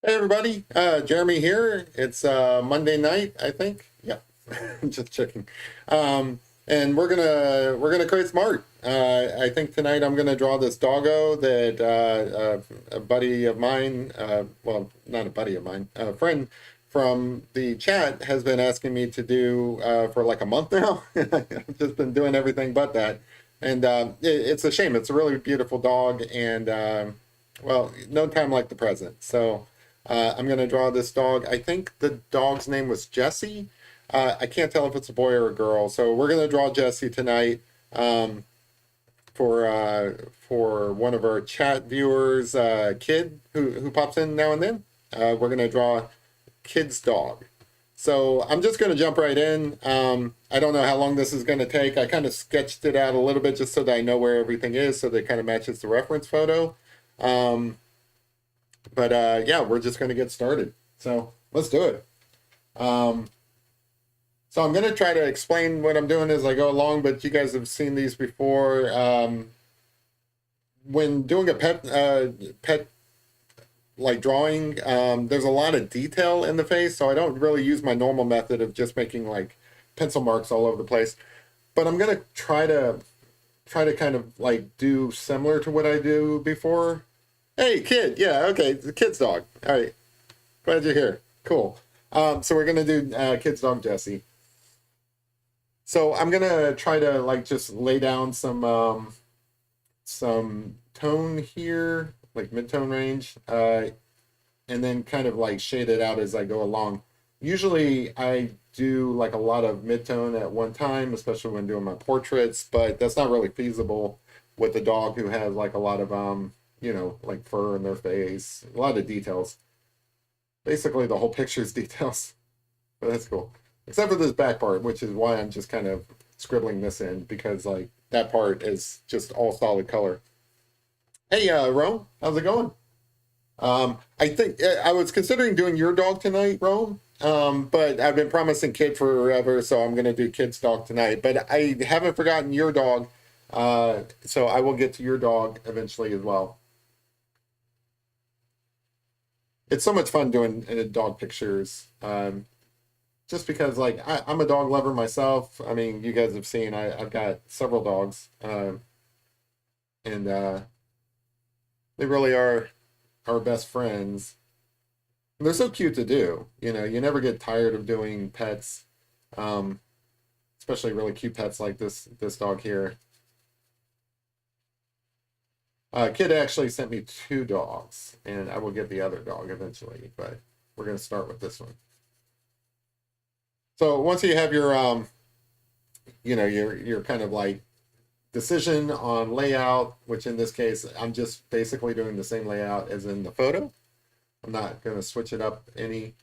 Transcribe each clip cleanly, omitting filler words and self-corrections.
Hey everybody, Jeremy here. It's Monday night, I think. Yeah, just checking. And we're gonna create smart. I think tonight I'm gonna draw this doggo that a buddy of mine, well, not a buddy of mine, a friend from the chat has been asking me to do for like a month now. I've just been doing everything but that, and it's a shame. It's a really beautiful dog, and well, no time like the present. So. I'm going to draw this dog. I think the dog's name was Jessie. I can't tell if it's a boy or a girl. So we're going to draw Jessie tonight um, for one of our chat viewers, Kid, who pops in now and then. We're going to draw Kid's dog. So I'm just going to jump right in. I don't know how long this is going to take. I kind of sketched it out a little bit just so that I know where everything is, so that it kind of matches the reference photo. But yeah, we're just going to get started. So let's do it. Um, so I'm going to try to explain what I'm doing as I go along, but you guys have seen these before. When doing a pet like drawing, there's a lot of detail in the face, so I don't really use my normal method of just making like pencil marks all over the place. But I'm going to try to kind of like do similar to what I do before. Hey, Kid. Yeah, okay. The Kid's dog. All right. Glad you're here. Cool. So we're gonna do Kid's dog Jessie. So I'm gonna try to like just lay down some tone here, like mid-tone range, and then kind of like shade it out as I go along. Usually I do like a lot of mid-tone at one time, especially when doing my portraits, but that's not really feasible with a dog who has like a lot of like fur in their face, a lot of details. Basically, the whole picture is details, but that's cool. Except for this back part, which is why I'm just kind of scribbling this in because like that part is just all solid color. Hey, Rome, how's it going? I think I was considering doing your dog tonight, Rome. But I've been promising Kid forever, so I'm gonna do Kid's dog tonight. But I haven't forgotten your dog, so I will get to your dog eventually as well. It's so much fun doing dog pictures. Just because like I'm a dog lover myself. I mean, you guys have seen I've got several dogs, and they really are our best friends. And they're so cute to do. You know, you never get tired of doing pets, um, especially really cute pets like this dog here. Kid actually sent me two dogs, and I will get the other dog eventually, but we're gonna start with this one. So once you have your kind of like decision on layout, which in this case, I'm just basically doing the same layout as in the photo. I'm not going to switch it up any,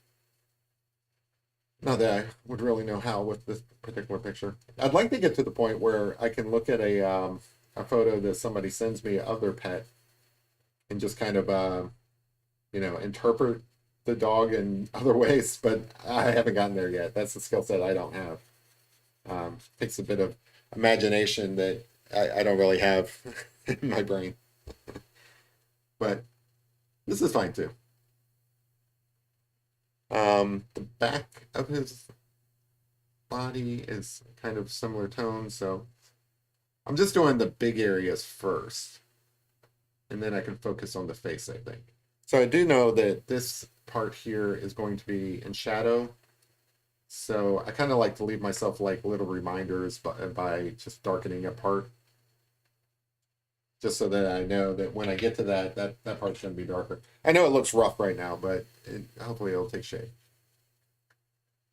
not that I would really know how with this particular picture. I'd like to get to the point where I can look at a photo that somebody sends me of their pet and just kind of, interpret the dog in other ways, but I haven't gotten there yet. That's the skill set I don't have. Takes a bit of imagination that I don't really have in my brain. But this is fine too. The back of his body is kind of similar tone, so I'm just doing the big areas first, and then I can focus on the face, I think. So I do know that this part here is going to be in shadow, so I kind of like to leave myself like little reminders by just darkening a part, just so that I know that when I get to that part's going to be darker. I know it looks rough right now, but hopefully it'll take shape.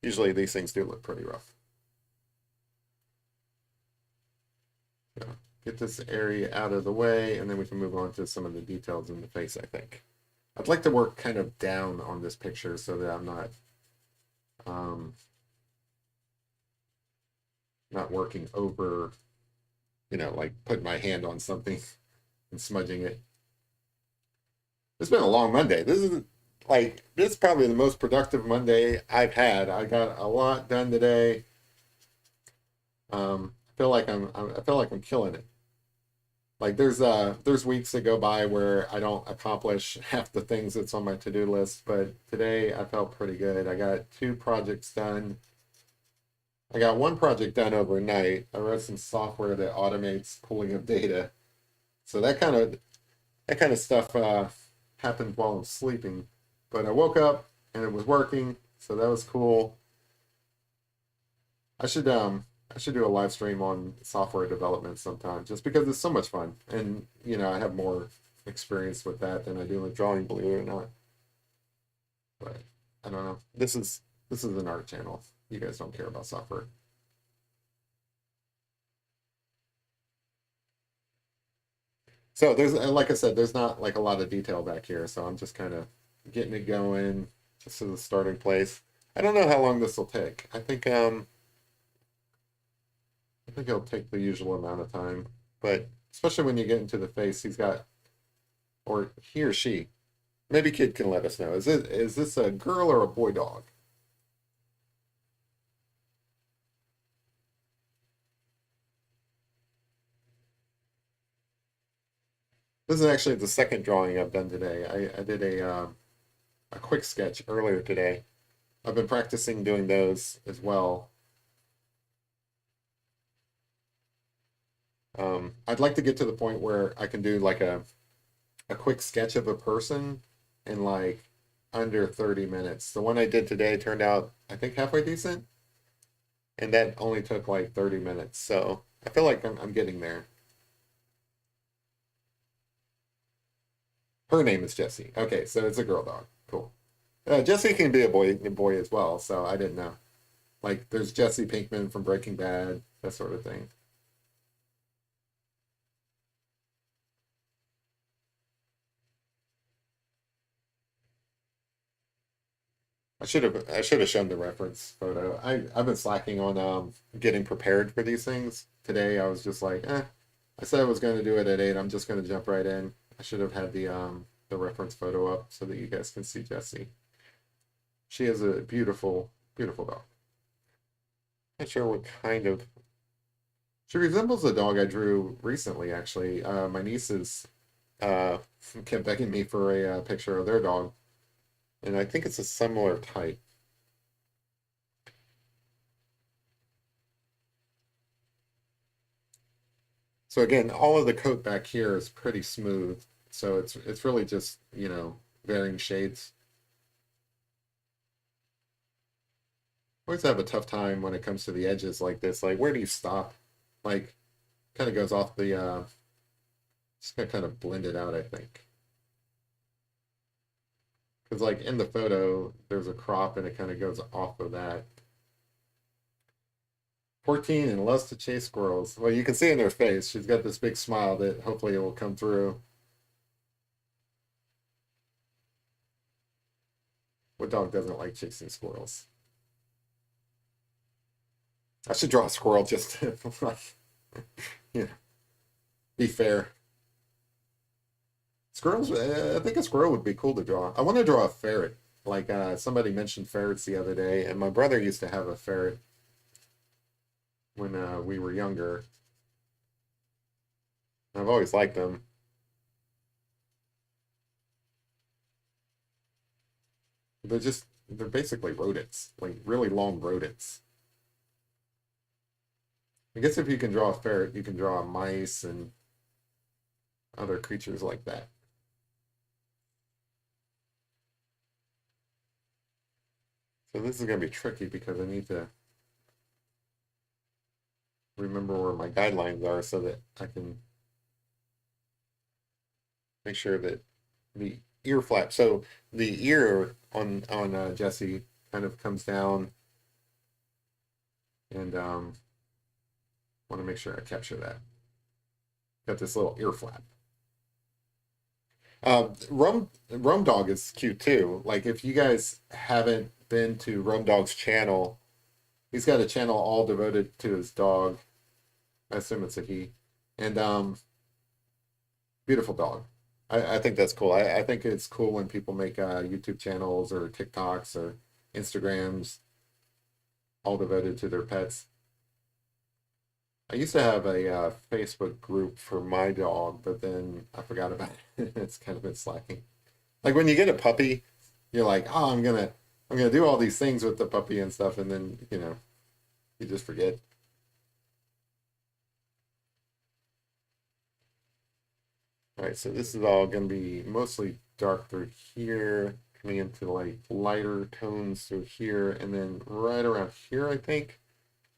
Usually these things do look pretty rough. So get this area out of the way, and then we can move on to some of the details in the face, I think. I'd like to work kind of down on this picture so that I'm um, not working over, like putting my hand on something and smudging it. It's been a long Monday. This is probably the most productive Monday I've had. I got a lot done today. I feel like I'm killing it. Like there's weeks that go by where I don't accomplish half the things that's on my to-do list, but today I felt pretty good. I got two projects done. I got one project done overnight. I wrote some software that automates pulling of data. So that kind of stuff happened while I'm sleeping. But I woke up and it was working, so that was cool. I should do a live stream on software development sometime just because it's so much fun. And I have more experience with that than I do with drawing, believe it or not. But I don't know. This is an art channel. You guys don't care about software. So there's like I said, there's not like a lot of detail back here, so I'm just kind of getting it going just as a starting place. I don't know how long this will take. I think it'll take the usual amount of time, but especially when you get into the face, he's got, or he or she, maybe kid can let us know. Is this a girl or a boy dog? This is actually the second drawing I've done today. I did a quick sketch earlier today. I've been practicing doing those as well. I'd like to get to the point where I can do like a quick sketch of a person in like under 30 minutes. The one I did today turned out, I think, halfway decent, and that only took like 30 minutes. So I feel like I'm getting there. Her name is Jessie. Okay, so it's a girl dog. Cool. Jessie can be a boy as well, so I didn't know. Like there's Jesse Pinkman from Breaking Bad, that sort of thing. I should have shown the reference photo. I've been slacking on getting prepared for these things. Today I was just like, I said I was going to do it at 8. I'm just going to jump right in. I should have had the reference photo up so that you guys can see Jessie. She is a beautiful, beautiful dog. Not sure what kind of. She resembles a dog I drew recently, actually. My nieces uh, kept begging me for a picture of their dog, and I think it's a similar type. So again, all of the coat back here is pretty smooth. So it's really just, varying shades. I always have a tough time when it comes to the edges like this. Like, where do you stop? Like, kind of goes off the, just gonna kind of blend it out, I think. Because like in the photo, there's a crop and it kind of goes off of that. 14 and loves to chase squirrels. Well, you can see in her face, she's got this big smile that hopefully it will come through. What dog doesn't like chasing squirrels? I should draw a squirrel just to like, you know, be fair. Squirrels, I think a squirrel would be cool to draw. I want to draw a ferret. Like somebody mentioned ferrets the other day, and my brother used to have a ferret when we were younger. I've always liked them. They're basically rodents, like really long rodents. I guess if you can draw a ferret, you can draw mice and other creatures like that. So this is going to be tricky because I need to remember where my guidelines are so that I can make sure that the ear flap. So the ear on Jesse kind of comes down, and want to make sure I capture that. Got this little ear flap. Rum Dog is cute too. Like if you guys haven't been to Rum Dog's channel, he's got a channel all devoted to his dog. I assume it's a he, and beautiful dog. I think that's cool. I think it's cool when people make YouTube channels or TikToks or Instagrams all devoted to their pets. I used to have a Facebook group for my dog, but then I forgot about it. It's kind of been slacking. Like when you get a puppy, you're like, oh, I'm gonna do all these things with the puppy and stuff, and then you just forget. All right, so this is all gonna be mostly dark through here, coming into like lighter tones through here, and then right around here, I think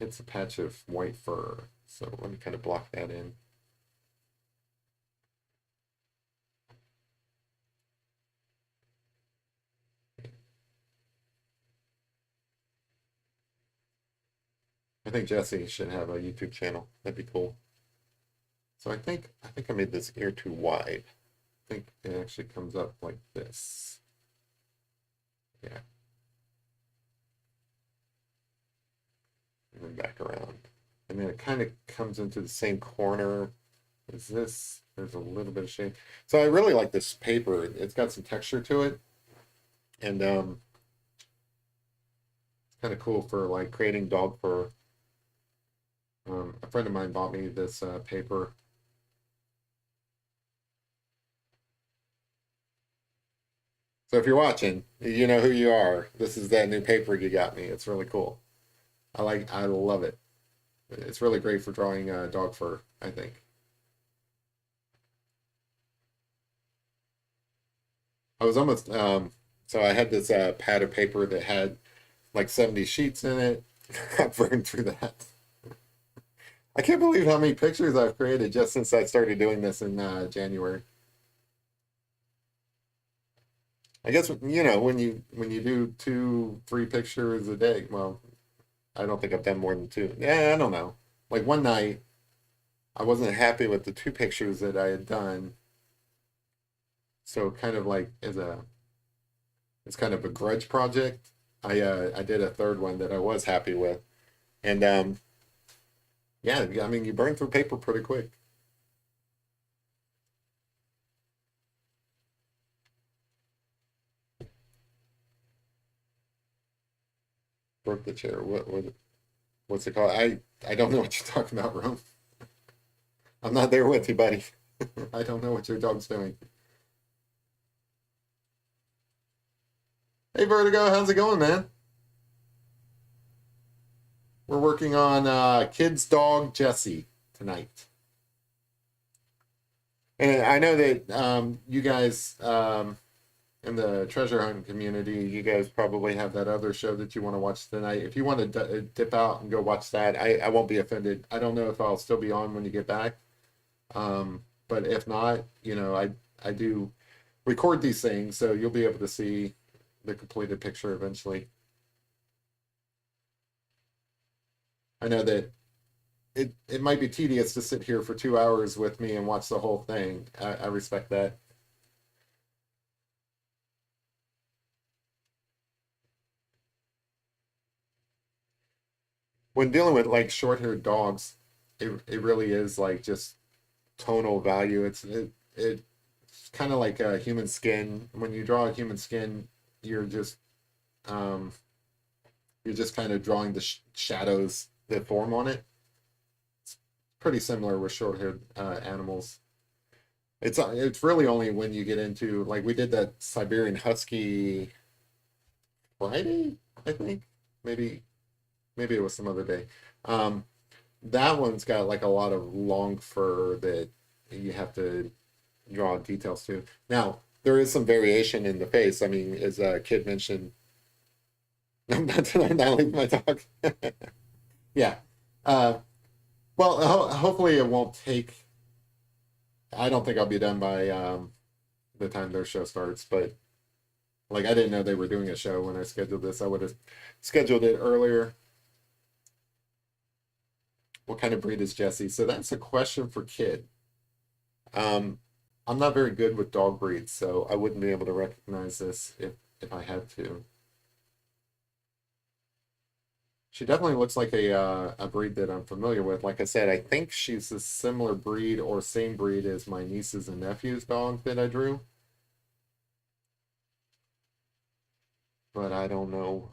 it's a patch of white fur. So let me kind of block that in. I think Jessie should have a YouTube channel. That'd be cool. So I think I made this ear too wide. I think it actually comes up like this. Yeah, and then back around. And then it kind of comes into the same corner as this. There's a little bit of shade. So I really like this paper. It's got some texture to it. And it's kind of cool for like creating dog fur. A friend of mine bought me this paper. So if you're watching, you know who you are. This is that new paper you got me. It's really cool. I love it. It's really great for drawing dog fur, I think. I was almost so I had this pad of paper that had like 70 sheets in it. I burned through that. I can't believe how many pictures I've created just since I started doing this in January. I guess when you do two, three pictures a day. Well, I don't think I've done more than two. Yeah, I don't know. Like one night, I wasn't happy with the two pictures that I had done, so kind of like it's kind of a grudge project. I did a third one that I was happy with, and yeah, I mean you burn through paper pretty quick. Broke the chair. What's it called? I don't know what you're talking about, Rome. I'm not there with you, buddy. I don't know what your dog's doing. Hey, Vertigo, how's it going, man? We're working on kid's dog Jessie tonight. And I know that you guys in the treasure hunt community, you guys probably have that other show that you want to watch tonight. If you want to dip out and go watch that, I won't be offended. I don't know if I'll still be on when you get back. But if not, I do record these things, so you'll be able to see the completed picture eventually. I know that it might be tedious to sit here for 2 hours with me and watch the whole thing. I respect that. When dealing with like short-haired dogs, it really is like just tonal value. It's kind of like a human skin. When you draw a human skin, you're just um, you're just kind of drawing the shadows that form on it. Pretty similar with short-haired animals. It's really only when you get into like we did that Siberian Husky Friday, I think. Maybe maybe it was some other day. Um, that one's got like a lot of long fur that you have to draw details to. Now, there is some variation in the face. I mean, as a kid mentioned, I'm not leaving my dog. Yeah. Uh, well, hopefully it won't take. I don't think I'll be done by the time their show starts, but like I didn't know they were doing a show when I scheduled this. I would have scheduled it earlier. What kind of breed is Jessie? So that's a question for Kid. Um, I'm not very good with dog breeds, so I wouldn't be able to recognize this if I had to. She definitely looks like a breed that I'm familiar with. Like I said, I think she's a similar breed or same breed as my nieces and nephews' dog that I drew, but I don't know.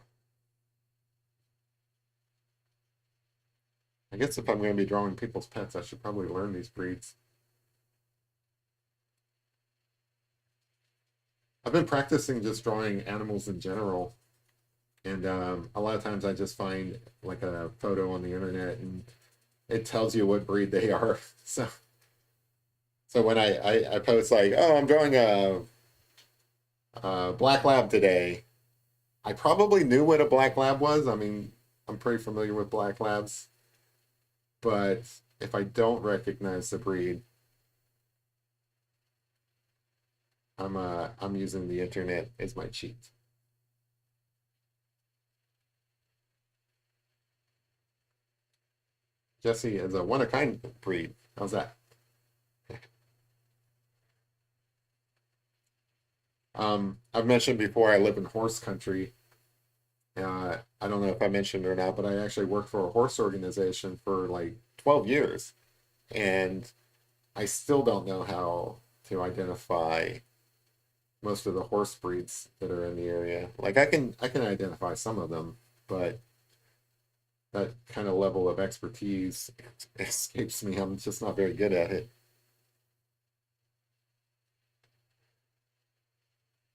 I guess if I'm going to be drawing people's pets, I should probably learn these breeds. I've been practicing just drawing animals in general, and a lot of times I just find like a photo on the internet, and it tells you what breed they are. So when I post like, oh, I'm drawing a black lab today, I probably knew what a black lab was. I mean, I'm pretty familiar with black labs, but if I don't recognize the breed, I'm using the internet as my cheat. Jessie is a one of kind breed. How's that? I've mentioned before I live in horse country. I don't know if I mentioned or not, but I actually worked for a horse organization for like 12 years, and I still don't know how to identify most of the horse breeds that are in the area. Like I can identify some of them, but that kind of level of expertise escapes me. I'm just not very good at it.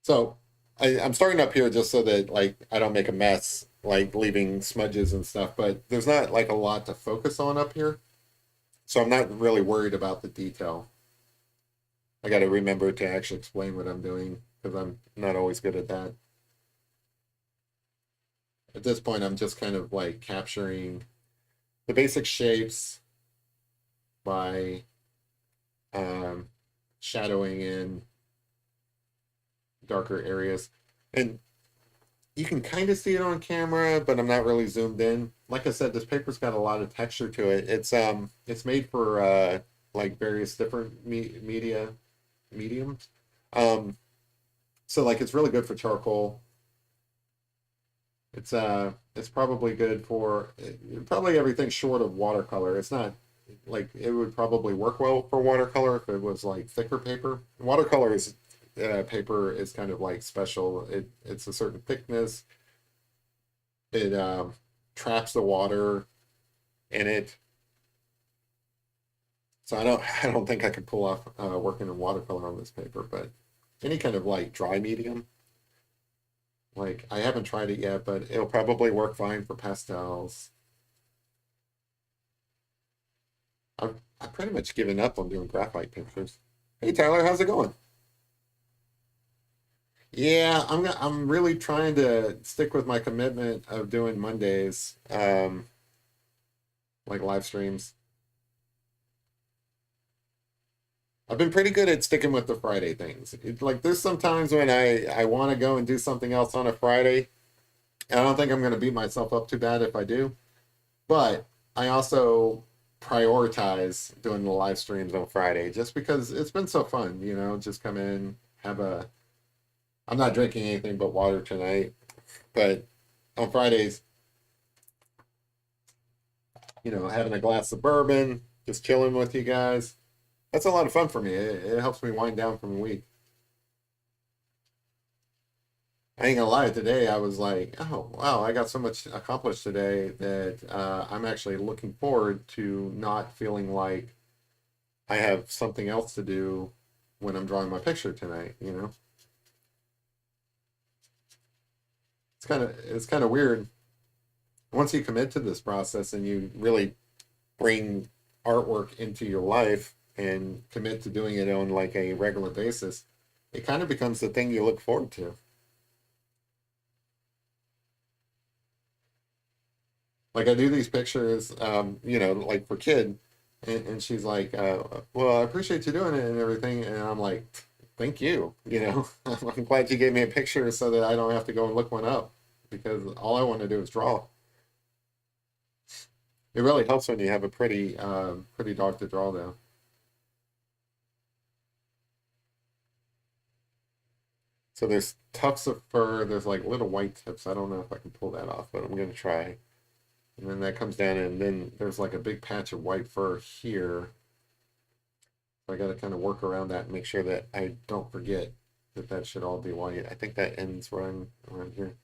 So I'm starting up here just so that like I don't make a mess, like leaving smudges and stuff. But there's not like a lot to focus on up here, so I'm not really worried about the detail. I got to remember to actually explain what I'm doing because I'm not always good at that. At this point, I'm just kind of like capturing the basic shapes by um, shadowing in darker areas. And you can kind of see it on camera, but I'm not really zoomed in. Like I said, this paper's got a lot of texture to it. It's made for like various different mediums. Um, so like it's really good for charcoal. It's probably good for probably everything short of watercolor. It's not like it would probably work well for watercolor if it was like thicker paper. Watercolor is paper is kind of like special. It's a certain thickness. It traps the water in it. So I don't think I could pull off working in watercolor on this paper, but any kind of like dry medium. Like I haven't tried it yet, but it'll probably work fine for pastels. I've pretty much given up on doing graphite pictures. Hey Tyler, how's it going? Yeah, I'm really trying to stick with my commitment of doing Mondays, like live streams. I've been pretty good at sticking with the Friday things. Like there's sometimes when I want to go and do something else on a Friday. And I don't think I'm going to beat myself up too bad if I do. But I also prioritize doing the live streams on Friday just because it's been so fun, just come in, have a I'm not drinking anything but water tonight, but on Fridays, having a glass of bourbon, just chilling with you guys. That's a lot of fun for me. It helps me wind down from the week. I ain't gonna lie, today I was like, oh, wow, I got so much accomplished today that I'm actually looking forward to not feeling like I have something else to do when I'm drawing my picture tonight. It's kind of weird. Once you commit to this process and you really bring artwork into your life and commit to doing it on like a regular basis, it kind of becomes the thing you look forward to. Like I do these pictures, like for kid, and she's like, "Well, I appreciate you doing it and everything," and I'm like, "Thank you." I'm glad you gave me a picture so that I don't have to go and look one up because all I want to do is draw. It really helps when you have a pretty dog to draw, though. So there's tufts of fur. There's like little white tips. I don't know if I can pull that off, but I'm gonna try. And then that comes down, and then there's like a big patch of white fur here. So I got to kind of work around that and make sure that I don't forget that that should all be white. I think that ends around here.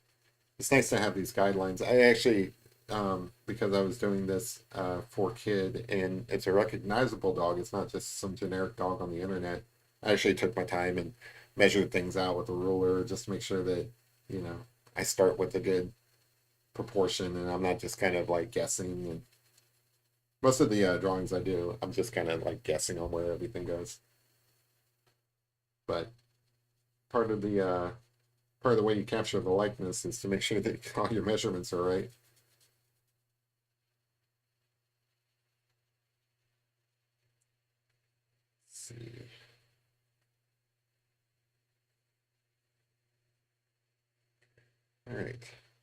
It's nice to have these guidelines. I actually because I was doing this for Kid, and it's a recognizable dog. It's not just some generic dog on the internet. I actually took my time and measured things out with a ruler just to make sure that, you know, I start with a good proportion and I'm not just kind of like guessing. And most of the drawings I do, I'm just kind of like guessing on where everything goes. But part of the uh, part of the way you capture the likeness is to make sure that all your measurements are right. Let's see. All right.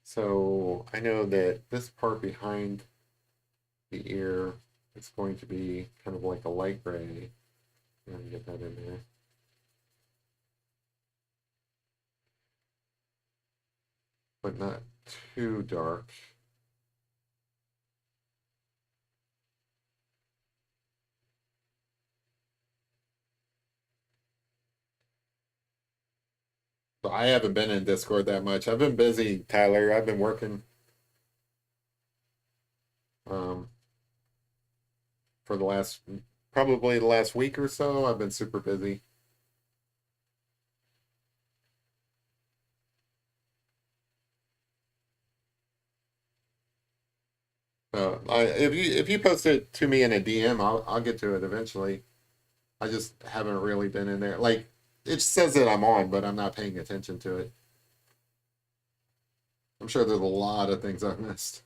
So I know that this part behind the ear is going to be kind of like a light gray. I'm gonna get that in there. But not too dark. So I haven't been in Discord that much. I've been busy, Tyler. I've been working um, for the last, probably the last week or so. I've been super busy. If you post it to me in a DM, I'll get to it eventually. I just haven't really been in there. Like it says that I'm on, but I'm not paying attention to it. I'm sure there's a lot of things I've missed.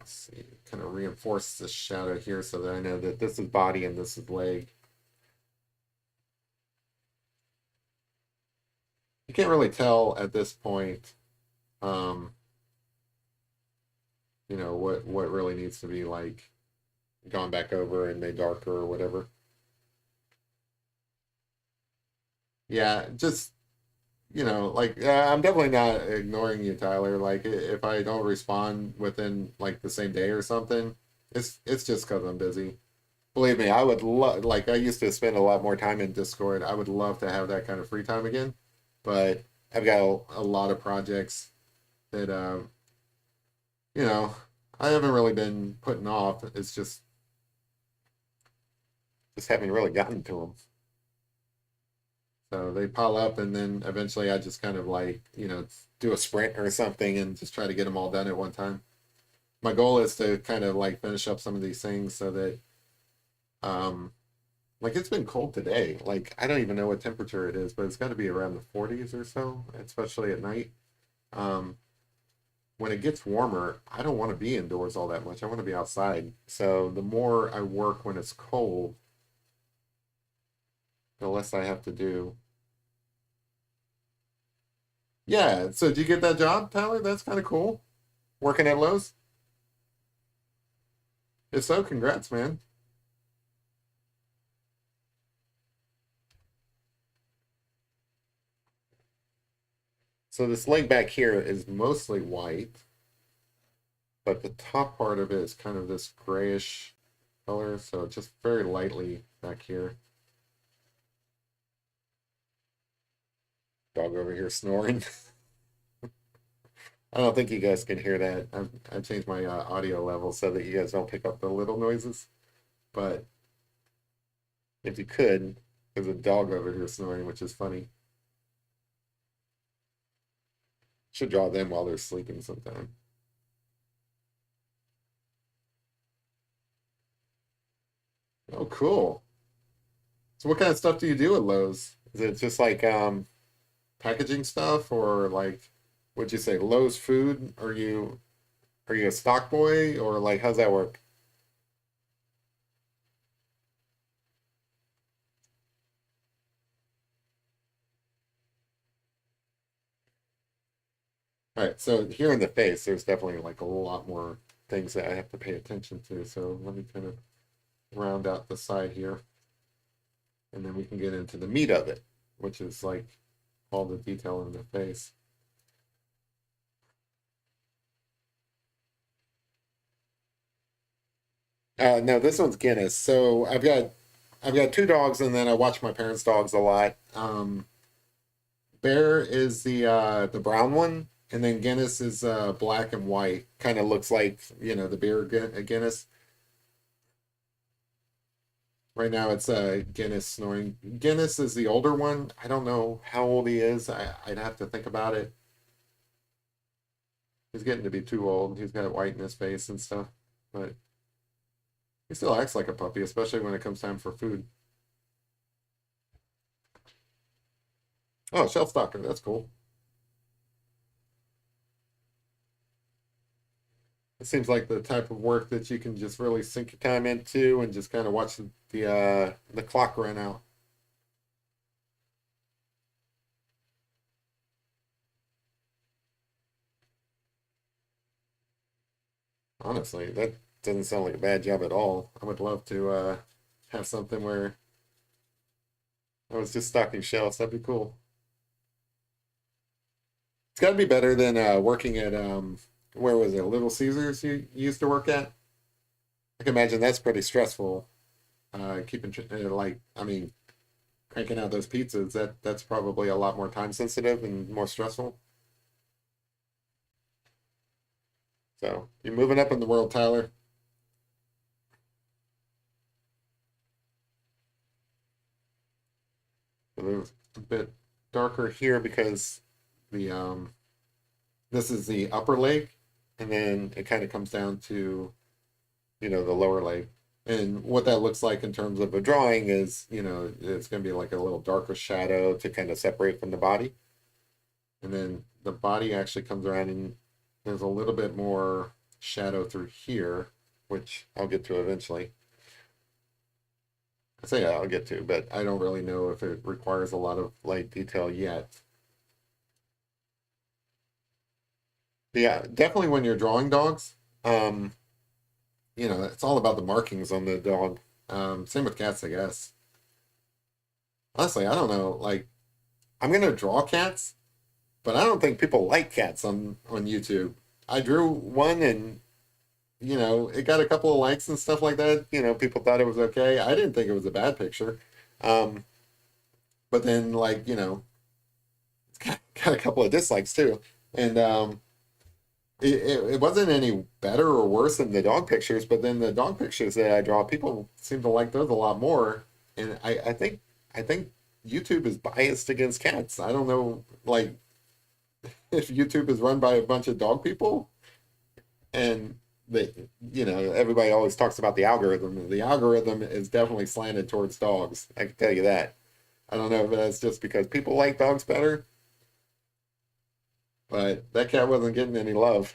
Let's see, kind of reinforce the shadow here so that I know that this is body and this is leg. You can't really tell at this point, um, what really needs to be like gone back over and made darker or whatever. Yeah, just like I'm definitely not ignoring you, Tyler. Like if I don't respond within like the same day or something, it's just because I'm busy. Believe me, I would love like I used to spend a lot more time in Discord. I would love to have that kind of free time again, but I've got a lot of projects that you know I haven't really been putting off. It's just haven't really gotten to them. So they pile up, and then eventually I just kind of like, do a sprint or something and just try to get them all done at one time. My goal is to kind of like finish up some of these things so that, um, like it's been cold today. Like I don't even know what temperature it is, but it's got to be around the 40s or so, especially at night. Um, when it gets warmer, I don't want to be indoors all that much. I want to be outside. So the more I work when it's cold, the less I have to do. Yeah. So did you get that job, Tyler? That's kind of cool. Working at Lowe's? If so, congrats, man. So this leg back here is mostly white, but the top part of it is kind of this grayish color, so just very lightly back here. Dog over here snoring. I don't think you guys can hear that. I've changed my audio level so that you guys don't pick up the little noises. But if you could, there's a dog over here snoring, which is funny. Should draw them while they're sleeping sometime. Oh, cool. So what kind of stuff do you do at Lowe's? Is it just like packaging stuff or like what'd you say, Lowe's food? Are you a stock boy or like how's that work? All right, so here in the face, there's definitely like a lot more things that I have to pay attention to. So let me kind of round out the side here, and then we can get into the meat of it, which is like all the detail in the face. No, this one's Guinness. So I've got two dogs, and then I watch my parents' dogs a lot. Bear is the brown one, and then Guinness is black and white. Kind of looks like, the beer Guinness. Right now it's Guinness snoring. Guinness is the older one. I don't know how old he is. I'd have to think about it. He's getting to be too old. He's got white in his face and stuff, but he still acts like a puppy, especially when it comes time for food. Oh, shelf stalker. That's cool. It seems like the type of work that you can just really sink your time into and just kind of watch the clock run out. Honestly, that doesn't sound like a bad job at all. I would love to have something where I was just stocking shelves. That'd be cool. It's got to be better than working at where was it? Little Caesars you used to work at? I can imagine that's pretty stressful. Keeping like I mean, cranking out those pizzas, that's probably a lot more time sensitive and more stressful. So you're moving up in the world, Tyler. It's a bit darker here because the this is the upper leg, and then it kind of comes down to the lower leg. And what that looks like in terms of a drawing is, it's going to be like a little darker shadow to kind of separate from the body. And then the body actually comes around and there's a little bit more shadow through here, which I'll get to eventually. I say I'll get to, but I don't really know if it requires a lot of light detail yet. But yeah, definitely when you're drawing dogs, um, it's all about the markings on the dog. Same with cats, I guess. Honestly, I don't know. Like, I'm gonna draw cats, but I don't think people like cats on YouTube. I drew one, and it got a couple of likes and stuff like that. People thought it was okay. I didn't think it was a bad picture. Um, but then, like, it's got a couple of dislikes too, and it wasn't any better or worse than the dog pictures, but then the dog pictures that I draw, people seem to like those a lot more. And I think YouTube is biased against cats. I don't know, like, if YouTube is run by a bunch of dog people, and everybody always talks about the algorithm. The algorithm is definitely slanted towards dogs. I can tell you that. I don't know if that's just because people like dogs better, but that cat wasn't getting any love,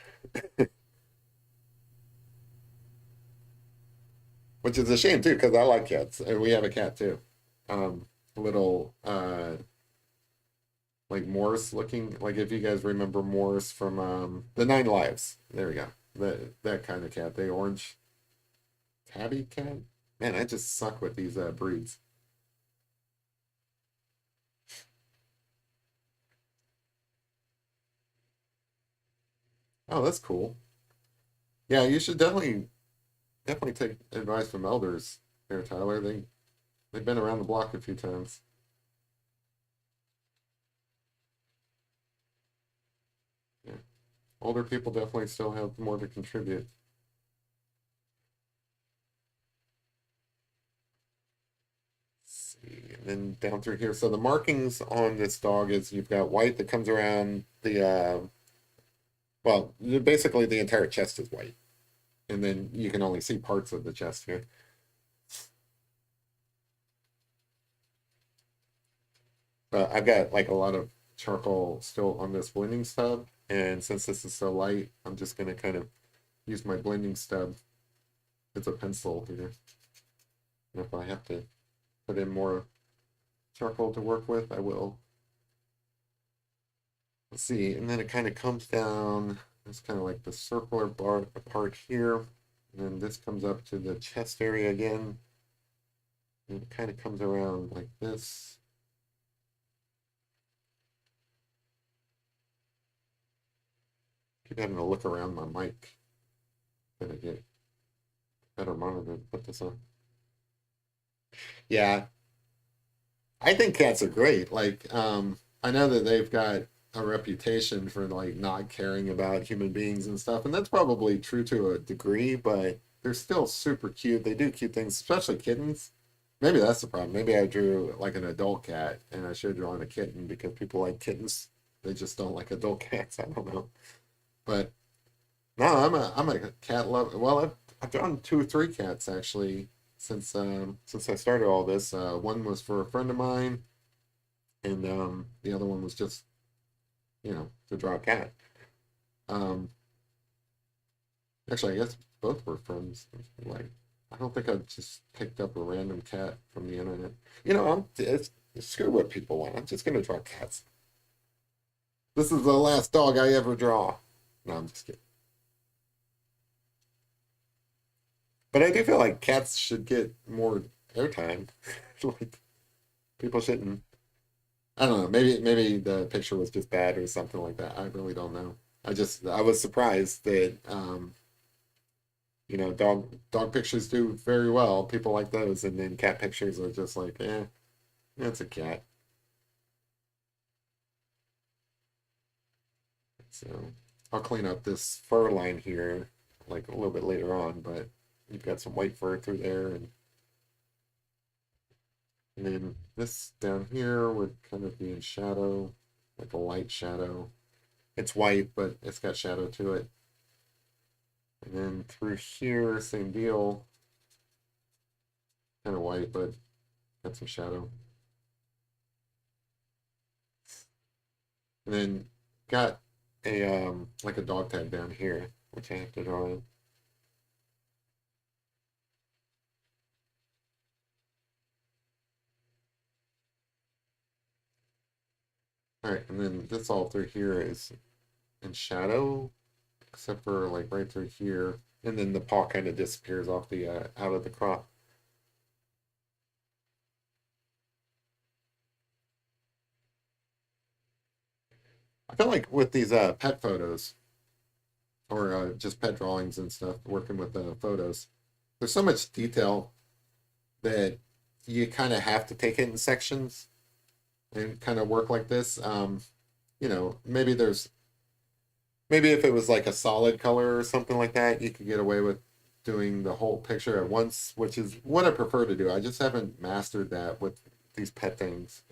which is a shame too, because I like cats, and we have a cat too. Little like Morris looking, like if you guys remember Morris from the Nine Lives. There we go. That kind of cat, the orange tabby cat. Man, I just suck with these breeds. Oh, that's cool. Yeah, you should definitely take advice from elders there, Tyler. They've been around the block a few times. Yeah. Older people definitely still have more to contribute. Let's see. And then down through here. So the markings on this dog is you've got white that comes around well, basically the entire chest is white. And then you can only see parts of the chest here. I've got like a lot of charcoal still on this blending stub, and since this is so light, I'm just gonna kind of use my blending stub. It's a pencil here. And if I have to put in more charcoal to work with, I will. Let's see, and then it kind of comes down. It's kind of like the circular bar part here, and then this comes up to the chest area again, and it kind of comes around like this. Keep having to look around my mic. Gotta get better monitor to put this on. Yeah, I think cats are great. Like, I know that they've got a reputation for like not caring about human beings and stuff, and that's probably true to a degree, but they're still super cute. They do cute things, especially kittens. Maybe that's the problem. Maybe I drew like an adult cat and I should have drawn a kitten because people like kittens. They just don't like adult cats. I don't know. But no, I'm a cat lover. Well, I've drawn two or three cats actually since I started all this. One was for a friend of mine, and the other one was just to draw a cat. Um, Actually, I guess both were friends. Like, I don't think I just picked up a random cat from the internet. Screw what people want. I'm just gonna draw cats. This is the last dog I ever draw. No, I'm just kidding. But I do feel like cats should get more airtime. Like people shouldn't. I don't know. Maybe the picture was just bad or something like that. I really don't know. I was surprised that dog pictures do very well. People like those, and then cat pictures are just like, it's a cat. So I'll clean up this fur line here like a little bit later on, but you've got some white fur through there, and then this down here would kind of be in shadow, like a light shadow. It's white, but it's got shadow to it. And then through here, same deal, kind of white, but got some shadow. And then got a like a dog tag down here, which I have to draw in. All right, and then this all through here is in shadow, except for like right through here, and then the paw kind of disappears off the out of the crop. I feel like with these pet photos or just pet drawings and stuff, working with photos, there's so much detail that you kind of have to take it in sections and kind of work like this. Maybe if it was like a solid color or something like that, you could get away with doing the whole picture at once, which is what I prefer to do. I just haven't mastered that with these pet things,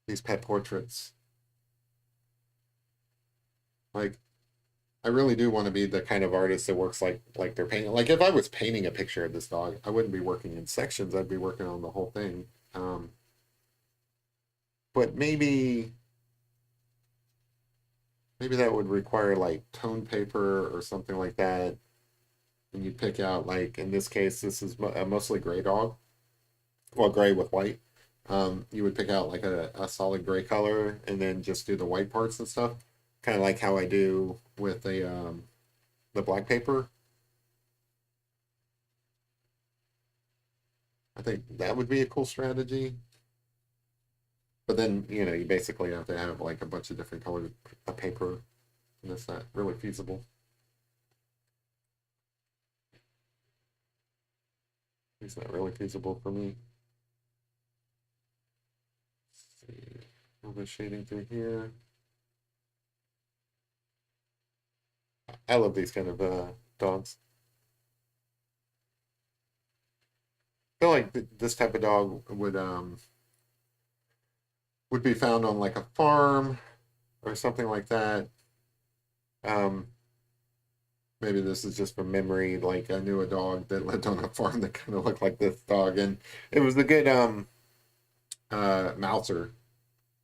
these pet portraits. Like, I really do want to be the kind of artist that works like they're painting. Like, if I was painting a picture of this dog, I wouldn't be working in sections. I'd be working on the whole thing. But maybe that would require like tone paper or something like that, and you pick out like in this case, this is a mostly gray dog, well, gray with white. You would pick out like a solid gray color and then just do the white parts and stuff, kind of like how I do with the black paper. I think that would be a cool strategy. But then you basically have to have like a bunch of different colored paper, and that's not really feasible. It's not really feasible for me. Let's see, a little bit shading through here. I love these kind of dogs. I feel like this type of dog would be found on like a farm or something like that. Um, Maybe this is just from memory. Like I knew a dog that lived on a farm that kind of looked like this dog, and it was a good mouser.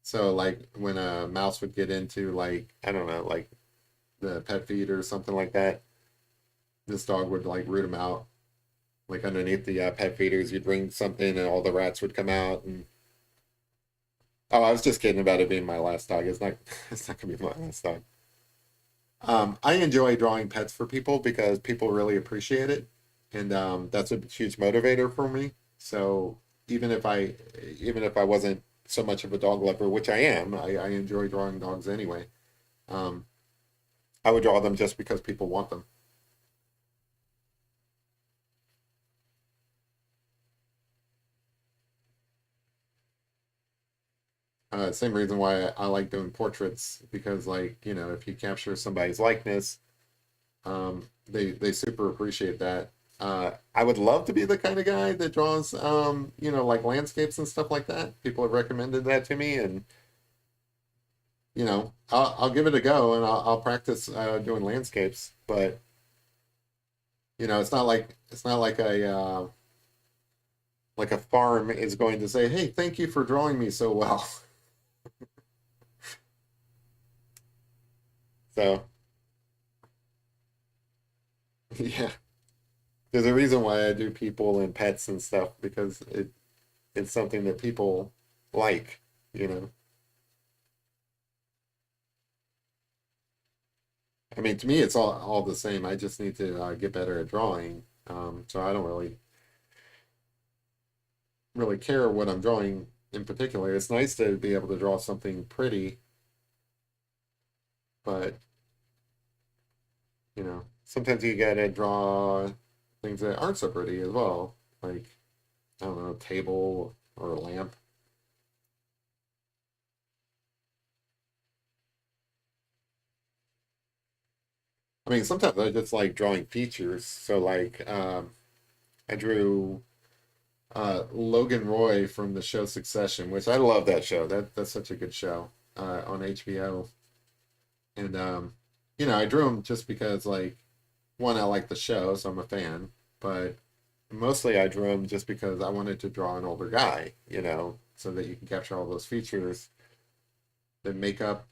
So like when a mouse would get into like I don't know like the pet feed or something like that, this dog would like root them out. Like underneath the pet feeders, you'd bring something and all the rats would come out. And oh, I was just kidding about it being my last dog. It's not. It's not gonna be my last dog. I enjoy drawing pets for people because people really appreciate it, and that's a huge motivator for me. So even if I even if I wasn't so much of a dog lover, which I am, I enjoy drawing dogs anyway. Um, I would draw them just because people want them. Same reason why I like doing portraits because, like, if you capture somebody's likeness, they super appreciate that. I would love to be the kind of guy that draws, like landscapes and stuff like that. People have recommended that to me, and I'll give it a go and I'll practice doing landscapes. But it's not like a farm is going to say, "Hey, thank you for drawing me so well." So yeah, there's a reason why I do people and pets and stuff because it's something that people like, you know. I mean, to me, it's all the same. I just need to get better at drawing. So I don't really care what I'm drawing in particular. It's nice to be able to draw something pretty, but sometimes you gotta draw things that aren't so pretty as well. Like, I don't know, a table or a lamp. I mean, sometimes I just like drawing features. So like, I drew Logan Roy from the show Succession, which I love that show. That's such a good show on HBO. And I drew him just because like one, I like the show, so I'm a fan. But mostly I drew him just because I wanted to draw an older guy, so that you can capture all those features that make up,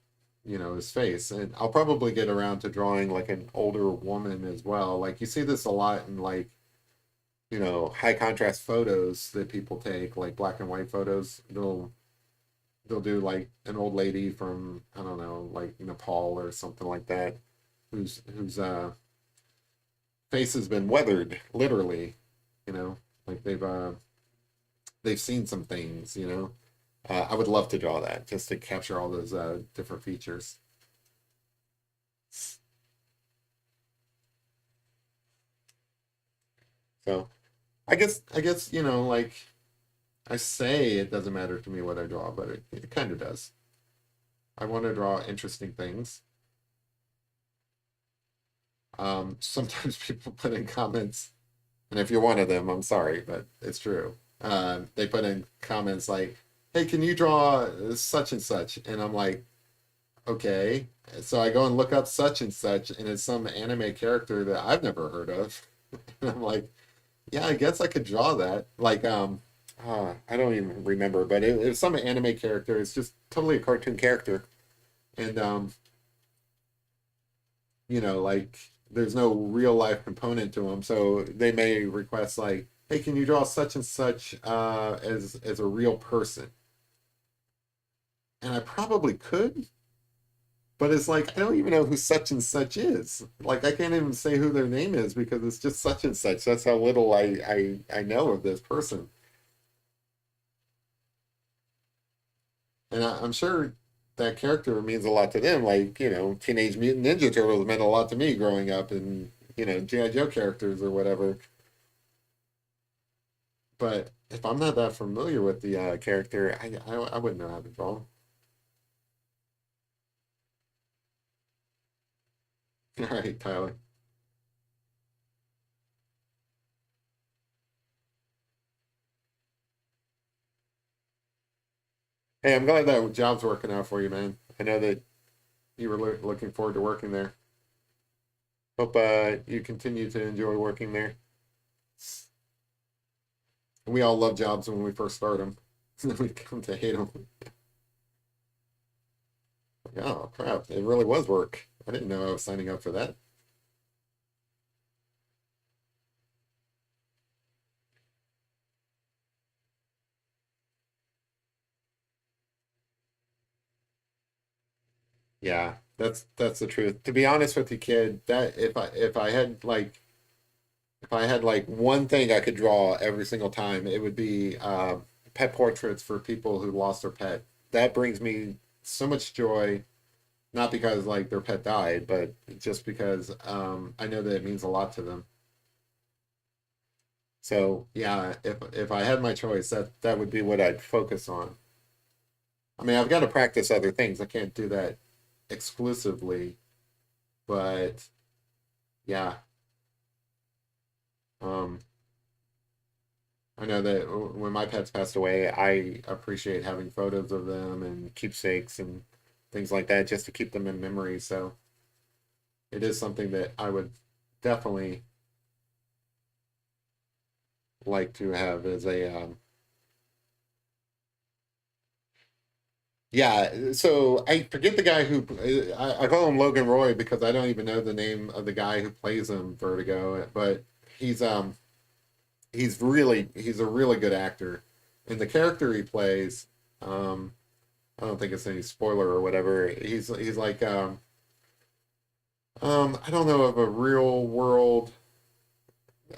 his face. And I'll probably get around to drawing like an older woman as well. Like you see this a lot in like high contrast photos that people take, like black and white photos. They'll do like an old lady from, I don't know, like Nepal or something like that, whose face has been weathered, literally, you know, like they've seen some things. I would love to draw that just to capture all those different features. So I guess like I say it doesn't matter to me what I draw, but it kind of does. I want to draw interesting things. Sometimes people put in comments, and if you're one of them, I'm sorry, but it's true. They put in comments like, "Hey, can you draw such and such?" And I'm like, "Okay." So I go and look up such and such, and it's some anime character that I've never heard of. And I'm like, "Yeah, I guess I could draw that." Like, I don't even remember, but it was some anime character. It's just totally a cartoon character, and like there's no real life component to them. So they may request like, "Hey, can you draw such and such as a real person?" And I probably could, but it's like I don't even know who such and such is. Like I can't even say who their name is because it's just such and such. That's how little I know of this person. And I'm sure that character means a lot to them. Like, Teenage Mutant Ninja Turtles meant a lot to me growing up, and G.I. Joe characters or whatever. But if I'm not that familiar with the character, I wouldn't know how to draw him. All right, Tyler. Hey, I'm glad that job's working out for you, man. I know that you were looking forward to working there. Hope you continue to enjoy working there. We all love jobs when we first start them, and then we come to hate them. Oh crap! It really was work. I didn't know I was signing up for that. Yeah, that's the truth. To be honest with you, kid, that if I had like one thing I could draw every single time, it would be pet portraits for people who lost their pet. That brings me so much joy, not because like their pet died, but just because I know that it means a lot to them. So yeah, if I had my choice, that would be what I'd focus on. I mean, I've got to practice other things. I can't do that exclusively, but yeah. Um, I know that when my pets passed away, I appreciate having photos of them and keepsakes and things like that just to keep them in memory. So it is something that I would definitely like to have as a yeah. So I forget the guy who I call him Logan Roy because I don't even know the name of the guy who plays him Vertigo, but he's um he's a really good actor, and the character he plays um I don't think it's any spoiler or whatever. He's like I don't know of a real world.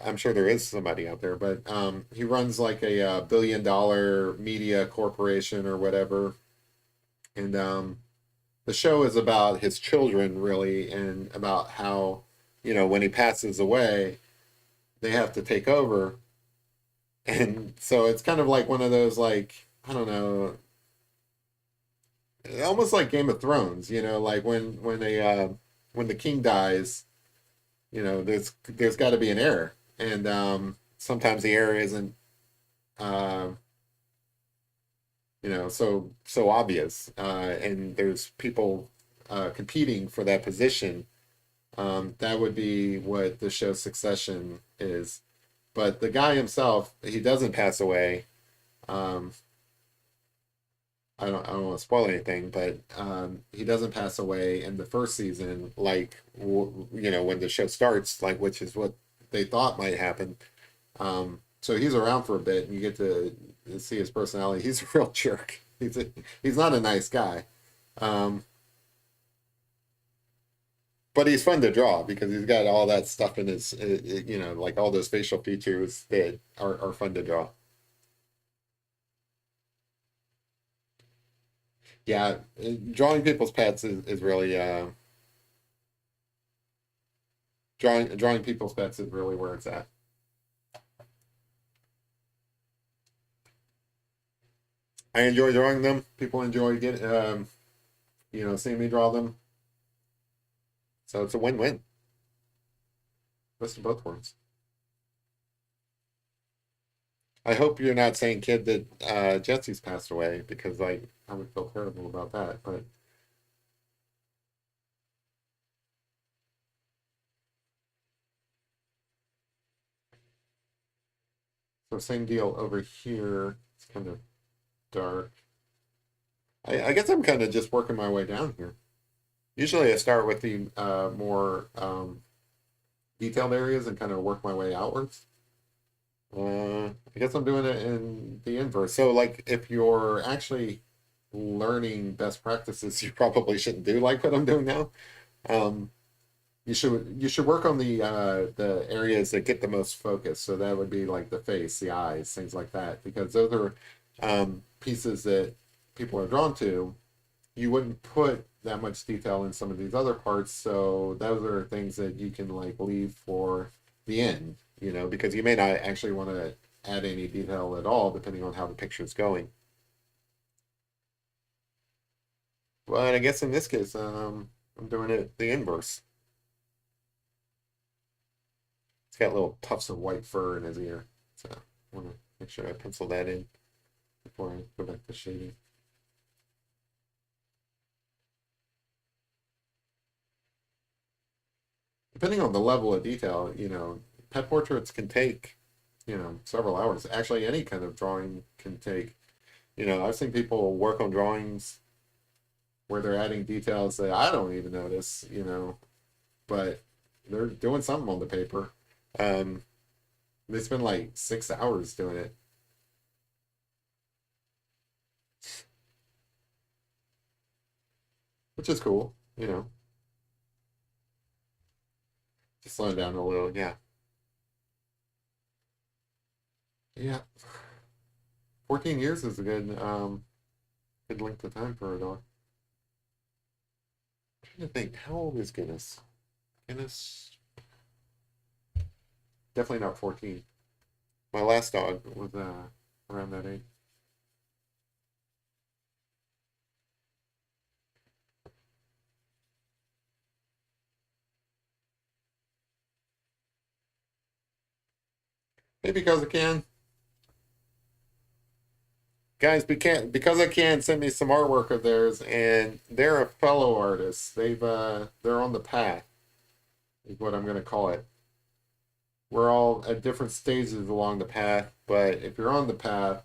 I'm sure there is somebody out there, but he runs like a, billion-dollar media corporation or whatever, and the show is about his children really, and about how when he passes away, they have to take over, and so it's kind of like one of those like I don't know, almost like Game of Thrones, like when the king dies, there's got to be an heir, and sometimes the heir isn't uh, so obvious, and there's people competing for that position. That would be what the show Succession is. But the guy himself, he doesn't pass away. Um, I don't want to spoil anything, but he doesn't pass away in the first season, like when the show starts, like which is what they thought might happen. So he's around for a bit, and you get to see his personality. He's a real jerk. He's not a nice guy, um, but he's fun to draw because he's got all that stuff in his, like all those facial features that are fun to draw. Yeah, drawing people's pets is really drawing people's pets is really where it's at. I enjoy drawing them. People enjoy seeing me draw them. So it's a win-win. Best of both worlds. I hope you're not saying, kid, that Jesse's passed away because I would feel terrible about that. But so same deal over here. It's kind of dark. I guess I'm kind of just working my way down here. Usually I start with the more detailed areas and kind of work my way outwards. I guess I'm doing it in the inverse. So, like, if you're actually learning best practices, you probably shouldn't do like what I'm doing now. Um, you should work on the areas that get the most focus. So that would be like the face, the eyes, things like that, because those are pieces that people are drawn to. You wouldn't put that much detail in some of these other parts, so those are things that you can like leave for the end, because you may not actually want to add any detail at all depending on how the picture is going. But I guess in this case, I'm doing it the inverse. It's got little puffs of white fur in his ear, so I want to make sure I pencil that in before I go back to shading. Depending on the level of detail, pet portraits can take, several hours. Actually, any kind of drawing can take, I've seen people work on drawings where they're adding details that I don't even notice, but they're doing something on the paper. Um, they spend like 6 hours doing it, which is cool, just slowing down a little. Yeah. Yeah. 14 years is a good length of time for a dog. I'm trying to think, how old is Guinness? Guinness, definitely not 14. My last dog was around that age. Hey, because I can. Guys, because I can send me some artwork of theirs, and they're a fellow artist. They're on the path, is what I'm gonna call it. We're all at different stages along the path, but if you're on the path,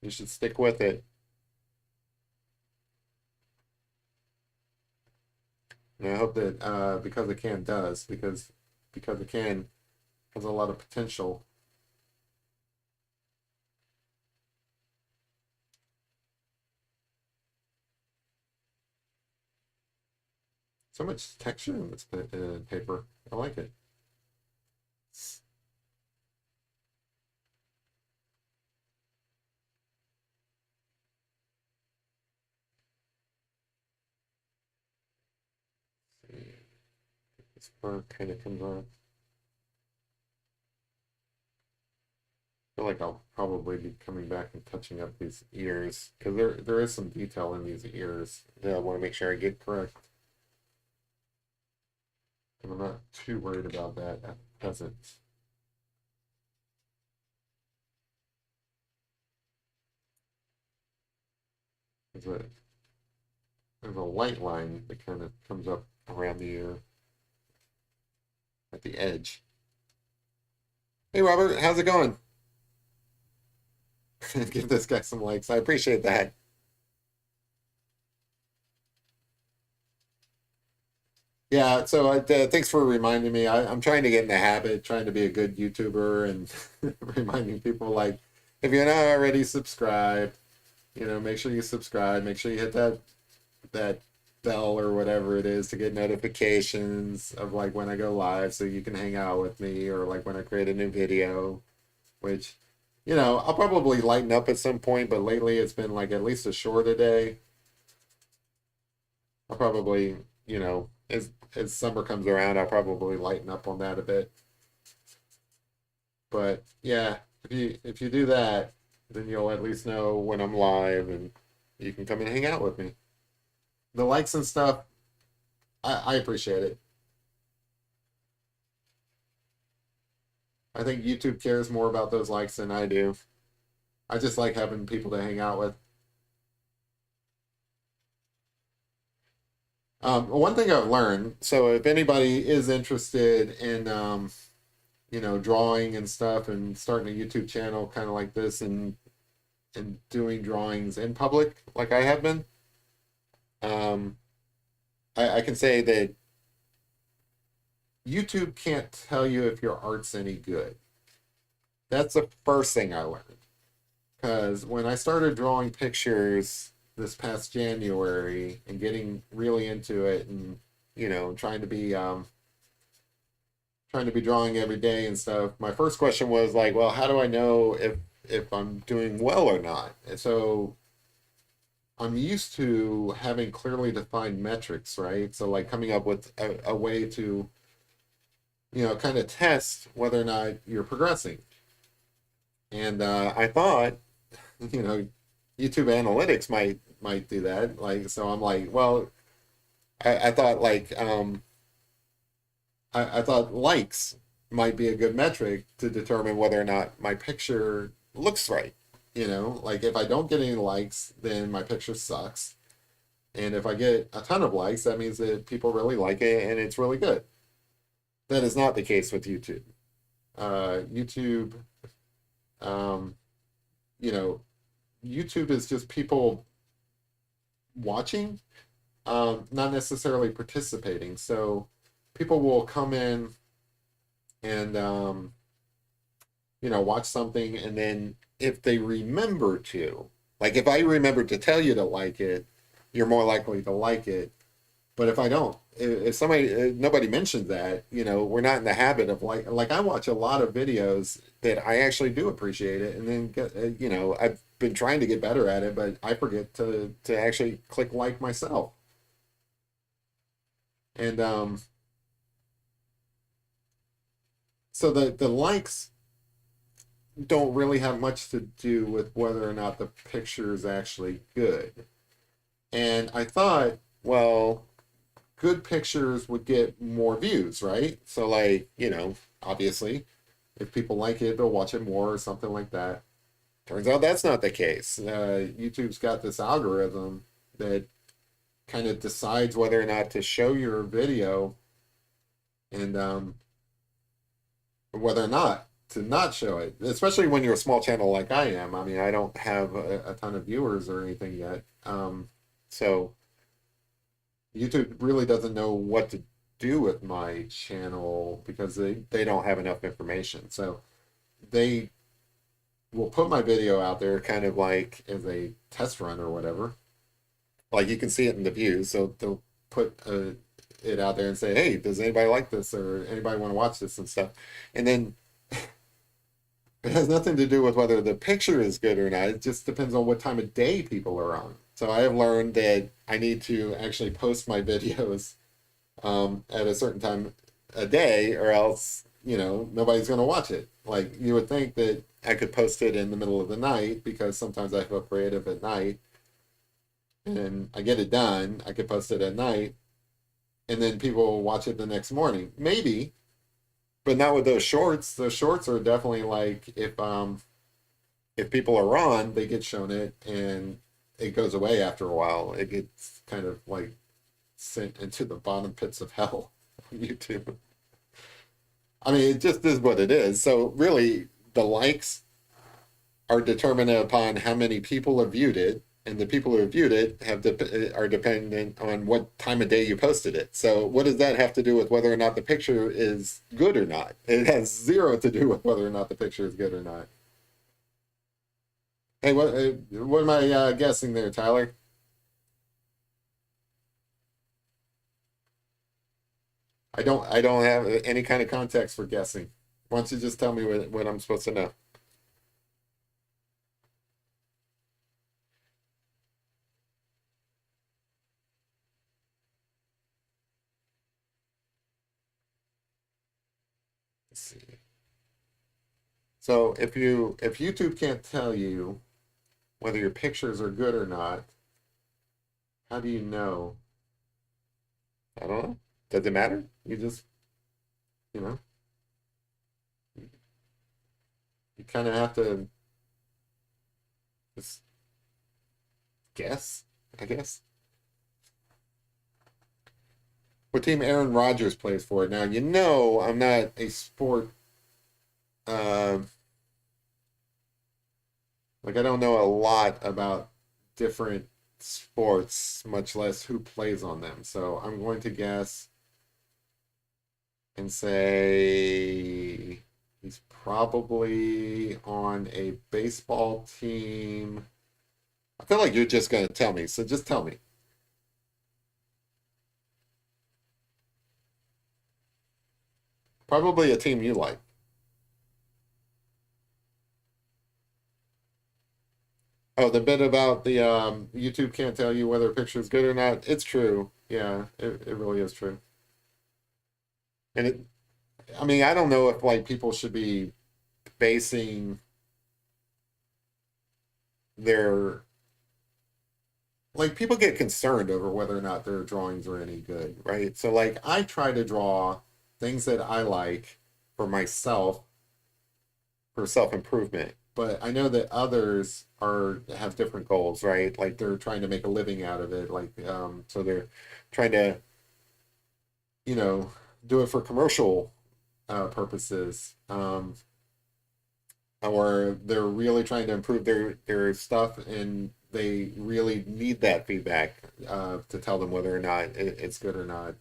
you should stick with it. And I hope that because I can does, because I can has a lot of potential. So much texture in this paper. I like it. This fur kind of comes on. I feel like I'll probably be coming back and touching up these ears because there is some detail in these ears that I want to make sure I get correct. And I'm not too worried about that at present. There's a there's a light line that kind of comes up around the ear at the edge. Hey Robert, how's it going? Give this guy some likes. I appreciate that. Yeah, so thanks for reminding me. I'm trying to get in the habit, trying to be a good YouTuber and reminding people like, if you're not already subscribed, make sure you subscribe. Make sure you hit that bell or whatever it is to get notifications of like when I go live, so you can hang out with me, or like when I create a new video, which, I'll probably lighten up at some point. But lately, it's been like at least a short a day. I'll probably, as summer comes around, I'll probably lighten up on that a bit. But yeah, if you do that, then you'll at least know when I'm live, and you can come and hang out with me. The likes and stuff, I appreciate it. I think YouTube cares more about those likes than I do. I just like having people to hang out with. One thing I've learned, so if anybody is interested in drawing and stuff, and starting a YouTube channel kind of like this, and doing drawings in public like I have been, um, I can say that YouTube can't tell you if your art's any good. That's the first thing I learned. Because when I started drawing pictures this past January and getting really into it, and trying to be drawing every day and stuff, my first question was like, well, how do I know if I'm doing well or not? And so I'm used to having clearly defined metrics, right? So like coming up with a way to kind of test whether or not you're progressing. And I thought, you know, YouTube analytics might do that. Like, so I'm like, well, I thought like I thought likes might be a good metric to determine whether or not my picture looks right. Like if I don't get any likes, then my picture sucks. And if I get a ton of likes, that means that people really like it and it's really good. That is not the case with YouTube. YouTube, um, you know, YouTube is just people watching, not necessarily participating. So people will come in and watch something, and then if they remember to, like if I remember to tell you to like it, you're more likely to like it. But if I don't, if somebody, nobody mentions that, we're not in the habit of like I watch a lot of videos that I actually do appreciate it, and then I've been trying to get better at it, but I forget to actually click like myself. And so the likes don't really have much to do with whether or not the picture is actually good. And I thought, well, good pictures would get more views, right? So like, obviously, if people like it, they'll watch it more or something like that. Turns out that's not the case. YouTube's got this algorithm that kind of decides whether or not to show your video and whether or not to not show it, especially when you're a small channel like I am. I mean, I don't have a ton of viewers or anything yet. So YouTube really doesn't know what to do with my channel because they don't have enough information. So they will put my video out there kind of like as a test run or whatever. Like you can see it in the views. So they'll put it out there and say, hey, does anybody like this or anybody want to watch this and stuff? And then it has nothing to do with whether the picture is good or not. It just depends on what time of day people are on. So I have learned that I need to actually post my videos at a certain time a day, or else, nobody's going to watch it. Like you would think that I could post it in the middle of the night because sometimes I have a creative at night and I get it done. I could post it at night and then people will watch it the next morning. Maybe, but not with those shorts. Those shorts are definitely like if people are on, they get shown it and it goes away after a while. It gets kind of like sent into the bottom pits of hell on YouTube. I mean, it just is what it is. So really, the likes are determined upon how many people have viewed it, and the people who have viewed it are dependent on what time of day you posted it. So what does that have to do with whether or not the picture is good or not? It has zero to do with whether or not the picture is good or not. Hey, what am I guessing there, Tyler? I don't have any kind of context for guessing. Why don't you just tell me what I'm supposed to know? Let's see. So if YouTube can't tell you whether your pictures are good or not, how do you know? I don't know. Does it matter? You just, you know, you kind of have to just guess, I guess. What team Aaron Rodgers plays for? Now, I'm not a sport, uh, like I don't know a lot about different sports, much less who plays on them. So I'm going to guess and say he's probably on a baseball team. I feel like you're just going to tell me, so just tell me. Probably a team you like. Oh, the bit about the YouTube can't tell you whether a picture is good or not. It's true. Yeah, it really is true. And I mean, I don't know if like people should be basing their like people get concerned over whether or not their drawings are any good, right? So like I try to draw things that I like for myself for self-improvement, but I know that others are have different goals, right? Like they're trying to make a living out of it, like so they're trying to, you know, do it for commercial purposes. Or they're really trying to improve their stuff and they really need that feedback to tell them whether or not it's good or not.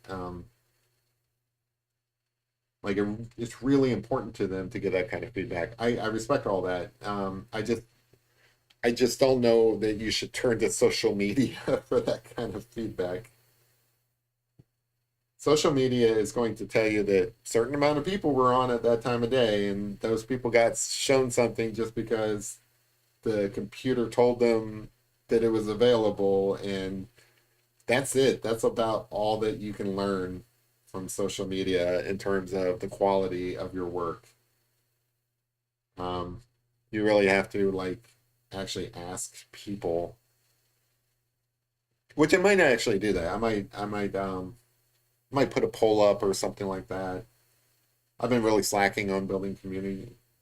Like it's really important to them to get that kind of feedback. I respect all that. I just don't know that you should turn to social media for that kind of feedback. Social media is going to tell you that certain amount of people were on at that time of day, and those people got shown something just because the computer told them that it was available, and that's it. That's about all that you can learn from social media in terms of the quality of your work. Um, you really have to like actually ask people, which I might not actually do that. I might might put a poll up or something like that. I've been really slacking on building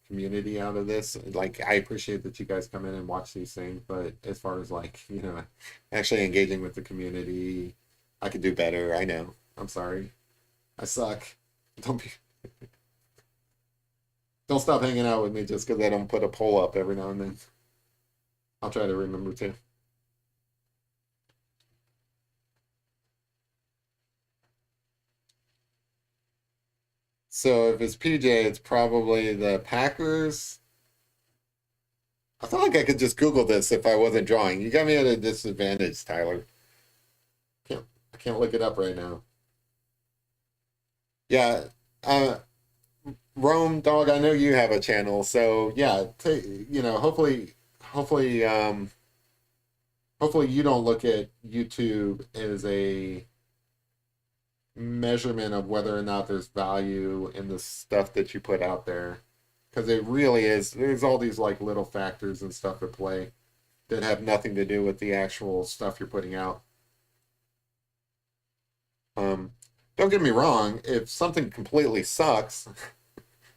community out of this. Like I appreciate that you guys come in and watch these things, but as far as like, actually engaging with the community, I could do better. I know. I'm sorry. I suck. Don't be don't stop hanging out with me just because I don't put a poll up every now and then. I'll try to remember to. So if it's PJ, it's probably the Packers. I feel like I could just Google this if I wasn't drawing. You got me at a disadvantage, Tyler. I can't look it up right now. Yeah, uh, Rome dog. I know you have a channel, so yeah. Hopefully, hopefully you don't look at YouTube as a measurement of whether or not there's value in the stuff that you put out there, because it really is. There's all these like little factors and stuff at play that have nothing to do with the actual stuff you're putting out. Um, don't get me wrong. If something completely sucks,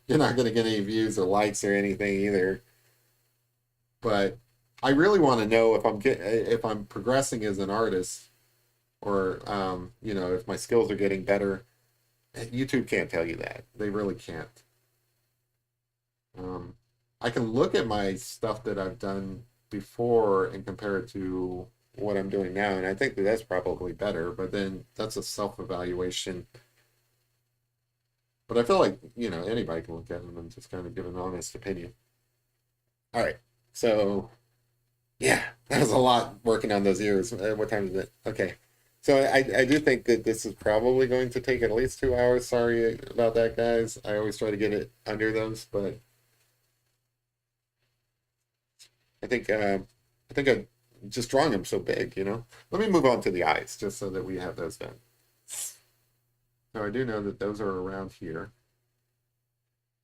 you're not going to get any views or likes or anything either. But I really want to know if I'm progressing as an artist, or if my skills are getting better. YouTube can't tell you that. They really can't. Um, I can look at my stuff that I've done before and compare it to what I'm doing now, and I think that that's probably better. But then that's a self-evaluation. But I feel like anybody can look at them and just kind of give an honest opinion. All right, so yeah, that was a lot working on those ears. What time is it? Okay. So I do think that this is probably going to take at least 2 hours. Sorry about that, guys. I always try to get it under those, but I think I'm just drawing them so big. Let me move on to the eyes just so that we have those done. So I do know that those are around here.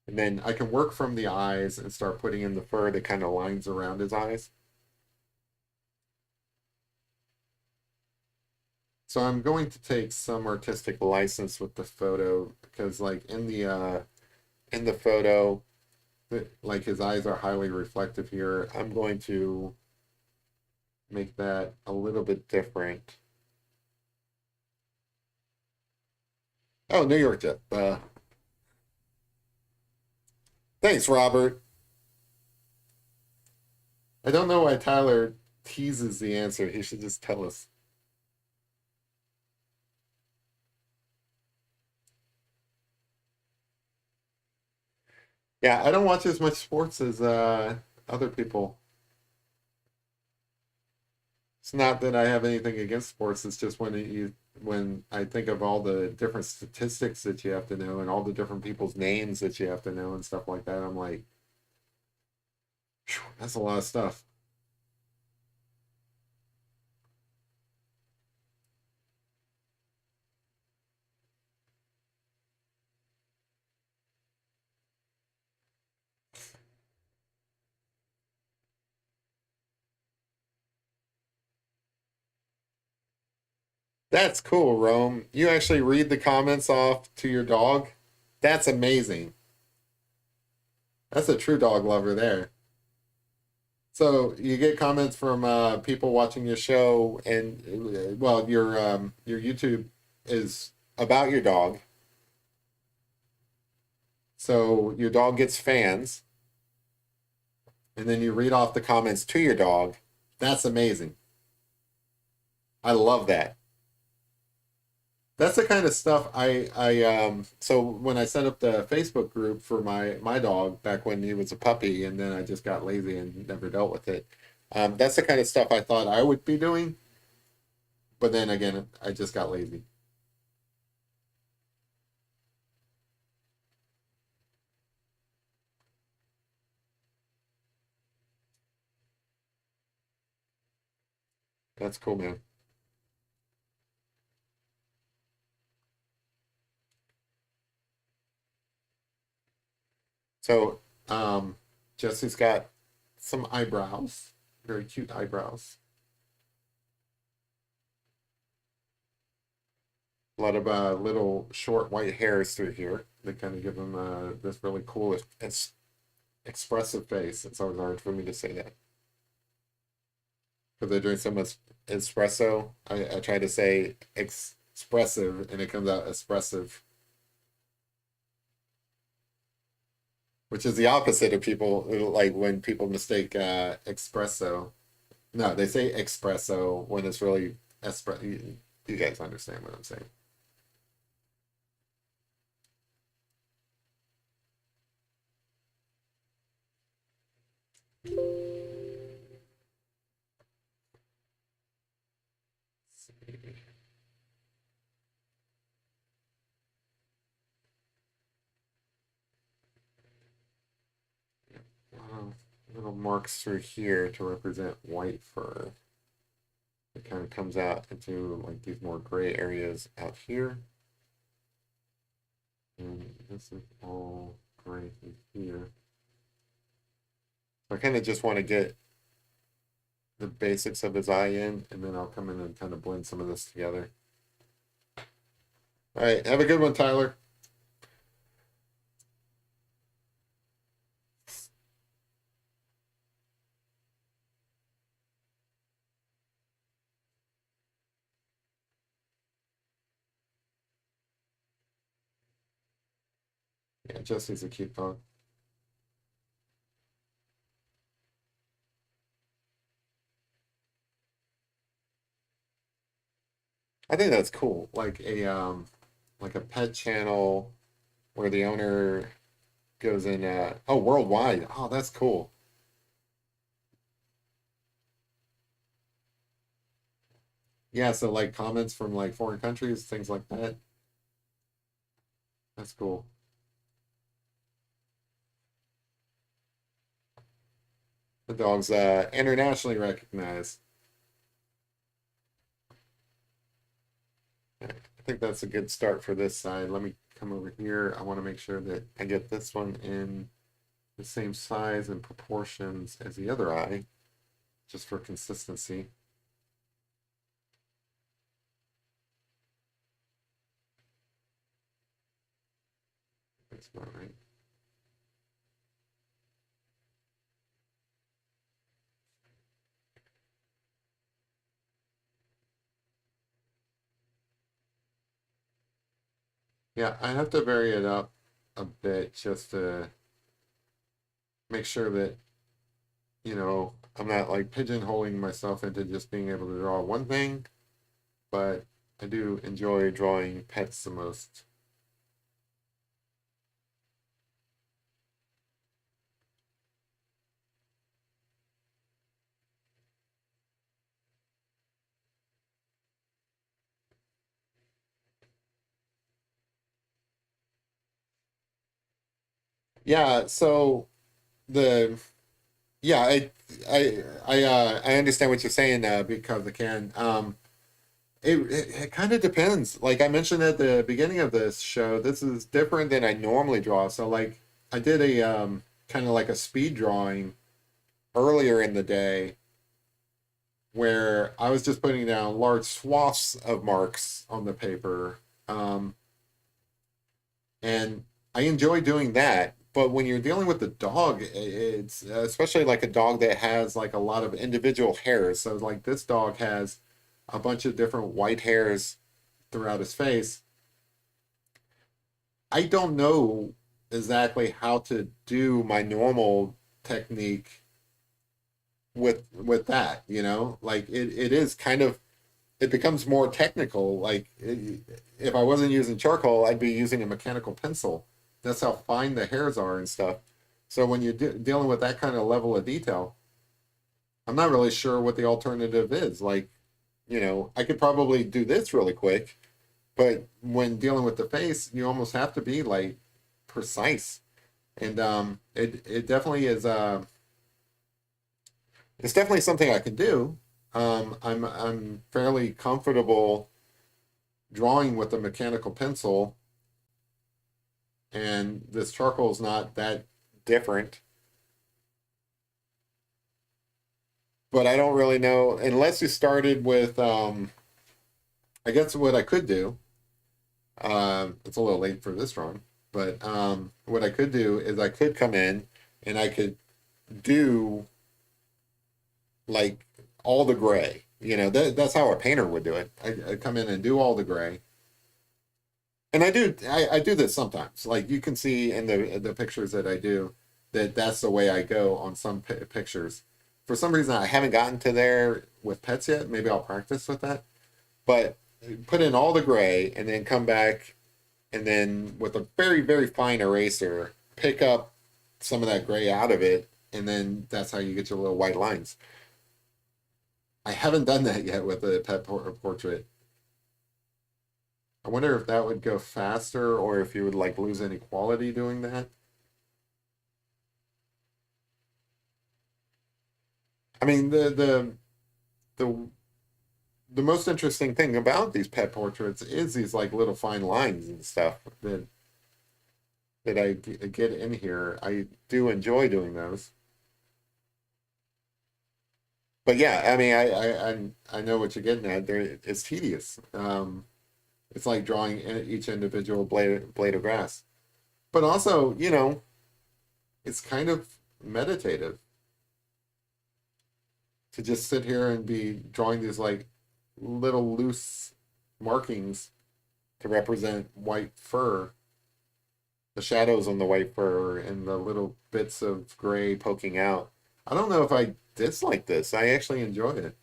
And then I can work from the eyes and start putting in the fur that kind of lines around his eyes. So I'm going to take some artistic license with the photo because like in the photo, like his eyes are highly reflective here. I'm going to make that a little bit different. Oh, New York Jet. Thanks, Robert. I don't know why Tyler teases the answer. He should just tell us. Yeah, I don't watch as much sports as other people. It's not that I have anything against sports. It's just when I think of all the different statistics that you have to know and all the different people's names that you have to know and stuff like that, I'm like, phew, that's a lot of stuff. That's cool, Rome. You actually read the comments off to your dog? That's amazing. That's a true dog lover there. So you get comments from people watching your show, and well, your YouTube is about your dog. So your dog gets fans, and then you read off the comments to your dog. That's amazing. I love that. That's the kind of stuff so when I set up the Facebook group for my dog back when he was a puppy and then I just got lazy and never dealt with it. That's the kind of stuff I thought I would be doing, but then again, I just got lazy. That's cool, man. So, Jesse's got some eyebrows, very cute eyebrows. A lot of little short white hairs through here. They kind of give them this really cool, expressive face. It's always hard for me to say that because they're doing so much espresso. I try to say expressive, and it comes out expressive, which is the opposite of people like when people mistake espresso. No, they say espresso when it's really espresso. You guys understand what I'm saying? Little marks through here to represent white fur. It kind of comes out into like these more gray areas out here. And this is all gray through here. So I kind of just want to get the basics of his eye in, and then I'll come in and kind of blend some of this together. All right, have a good one, Tyler. Yeah, Jesse's a cute dog. I think that's cool. Like a pet channel where the owner goes in oh, worldwide. Oh, that's cool. Yeah, so like comments from like foreign countries, things like that. That's cool. The dog's internationally recognized. I think that's a good start for this side. Let me come over here. I want to make sure that I get this one in the same size and proportions as the other eye, just for consistency. That's about right. Yeah, I have to vary it up a bit just to make sure that, I'm not like pigeonholing myself into just being able to draw one thing, but I do enjoy drawing pets the most. Yeah, so the yeah, I understand what you're saying because I can. It kind of depends. Like I mentioned at the beginning of this show, this is different than I normally draw. So like I did a kind of like a speed drawing earlier in the day where I was just putting down large swaths of marks on the paper. And I enjoy doing that. But when you're dealing with the dog, it's especially like a dog that has like a lot of individual hairs. So like this dog has a bunch of different white hairs throughout his face. I don't know exactly how to do my normal technique with that, Like it is kind of it becomes more technical. Like if I wasn't using charcoal, I'd be using a mechanical pencil. That's how fine the hairs are and stuff. So when you're dealing with that kind of level of detail, I'm not really sure what the alternative is. Like, I could probably do this really quick, but when dealing with the face, you almost have to be like precise. And it definitely is. It's definitely something I can do. I'm fairly comfortable drawing with a mechanical pencil, and this charcoal is not that different. But I don't really know unless you started with. I guess what I could do It's a little late for this drawing, but what I could do is I could come in and I could do like all the gray. That's how a painter would do it. I come in and do all the gray. And I do this sometimes. Like you can see in the pictures that I do that that's the way I go on some pictures. For some reason, I haven't gotten to there with pets yet. Maybe I'll practice with that. But put in all the gray and then come back and then with a very, very fine eraser, pick up some of that gray out of it. And then that's how you get your little white lines. I haven't done that yet with a pet portrait. I wonder if that would go faster or if you would like lose any quality doing that. I mean, the the most interesting thing about these pet portraits is these like little fine lines and stuff that I get in here. I do enjoy doing those. But yeah, I mean, I know what you're getting at. There, it's tedious. It's like drawing each individual blade of grass. But also, it's kind of meditative to just sit here and be drawing these like little loose markings to represent white fur, the shadows on the white fur, and the little bits of gray poking out. I don't know if I dislike this. I actually enjoy it.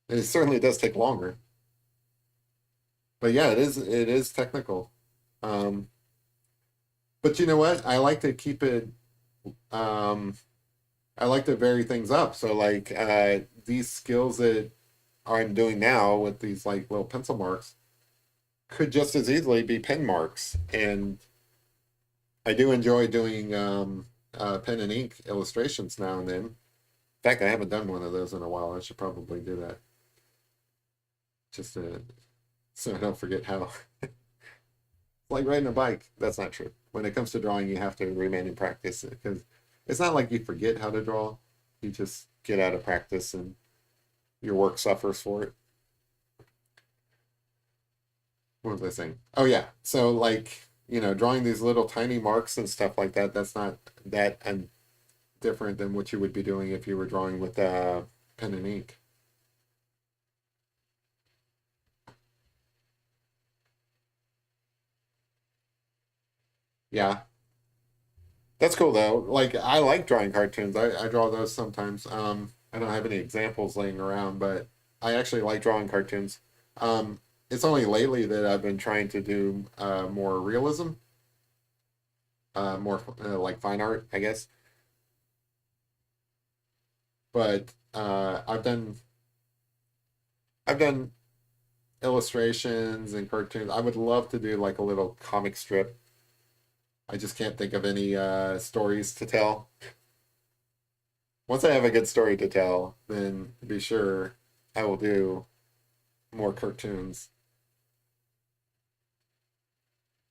And it certainly does take longer. But yeah, it is technical. Um, but you know what? Um, I like to vary things up. So like these skills that I'm doing now with these like little pencil marks could just as easily be pen marks. And I do enjoy doing pen and ink illustrations now and then. In fact, I haven't done one of those in a while. I should probably do that just so I don't forget how. Like riding a bike. That's not true. When it comes to drawing, you have to remain in practice because it's not like you forget how to draw. You just get out of practice and your work suffers for it. What was I saying? Oh yeah. So like, drawing these little tiny marks and stuff like that, that's not that different than what you would be doing if you were drawing with pen and ink. Yeah. That's cool though. Like I like drawing cartoons. I draw those sometimes. I don't have any examples laying around, but I actually like drawing cartoons. It's only lately that I've been trying to do more realism, more like fine art, I guess. But I've done illustrations and cartoons. I would love to do like a little comic strip. I just can't think of any stories to tell. Once I have a good story to tell, then be sure I will do more cartoons.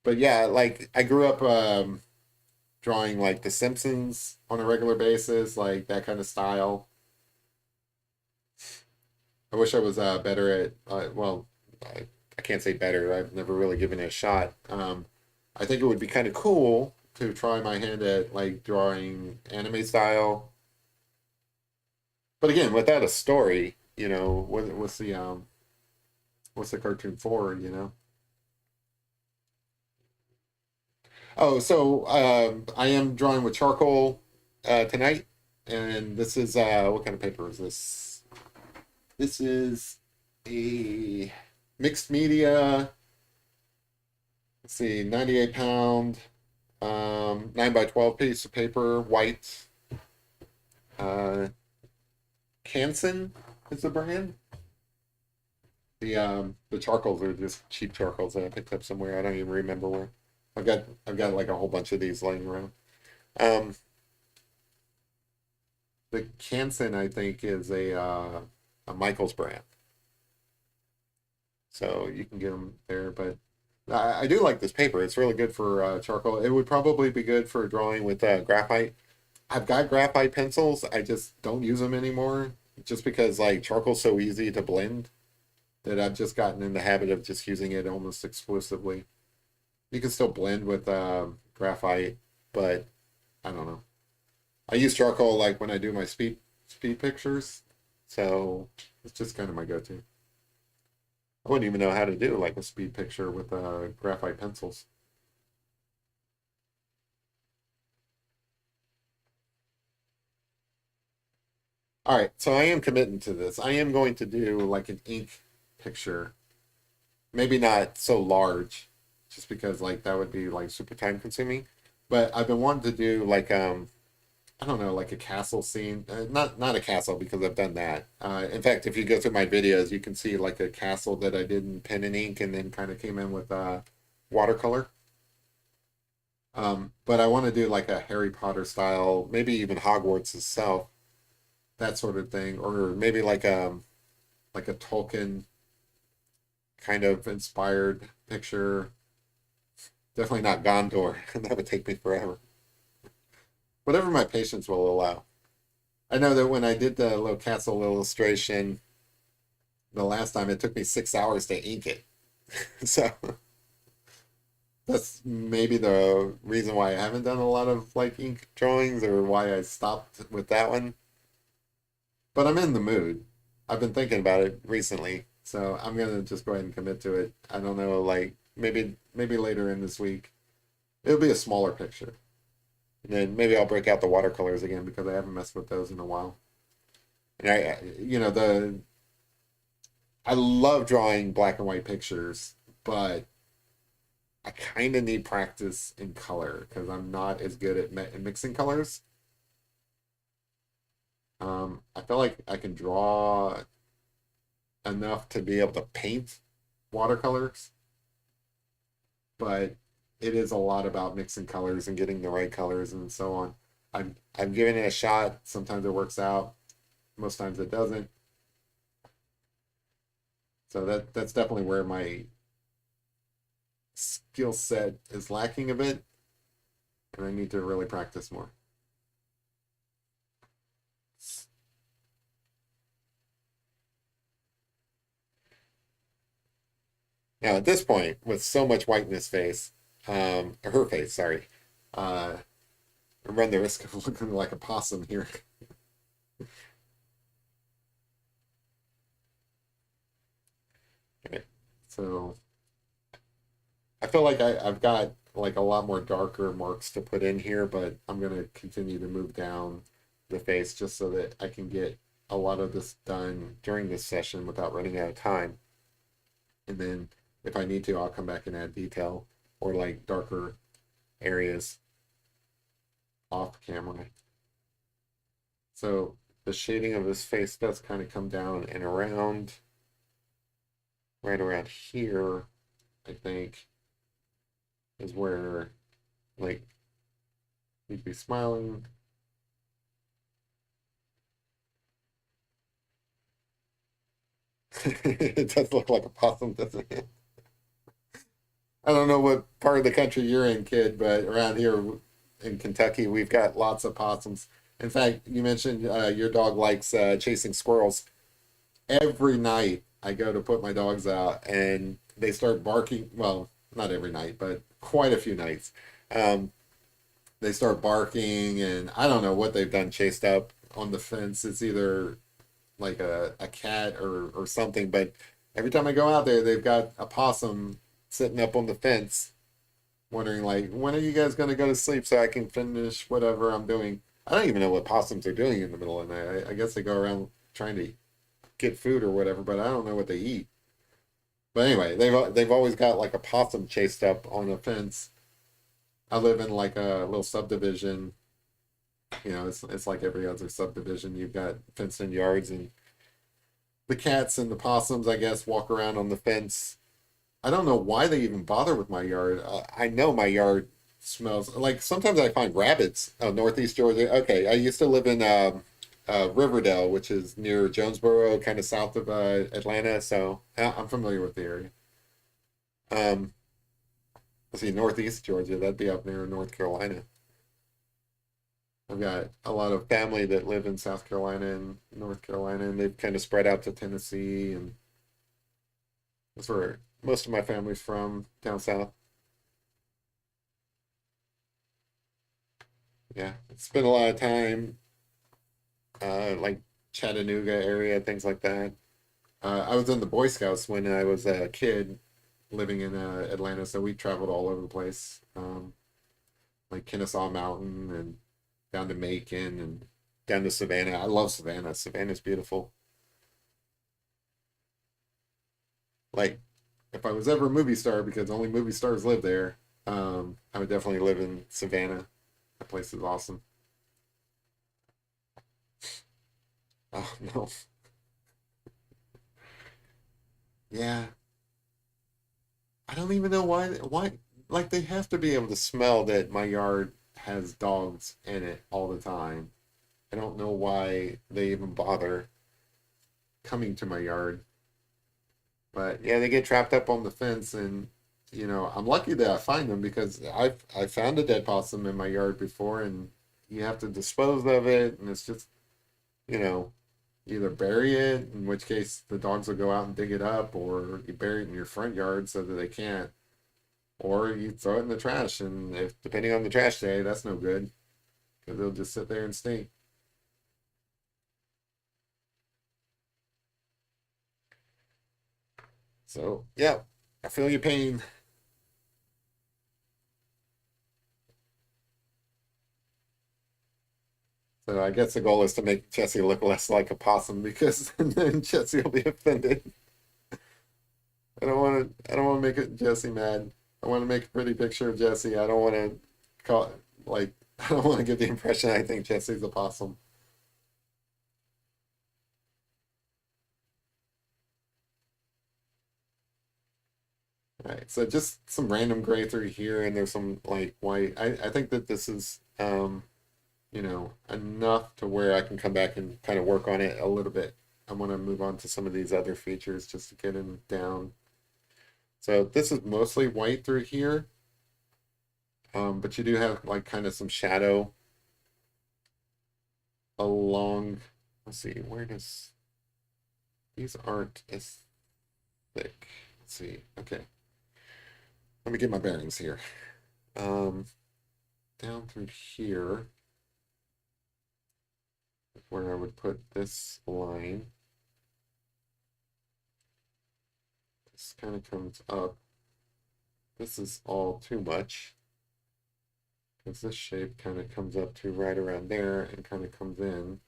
But yeah, like I grew up drawing like The Simpsons on a regular basis, like that kind of style. I wish I was better at, well, I can't say better. I've never really given it a shot. I think it would be kind of cool to try my hand at like drawing anime style. But again, without a story, what's the cartoon for? Oh, so I am drawing with charcoal tonight, and this is what kind of paper is this? This is a mixed media. Let's see, 98 pound, 9 by 12 piece of paper, white. Uh, Canson is the brand. The charcoals are just cheap charcoals that I picked up somewhere. I don't even remember where. I've got like a whole bunch of these laying around. Um, the Canson I think is a Michaels brand, so you can get them there. But I do like this paper. It's really good for charcoal. It would probably be good for drawing with graphite. I've got graphite pencils. I just don't use them anymore, just because like charcoal's so easy to blend that I've just gotten in the habit of just using it almost exclusively. You can still blend with graphite, but I don't know. I use charcoal like when I do my speed pictures, so it's just kind of my go-to. I wouldn't even know how to do like a speed picture with graphite pencils. All right, so I am committing to this. I am going to do like an ink picture, maybe not so large, just because like that would be like super time consuming. But I've been wanting to do like I don't know, like a castle scene. Not a castle because I've done that. In fact, if you go through my videos, you can see like a castle that I did in pen and ink, and then kind of came in with watercolor. But I want to do like a Harry Potter style, maybe even Hogwarts itself, that sort of thing, or maybe like a Tolkien kind of inspired picture. Definitely not Gondor. That would take me forever. Whatever my patience will allow. I know that when I did the little castle illustration the last time, it took me 6 hours to ink it. So that's maybe the reason why I haven't done a lot of like ink drawings or why I stopped with that one. But I'm in the mood. I've been thinking about it recently, so I'm gonna just go ahead and commit to it. I don't know, like maybe later in this week. It'll be a smaller picture. And then maybe I'll break out the watercolors again because I haven't messed with those in a while. And you know, I love drawing black and white pictures, but I kind of need practice in color because I'm not as good at mixing colors. I feel like I can draw enough to be able to paint watercolors, but it is a lot about mixing colors and getting the right colors and so on. I've given it a shot. Sometimes it works out, most times it doesn't. So that's definitely where my skill set is lacking a bit, and I need to really practice more. Now, at this point, with so much white in his face, or her face, sorry, I run the risk of looking like a possum here. Okay. So I feel like I've got like a lot more darker marks to put in here, but I'm gonna continue to move down the face just so that I can get a lot of this done during this session without running out of time. And then if I need to, I'll come back and add detail or like darker areas off camera. So the shading of his face does kind of come down and around, right around here, I think, is where like he'd be smiling. It does look like a possum, doesn't it? I don't know what part of the country you're in, kid, but around here in Kentucky, we've got lots of possums. In fact, you mentioned your dog likes chasing squirrels. Every night I go to put my dogs out and they start barking. Well, not every night, but quite a few nights. Um, they start barking, and I don't know what they've done chased up on the fence. It's either like a cat or something, but every time I go out there, they've got a possum sitting up on the fence, wondering like, when are you guys going to go to sleep so I can finish whatever I'm doing? I don't even know what possums are doing in the middle of the night. I guess they go around trying to get food or whatever, but I don't know what they eat. But anyway, they've always got like a possum chased up on a fence. I live in like a little subdivision. You know, it's like every other subdivision. You've got fenced in yards, and the cats and the possums, I guess, walk around on the fence. I don't know why they even bother with my yard. I know my yard smells like sometimes I find rabbits. Northeast Georgia. Okay, I used to live in Riverdale, which is near Jonesboro, kind of south of Atlanta. So I'm familiar with the area. Um, let's see, Northeast Georgia. That'd be up near North Carolina. I've got a lot of family that live in South Carolina and North Carolina, and they've kind of spread out to Tennessee and That's where most of my family's from, down south. Yeah, spent a lot of time, like Chattanooga area, things like that. I was in the Boy Scouts when I was a kid living in Atlanta, so we traveled all over the place, like Kennesaw Mountain and down to Macon and down to Savannah. I love Savannah. Savannah's beautiful. Like, if I was ever a movie star, because only movie stars live there, I would definitely live in Savannah. That place is awesome. Oh no, yeah, I don't even know why. Why, like they have to be able to smell that my yard has dogs in it all the time. I don't know why they even bother coming to my yard. But yeah, they get trapped up on the fence, and I'm lucky that I find them because I found a dead possum in my yard before, and you have to dispose of it, and it's just you know either bury it, in which case the dogs will go out and dig it up, or you bury it in your front yard so that they can't, or you throw it in the trash, and if depending on the trash day, that's no good because they'll just sit there and stink. So yeah, I feel your pain. So I guess the goal is to make Jesse look less like a possum because then Jesse will be offended. I don't want to make it Jesse mad. I want to make a pretty picture of Jesse. I don't want to call like I don't want to give the impression I think Jesse's a possum. All right, so just some random gray through here, and there's some like white. I think that this is enough to where I can come back and kind of work on it a little bit. I want to move on to some of these other features just to get them down. So this is mostly white through here, but you do have like kind of some shadow along. Let's see, where does these aren't as thick. Let's see. Okay, let me get my bearings here. Um, Down through here, where I would put this line. This kind of comes up. This is all too much because this shape kind of comes up to right around there and kind of comes in.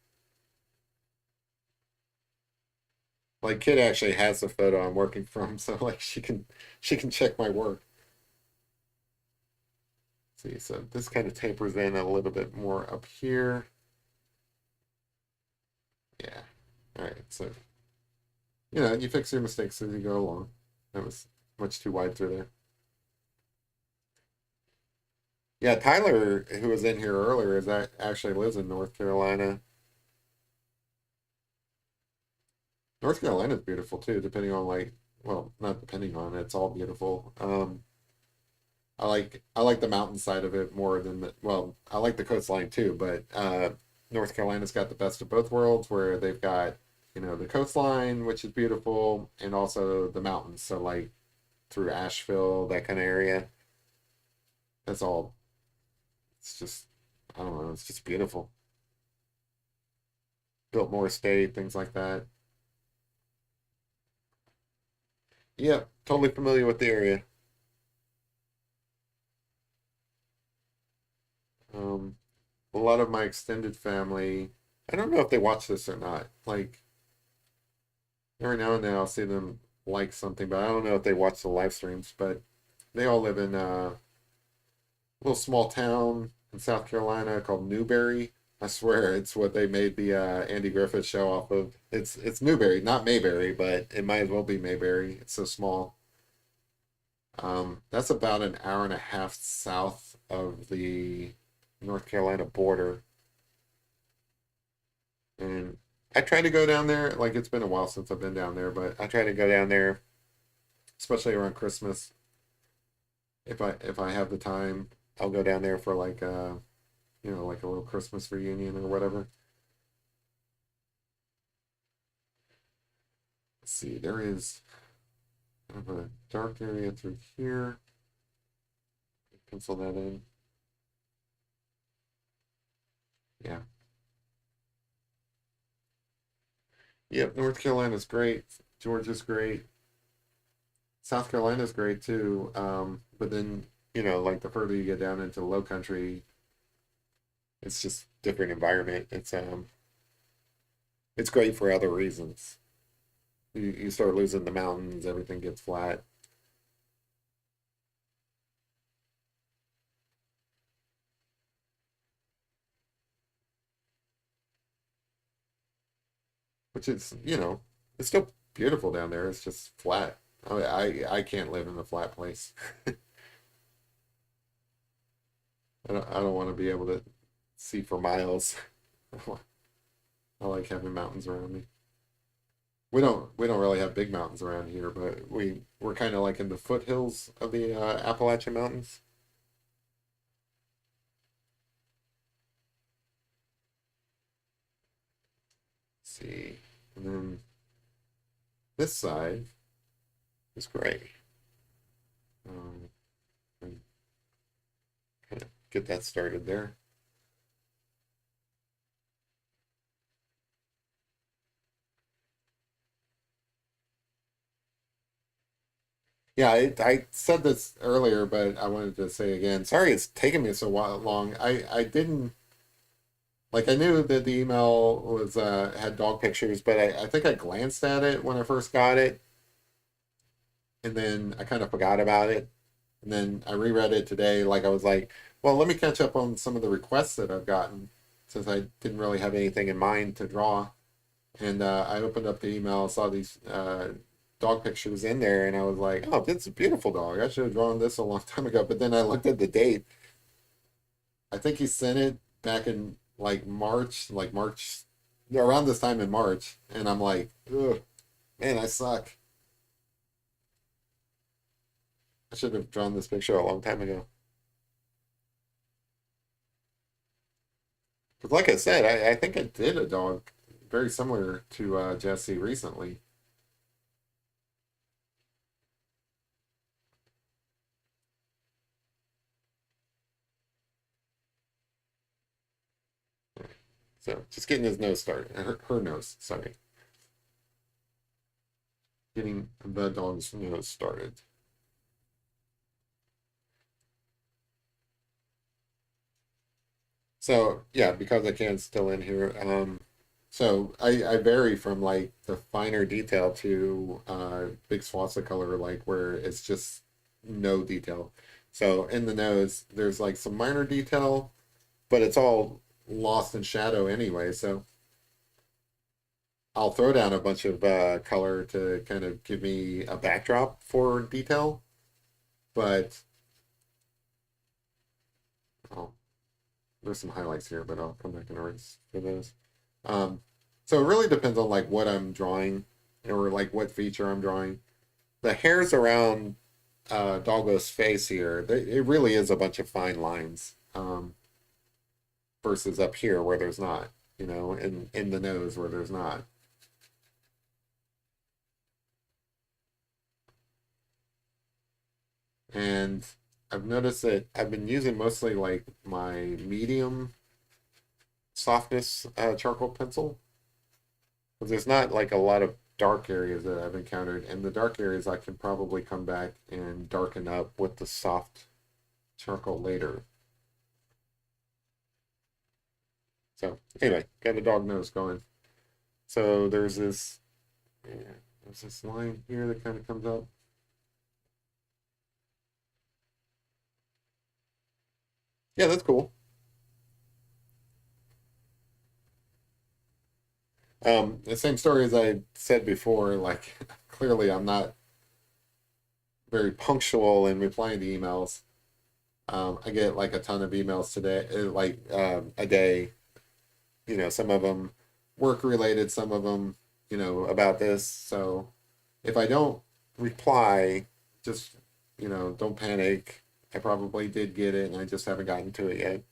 Like Kid actually has the photo I'm working from, so like she can check my work. See, so this kind of tapers in a little bit more up here. Yeah. All right. So you fix your mistakes as you go along. That was much too wide through there. Yeah, Tyler, who was in here earlier, is that actually lives in North Carolina. North Carolina is beautiful too, depending on like, well, not depending on, it's all beautiful. I like the mountainside of it more than well, I like the coastline too, but North Carolina's got the best of both worlds where they've got, the coastline, which is beautiful, and also the mountains. So like through Asheville, that kind of area. That's all. It's just, I don't know, it's just beautiful. Biltmore Estate, things like that. Yeah, totally familiar with the area. Um, a lot of my extended family, I don't know if they watch this or not. Like every now and then I'll see them like something, but I don't know if they watch the live streams. But they all live in a little small town in South Carolina called Newberry. I swear it's what they made the Andy Griffith show off of. It's Newberry, not Mayberry, but it might as well be Mayberry. It's so small. That's about an hour and a half south of the North Carolina border. And I try to go down there. Like it's been a while since I've been down there, but I try to go down there, especially around Christmas. If I have the time, I'll go down there for like like a little Christmas reunion or whatever. Let's see, there is. I have a dark area through here. Pencil that in. Yeah. Yep, North Carolina's great. Georgia's great. South Carolina's great too. But then, like the further you get down into the low country, it's just different environment. It's great for other reasons. You start losing the mountains, everything gets flat, which is, it's still beautiful down there. It's just flat. I can't live in a flat place. I don't want to be able to see for miles. I like having mountains around me. We don't really have big mountains around here, but we're kind of like in the foothills of the Appalachian Mountains. Let's see, and then this side is gray. Um, and kind of get that started there. Yeah, I said this earlier, but I wanted to say again. Sorry, it's taken me so long. I didn't like. I knew that the email was had dog pictures, but I think I glanced at it when I first got it, and then I kind of forgot about it. And then I reread it today. Like I was like, well, let me catch up on some of the requests that I've gotten since I didn't really have anything in mind to draw. And I opened up the email, saw these dog pictures in there, and I was like, oh, this is a beautiful dog. I should have drawn this a long time ago. But then I looked at the date. I think he sent it back in like March, around this time in March. And I'm like, ugh, man, I suck. I should have drawn this picture a long time ago. But like I said, I think I did a dog very similar to Jesse recently. So just getting his nose started, her nose, sorry, getting the dog's nose started. So yeah, because I can still in here. So I vary from like the finer detail to big swaths of color, like where it's just no detail. So in the nose, there's like some minor detail, but it's all lost in shadow anyway. So I'll throw down a bunch of color to kind of give me a backdrop for detail, but oh, there's some highlights here, but I'll come back and erase for those. Um, so it really depends on like what I'm drawing or like what feature I'm drawing. The hairs around Doggo's face here, it really is a bunch of fine lines versus up here where there's not, in the nose where there's not. And I've noticed that I've been using mostly like my medium softness charcoal pencil. Because there's not like a lot of dark areas that I've encountered, and the dark areas I can probably come back and darken up with the soft charcoal later. So anyway, got a dog nose going. So yeah, there's this line here that kind of comes up. Yeah, that's cool. The same story as I said before. Like clearly, I'm not very punctual in replying to emails. I get like a ton of emails today, like a day. Some of them work related, some of them, about this. So if I don't reply, just, don't panic. I probably did get it and I just haven't gotten to it yet.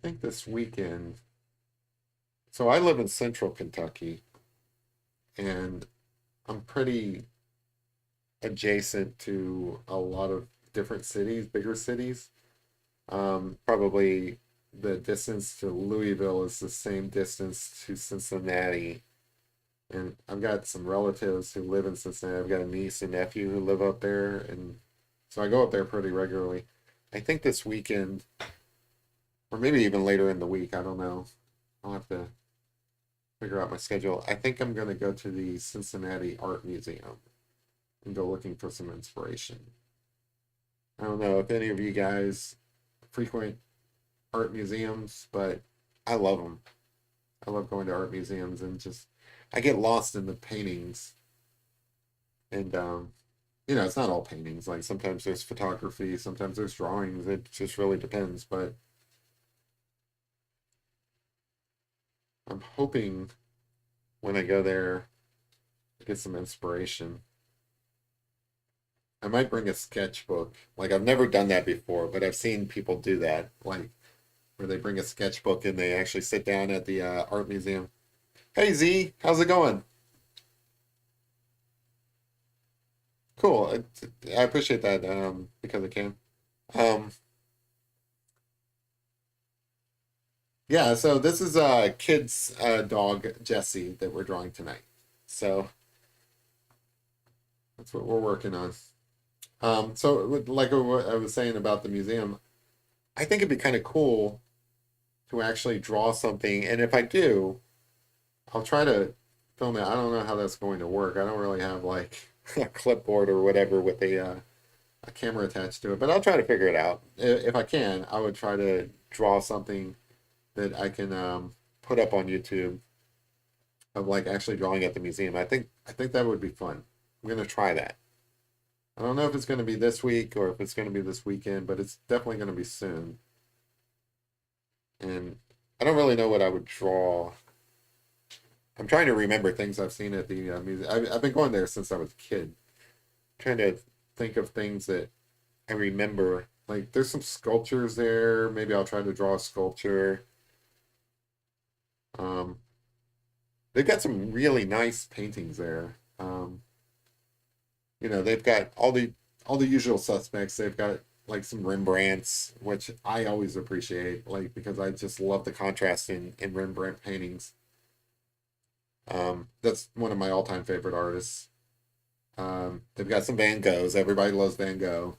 think this weekend. So I live in central Kentucky, and I'm pretty adjacent to a lot of different cities, bigger cities. Probably the distance to Louisville is the same distance to Cincinnati. And I've got some relatives who live in Cincinnati. I've got a niece and nephew who live up there, and so I go up there pretty regularly. I think this weekend, or maybe even later in the week, I don't know. I'll have to figure out my schedule. I think I'm going to go to the Cincinnati Art Museum and go looking for some inspiration. I don't know if any of you guys frequent art museums, but I love them. I love going to art museums and just I get lost in the paintings. And it's not all paintings. Like sometimes there's photography, sometimes there's drawings. It just really depends. But I'm hoping when I go there to get some inspiration. I might bring a sketchbook. Like I've never done that before, but I've seen people do that. Like where they bring a sketchbook and they actually sit down at the art museum. Hey Z, how's it going? Cool. I appreciate that because I can. Um, yeah, so this is kid's dog Jessie that we're drawing tonight. So that's what we're working on. Like what I was saying about the museum, I think it'd be kind of cool to actually draw something. And if I do, I'll try to film it. I don't know how that's going to work. I don't really have like a clipboard or whatever with a camera attached to it, but I'll try to figure it out. If I can, I would try to draw something that I can put up on YouTube of like actually drawing at the museum. I think that would be fun. I'm gonna try that. I don't know if it's gonna be this week or if it's gonna be this weekend, but it's definitely gonna be soon. And I don't really know what I would draw. I'm trying to remember things I've seen at the museum. I've been going there since I was a kid. Trying to think of things that I remember. Like there's some sculptures there. Maybe I'll try to draw a sculpture. Um, they've got some really nice paintings there. They've got all the usual suspects. They've got like some Rembrandts, which I always appreciate, like because I just love the contrast in Rembrandt paintings. That's one of my all-time favorite artists. They've got some Van Goghs. Everybody loves Van Gogh.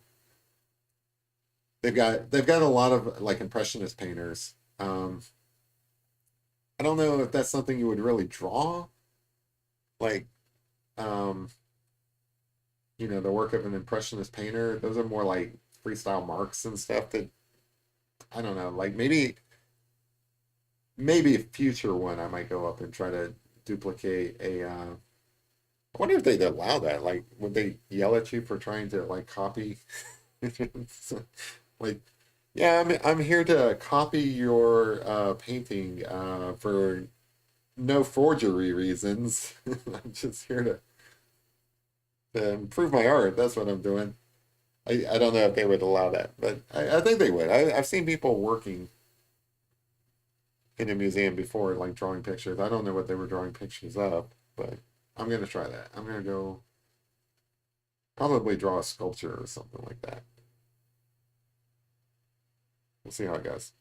They've got a lot of like impressionist painters. I don't know if that's something you would really draw, like um, the work of an impressionist painter. Those are more like freestyle marks and stuff that I don't know. Like maybe a future one I might go up and try to duplicate a I wonder if they'd allow that. Like, would they yell at you for trying to like copy? Like, yeah, I'm here to copy your painting for no forgery reasons. I'm just here to improve my art. That's what I'm doing. I don't know if they would allow that, but I think they would. I've seen people working in a museum before, like drawing pictures. I don't know what they were drawing pictures of, but I'm gonna try that. I'm gonna go probably draw a sculpture or something like that. We'll see how it goes.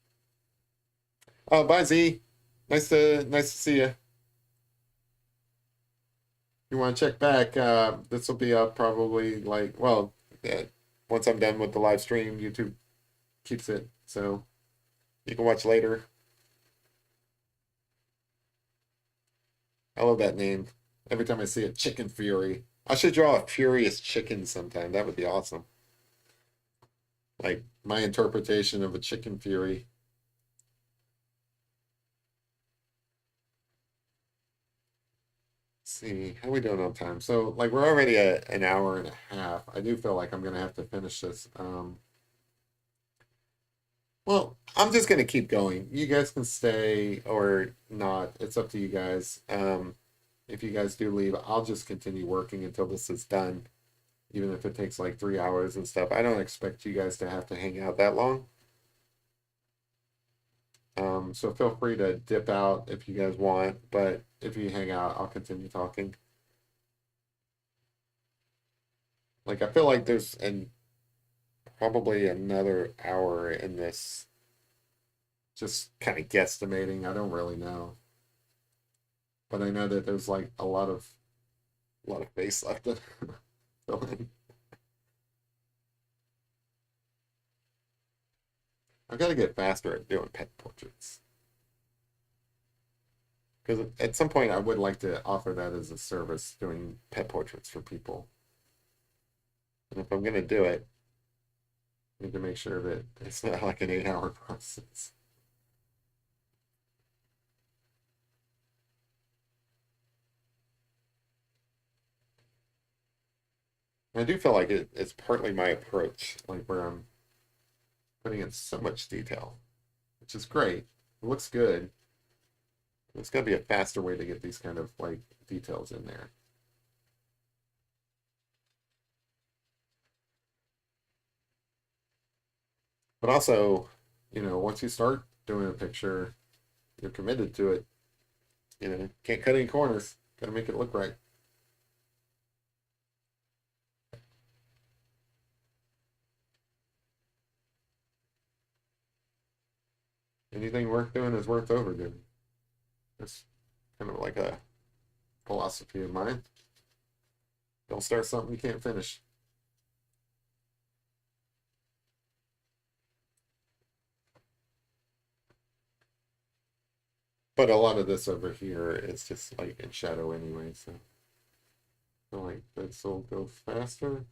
Oh, bye Z. Nice to see you. You want to check back? This will be up probably like once I'm done with the live stream. YouTube keeps it, so you can watch later. I love that name. Every time I see it, Chicken Fury. I should draw a furious chicken sometime. That would be awesome. Like my interpretation of a chicken fury. Let's see, how are we doing on time? So, like, we're already at an hour and a half. I do feel like I'm gonna have to finish this. Well, I'm just gonna keep going. You guys can stay or not. It's up to you guys. If you guys do leave, I'll just continue working until this is done, even if it takes like 3 hours and stuff. I don't expect you guys to have to hang out that long. So feel free to dip out if you guys want, but if you hang out, I'll continue talking. Like I feel like there's probably another hour in this, just kind of guesstimating. I don't really know, but I know that there's like a lot of face left to fill in. I've got to get faster at doing pet portraits because at some point I would like to offer that as a service, doing pet portraits for people. And if I'm going to do it, I need to make sure that it's not like an 8-hour process. And I do feel like it's partly my approach, like where I'm putting in so much detail, which is great. It looks good. There's got to be a faster way to get these kind of like details in there. But also, once you start doing a picture, you're committed to it. Can't cut any corners. Got to make it look right. Anything worth doing is worth overdoing. It's kind of like a philosophy of mine. Don't start something you can't finish. But a lot of this over here is just like in shadow anyway, so I feel like this will go faster.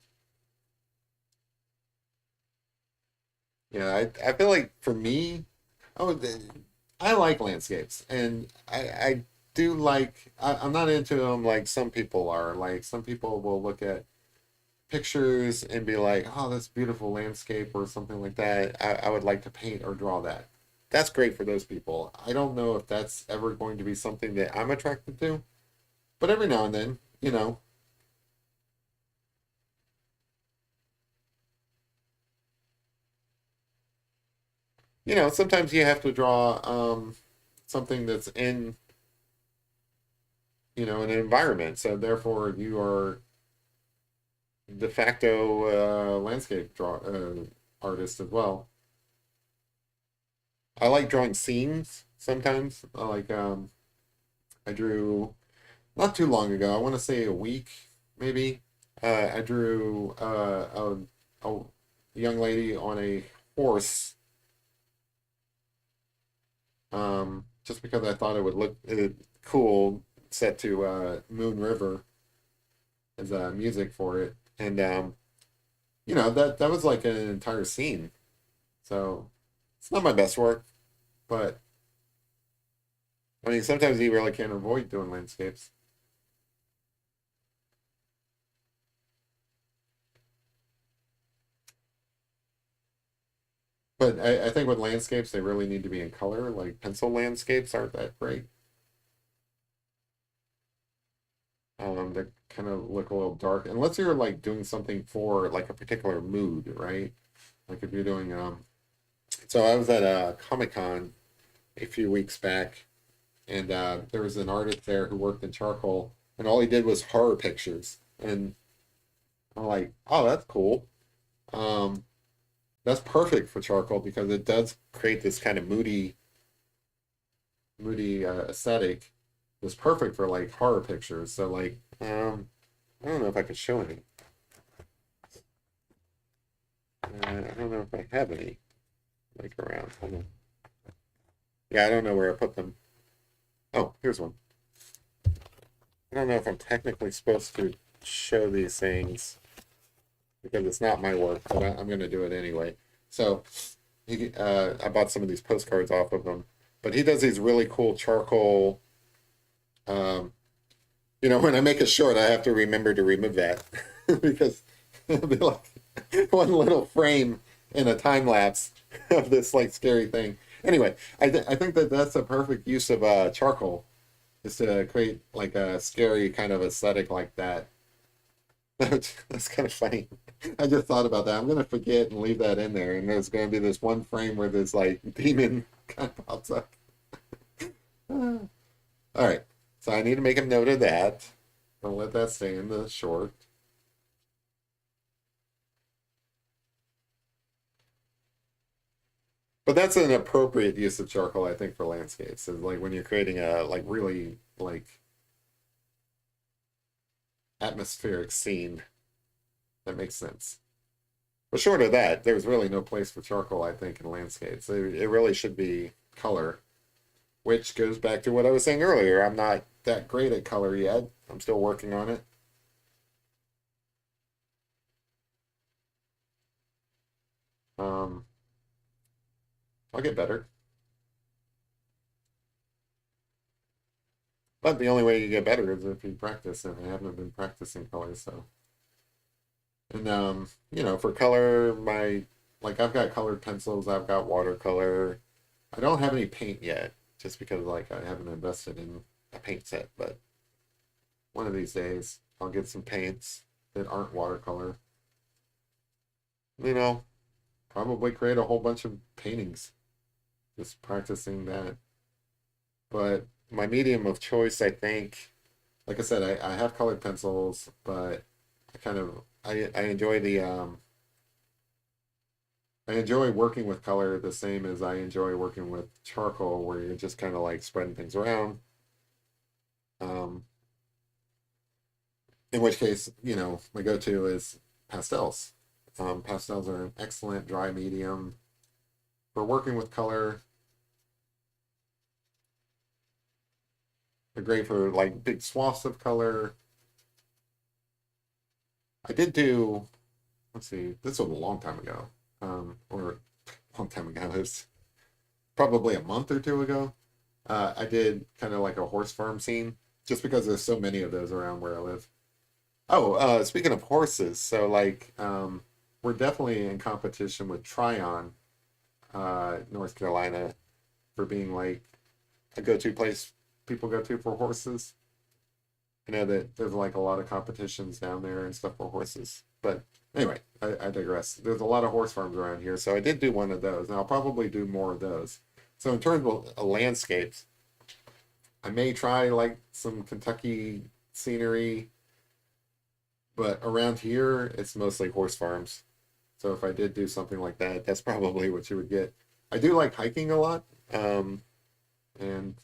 Yeah, I feel like for me, oh, I like landscapes, and I do like. I'm not into them like some people are. Like some people will look at pictures and be like, "Oh, that's a beautiful landscape" or something like that. I would like to paint or draw that. That's great for those people. I don't know if that's ever going to be something that I'm attracted to, but every now and then, sometimes you have to draw something that's in, an environment. So therefore, you are de facto landscape draw artist as well. I like drawing scenes sometimes. I drew not too long ago. I want to say a week maybe. I drew a young lady on a horse, just because I thought it would look cool, set to Moon River as music for it, and that was like an entire scene. So it's not my best work, but I mean sometimes you really can't avoid doing landscapes. But I think with landscapes they really need to be in color. Like pencil landscapes aren't that great. They kind of look a little dark unless you're like doing something for like a particular mood, right? Like if you're doing so I was at a Comic-Con a few weeks back, and there was an artist there who worked in charcoal, and all he did was horror pictures. And I'm like, oh, that's cool. Um, that's perfect for charcoal because it does create this kind of moody aesthetic. It's perfect for like horror pictures. So like, I don't know if I could show any. I don't know if I have any like around. Hold on. Yeah, I don't know where I put them. Oh, here's one. I don't know if I'm technically supposed to show these things because it's not my work, but I'm going to do it anyway. So I bought some of these postcards off of him, but he does these really cool charcoal. Um, when I make a short, I have to remember to remove that because it'll be like one little frame in a time lapse of this like scary thing. Anyway, I think that that's a perfect use of charcoal is to create like a scary kind of aesthetic like that. That's kind of funny. I just thought about that. I'm gonna forget and leave that in there, and there's gonna be this one frame where this like demon kind of pops up. All right, so I need to make a note of that. I'll let that stay in the short. But that's an appropriate use of charcoal, I think, for landscapes. Is like when you're creating a like really like atmospheric scene. That makes sense. But short of that, there's really no place for charcoal, I think, in landscapes. It really should be color, which goes back to what I was saying earlier. I'm not that great at color yet. I'm still working on it. Um, I'll get better. But the only way you get better is if you practice, and I haven't been practicing colors, so. And for color, my like I've got colored pencils, I've got watercolor. I don't have any paint yet, just because like I haven't invested in a paint set, but one of these days I'll get some paints that aren't watercolor. You know, probably create a whole bunch of paintings, just practicing that. But my medium of choice, I think, like I said, I have colored pencils, but I enjoy the I enjoy working with color the same as I enjoy working with charcoal, where you're just kind of like spreading things around. Um, in which case, my go-to is pastels. Pastels are an excellent dry medium for working with color. They're great for like big swaths of color. I did do, let's see, this was a long time ago, or a long time ago. It was probably a month or two ago. I did kind of like a horse farm scene, just because there's so many of those around where I live. Oh, speaking of horses, so like we're definitely in competition with Tryon, North Carolina, for being like a go-to place people go to for horses. I know that there's like a lot of competitions down there and stuff for horses. But anyway, I digress. There's a lot of horse farms around here, so I did do one of those, and I'll probably do more of those. So in terms of landscapes, I may try like some Kentucky scenery, but around here it's mostly horse farms. So if I did do something like that, that's probably what you would get. I do like hiking a lot. And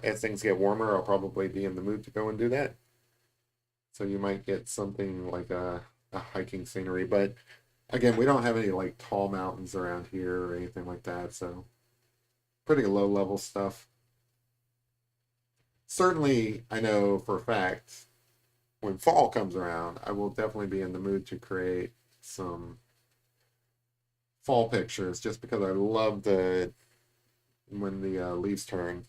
as things get warmer, I'll probably be in the mood to go and do that. So you might get something like a hiking scenery. But again, we don't have any like tall mountains around here or anything like that. So pretty low level stuff. Certainly, I know for a fact when fall comes around, I will definitely be in the mood to create some fall pictures, just because I love the when the leaves turn.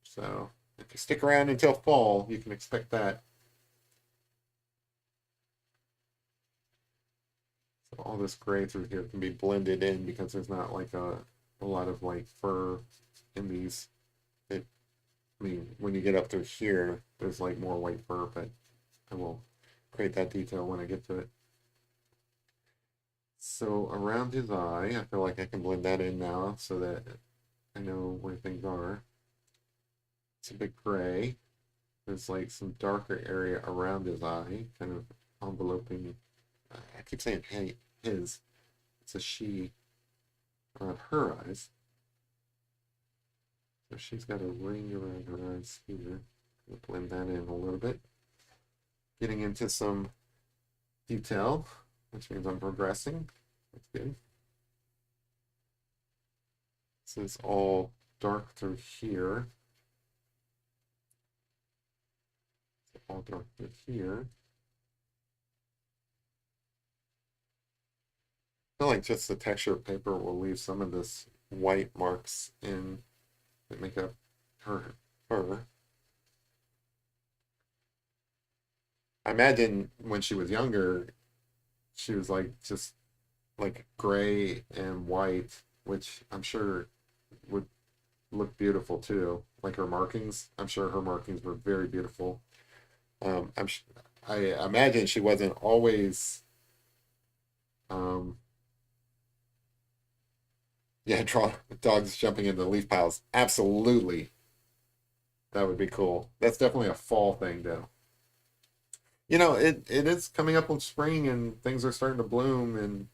So if you stick around until fall, you can expect that. So all this gray through here can be blended in, because there's not like a lot of like fur in these. I mean, when you get up through here, there's like more white fur, but I will create that detail when I get to it. So around his eye, I feel like I can blend that in now so that I know where things are. It's a bit gray. There's like some darker area around his eye, kind of enveloping. I keep saying hey, his. It's a she around her eyes. So she's got a ring around her eyes here. I'll blend that in a little bit. Getting into some detail, which means I'm progressing. That's good. This is all dark through here. All dark through here. I feel like just the texture of paper will leave some of this white marks in that make up her fur. I imagine when she was younger, she was like just like gray and white, which I'm sure would look beautiful too. Like her markings, I'm sure her markings were very beautiful. Um, I'm sh- I imagine she wasn't always, um, yeah, draw dogs jumping into leaf piles. Absolutely. That would be cool. That's definitely a fall thing, though. It is coming up on spring and things are starting to bloom and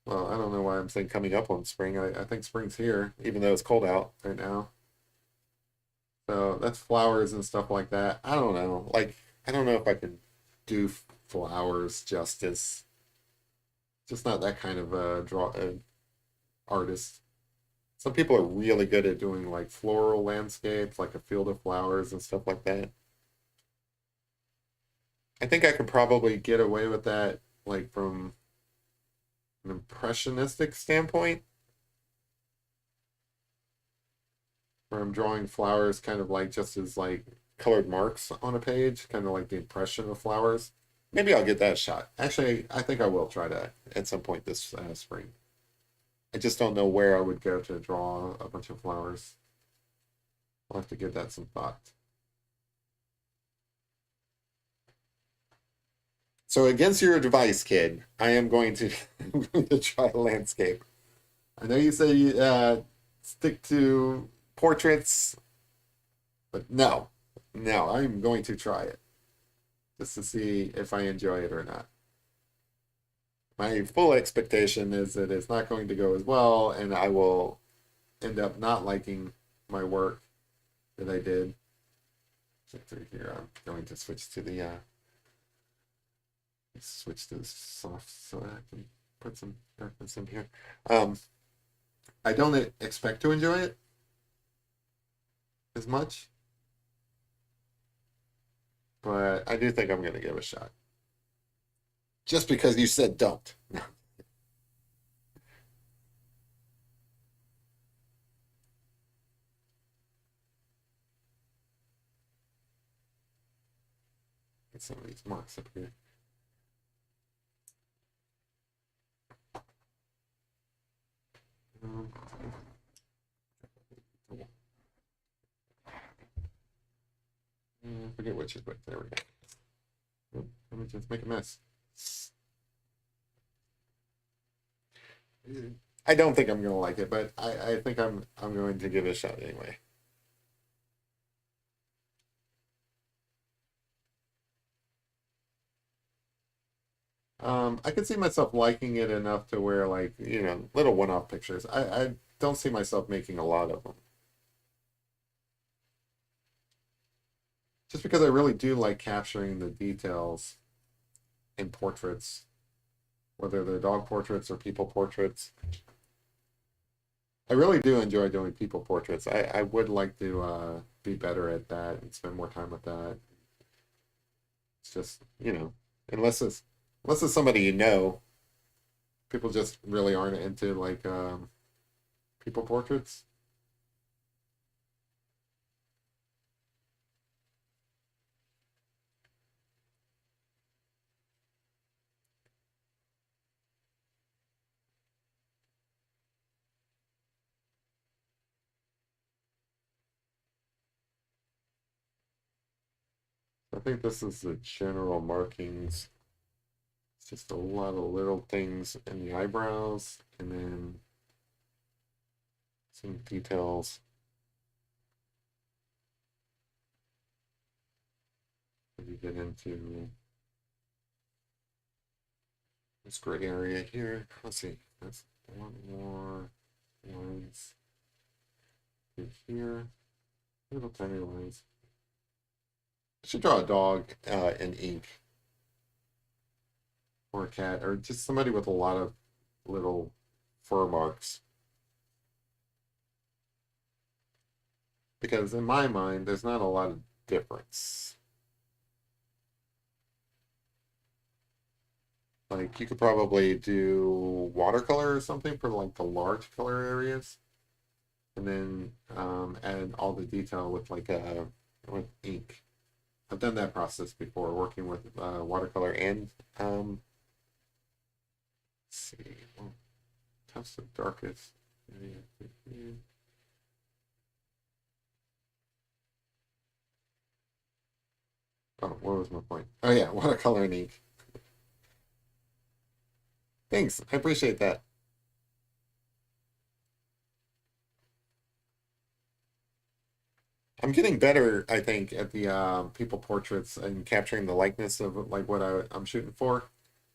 well, I don't know why I'm saying coming up on spring. I think spring's here, even though it's cold out right now. So that's flowers and stuff like that. I don't know. Like, I don't know if I can do flowers justice. Just not that kind of draw artist. Some people are really good at doing like floral landscapes, like a field of flowers and stuff like that. I think I could probably get away with that, like from an impressionistic standpoint, where I'm drawing flowers kind of like just as like colored marks on a page, kind of like the impression of flowers. Maybe I'll get that shot. Actually, I think I will try that at some point this spring. I just don't know where I would go to draw a bunch of flowers. I'll have to give that some thought. So against your advice, kid, I am going to, I'm going to try landscape. I know you say you stick to portraits, but no, I'm going to try it just to see if I enjoy it or not. My full expectation is that it's not going to go as well, and I will end up not liking my work that I did. Check through here. I'm going to switch to soft so I can put some darkness in here. I don't expect to enjoy it as much, but I do think I'm going to give it a shot. Just because you said don't. Get some of these marks up here. Um, I forget which is which. There we go. Let me just make a mess. I don't think I'm gonna like it, but I think I'm going to give it a shot anyway. I could see myself liking it enough to where like, little one-off pictures. I don't see myself making a lot of them. Just because I really do like capturing the details in portraits, whether they're dog portraits or people portraits. I really do enjoy doing people portraits. I would like to be better at that and spend more time with that. It's just, unless it's unless it's somebody you know, people just really aren't into like people portraits. I think this is the general markings. It's just a lot of little things in the eyebrows and then some details as you get into this gray area here. Let's see. That's one more lines here. Little tiny lines. I should draw a dog in ink or a cat or just somebody with a lot of little fur marks. Because in my mind, there's not a lot of difference. Like you could probably do watercolor or something for like the large color areas, and then add all the detail with like with ink. I've done that process before, working with watercolor and let's see, well, that's the darkest. Oh, what was my point? Oh yeah, watercolor and ink. Thanks, I appreciate that. I'm getting better, I think, at the people portraits and capturing the likeness of like what I'm shooting for.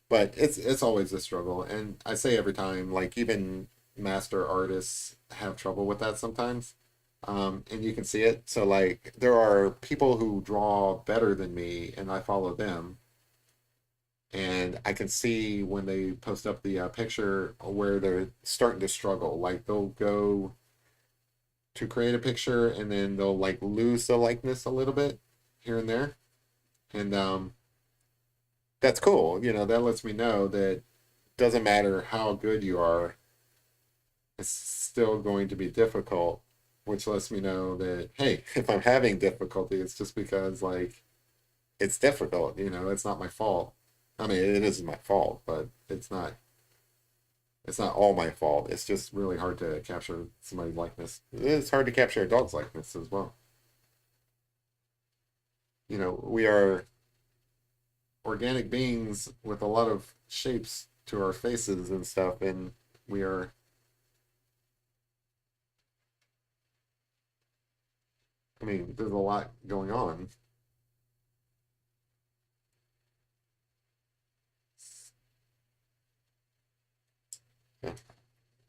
But it's always a struggle, and I say every time, like even master artists have trouble with that sometimes, and you can see it. So like there are people who draw better than me, and I follow them, and I can see when they post up the picture where they're starting to struggle. Like they'll go to create a picture, and then they'll like lose the likeness a little bit here and there, and that's cool. You know, that lets me know that doesn't matter how good you are, it's still going to be difficult, which lets me know that, hey, if I'm having difficulty, it's just because, like, it's difficult, you know, it's not my fault. I mean, it isn't my fault, but it's not all my fault. It's just really hard to capture somebody's likeness. It's hard to capture a dog's likeness as well. You know, we are organic beings with a lot of shapes to our faces and stuff, and we are, I mean, there's a lot going on. Yeah,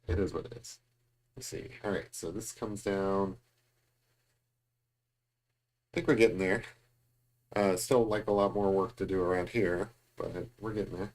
it is what it is. Let's see. All right, so this comes down. I think we're getting there. Still like a lot more work to do around here, but we're getting there.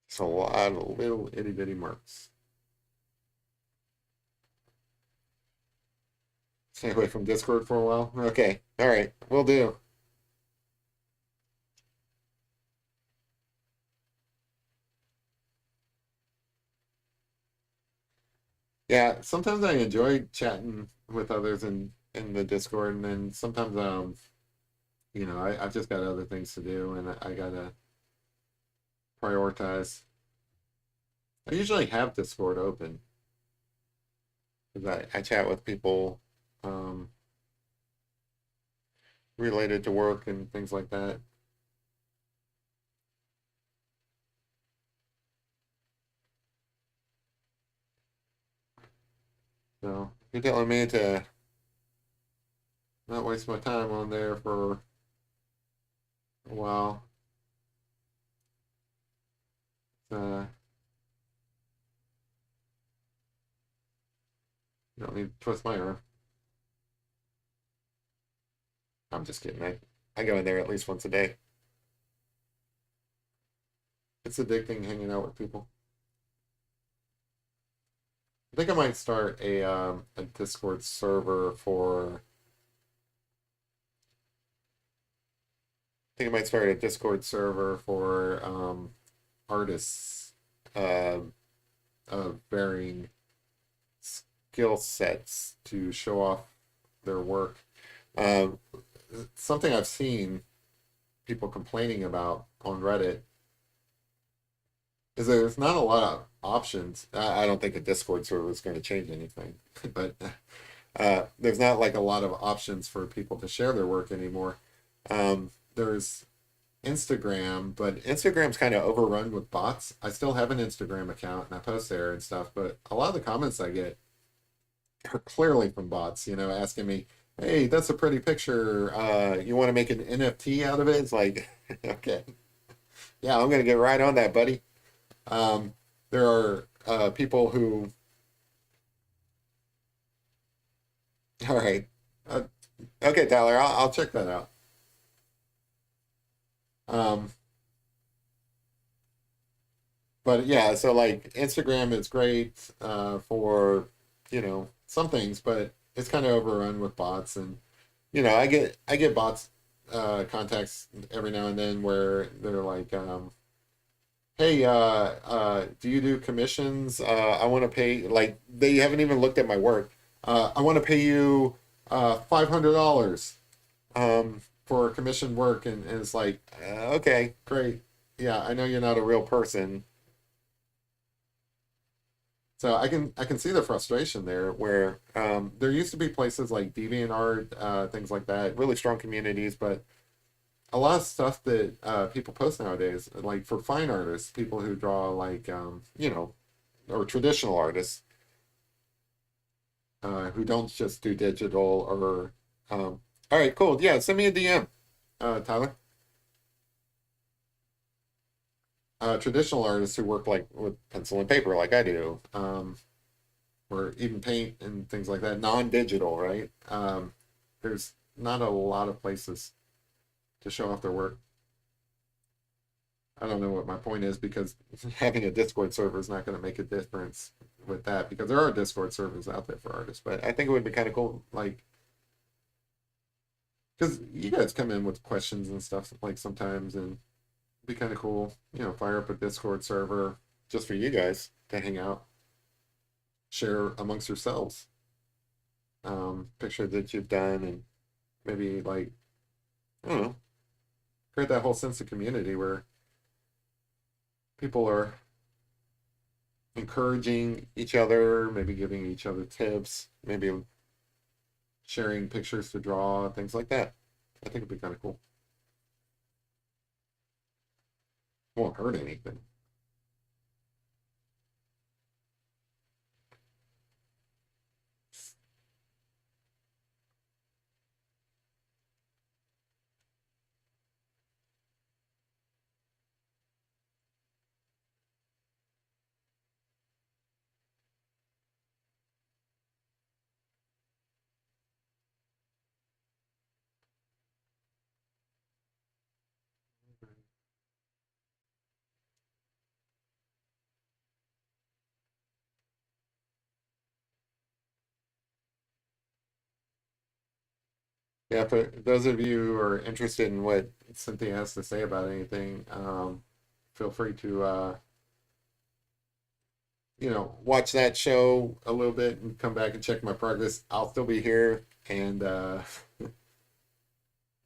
It's a lot of little itty bitty marks. Stay away from Discord for a while. Okay, all right, we'll do. Yeah, sometimes I enjoy chatting with others in the Discord, and then sometimes I've just got other things to do, and I gotta prioritize. I usually have Discord open because I chat with people um, related to work and things like that. So you're telling me to not waste my time on there for a while. Uh, you don't need to twist my arm. I'm just kidding. I go in there at least once a day. It's addicting hanging out with people. I think I might start a Discord server for. I think I might start a Discord server for artists uh, of varying skill sets to show off their work. Um, Something I've seen people complaining about on Reddit is there's not a lot of options. I don't think a Discord server is going to change anything, but there's not like a lot of options for people to share their work anymore. There's Instagram, but Instagram's kind of overrun with bots. I still have an Instagram account and I post there and stuff, but a lot of the comments I get are clearly from bots, asking me, hey, that's a pretty picture. You want to make an NFT out of it? It's like, okay, yeah, I'm going to get right on that, buddy. Um, there are people who, all right, uh, okay, Tyler, I'll check that out. Um, but yeah, so like Instagram is great for some things, but it's kind of overrun with bots, and I get bots contacts every now and then where they're like, hey, do you do commissions? I want to pay, like, they haven't even looked at my work. I want to pay you $500 for commission work. And it's like, okay, great. Yeah, I know you're not a real person. So I can see the frustration there where there used to be places like DeviantArt, things like that, really strong communities, but a lot of stuff that people post nowadays, like for fine artists, people who draw like or traditional artists who don't just do digital or all right, cool. Yeah, send me a DM, Tyler. Traditional artists who work like with pencil and paper, like I do, or even paint and things like that, non-digital, right? There's not a lot of places to show off their work. I don't know what my point is because having a Discord server is not going to make a difference with that because there are Discord servers out there for artists. But I think it would be kind of cool, like, because you guys come in with questions and stuff like sometimes, and it'd be kind of cool, fire up a Discord server just for you guys to hang out, share amongst yourselves, picture that you've done, and maybe like I don't know, create that whole sense of community where people are encouraging each other, maybe giving each other tips, maybe sharing pictures to draw, things like that. I think it'd be kind of cool. Won't hurt anything. Yeah, for those of you who are interested in what Cynthia has to say about anything, feel free to watch that show a little bit and come back and check my progress. I'll still be here, and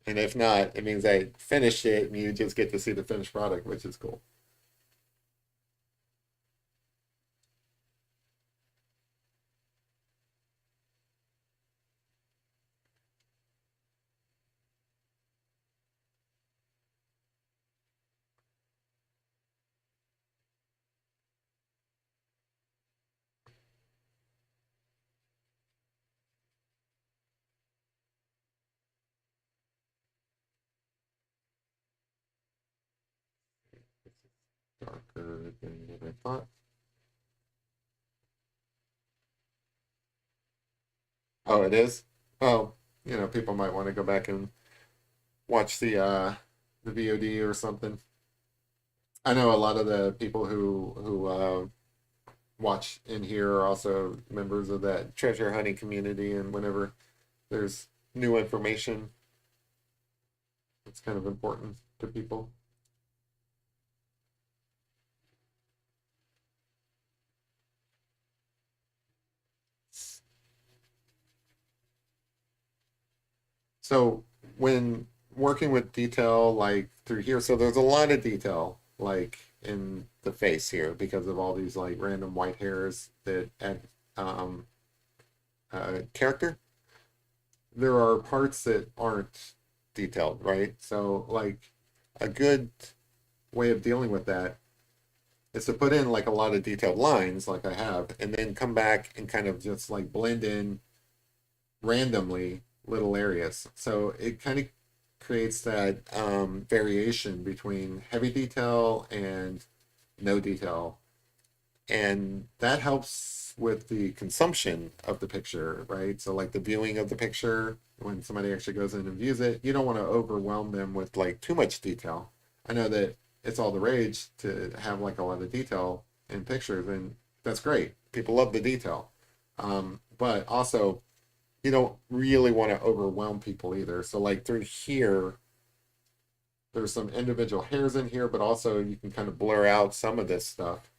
if not, it means I finished it, and you just get to see the finished product, which is cool. Darker than what I thought. Oh, it is. Oh, people might want to go back and watch the VOD or something. I know a lot of the people who watch in here are also members of that treasure hunting community, and whenever there's new information, it's kind of important to people. So when working with detail like through here, so there's a lot of detail like in the face here because of all these like random white hairs that add um, character. There are parts that aren't detailed, right? So like a good way of dealing with that is to put in like a lot of detailed lines like I have, and then come back and kind of just like blend in randomly little areas. So it kind of creates that variation between heavy detail and no detail. And that helps with the consumption of the picture, right? So, like the viewing of the picture, when somebody actually goes in and views it, you don't want to overwhelm them with like too much detail. I know that it's all the rage to have like a lot of detail in pictures, and that's great. People love the detail. But also, you don't really want to overwhelm people either. So like through here, there's some individual hairs in here, but also you can kind of blur out some of this stuff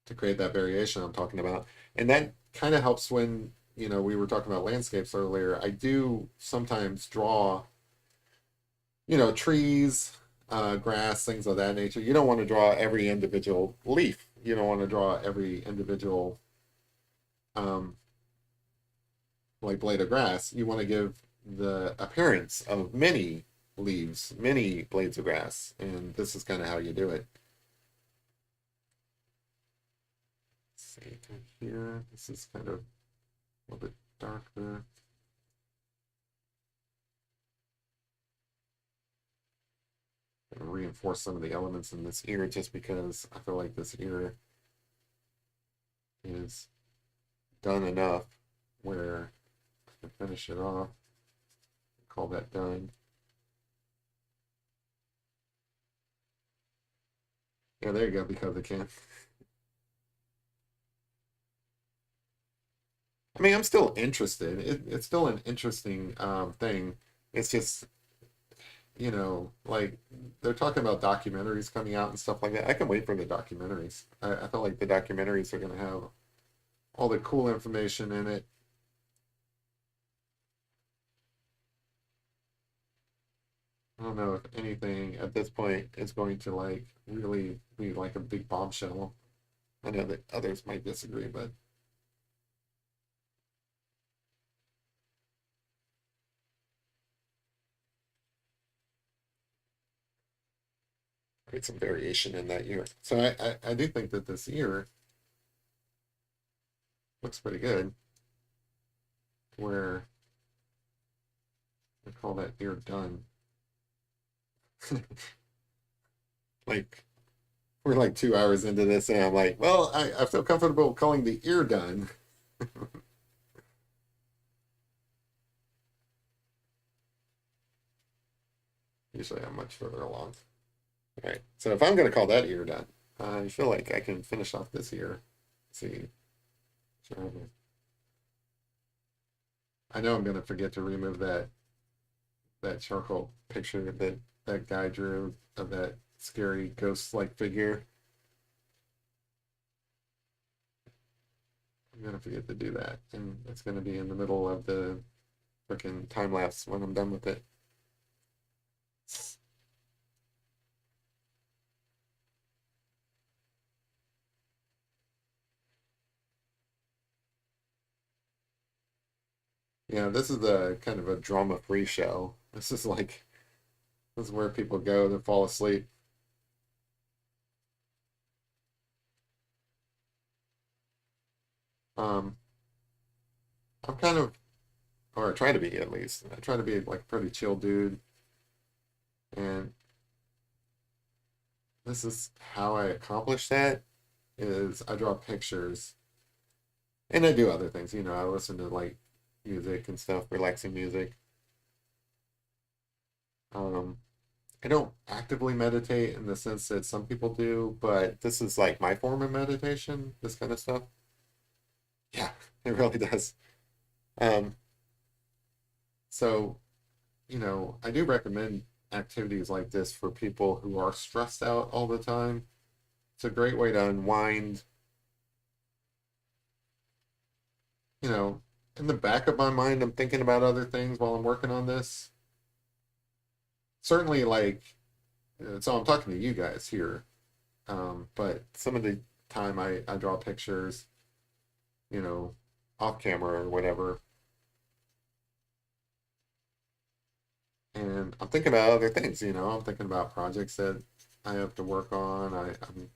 to create that variation I'm talking about. And that kind of helps when, we were talking about landscapes earlier. I do sometimes draw, trees, grass, things of that nature. You don't want to draw every individual leaf. You don't want to draw every individual um, like blade of grass. You want to give the appearance of many leaves, many blades of grass, and this is kind of how you do it. Let's see here. This is kind of a little bit dark there. Reinforce some of the elements in this ear just because I feel like this ear is done enough where I can finish it off. Call that done. Yeah, there you go, because I can. I mean, I'm still interested. It's still an interesting thing. It's just, like they're talking about documentaries coming out and stuff like that. I can wait for the documentaries. I feel like the documentaries are going to have all the cool information in it. I don't know if anything at this point is going to like really be like a big bombshell. I know that others might disagree, but create some variation in that ear. So I do think that this ear looks pretty good. Where I call that ear done. Like we're like 2 hours into this, and I'm like, well, I feel comfortable calling the ear done. Usually I'm much further along. All right, so if I'm going to call that ear done, I feel like I can finish off this ear. Let's see. I know I'm going to forget to remove that charcoal picture that guy drew of that scary ghost-like figure. I'm gonna forget to do that, and it's gonna be in the middle of the freaking time lapse when I'm done with it. Yeah, this is a kind of a drama-free show. This is where people go to fall asleep. Um, I'm kind of, or I try to be at least. I try to be like a pretty chill dude, and this is how I accomplish that. Is I draw pictures, and I do other things. I listen to like music and stuff, relaxing music. Um, I don't actively meditate in the sense that some people do, but this is like my form of meditation, this kind of stuff. Yeah, it really does. Um, so, I do recommend activities like this for people who are stressed out all the time. It's a great way to unwind. You know, in the back of my mind, I'm thinking about other things while I'm working on this. Certainly, like, so I'm talking to you guys here, but some of the time I draw pictures, you know, off camera or whatever, and I'm thinking about other things. I'm thinking about projects that I have to work on. I'm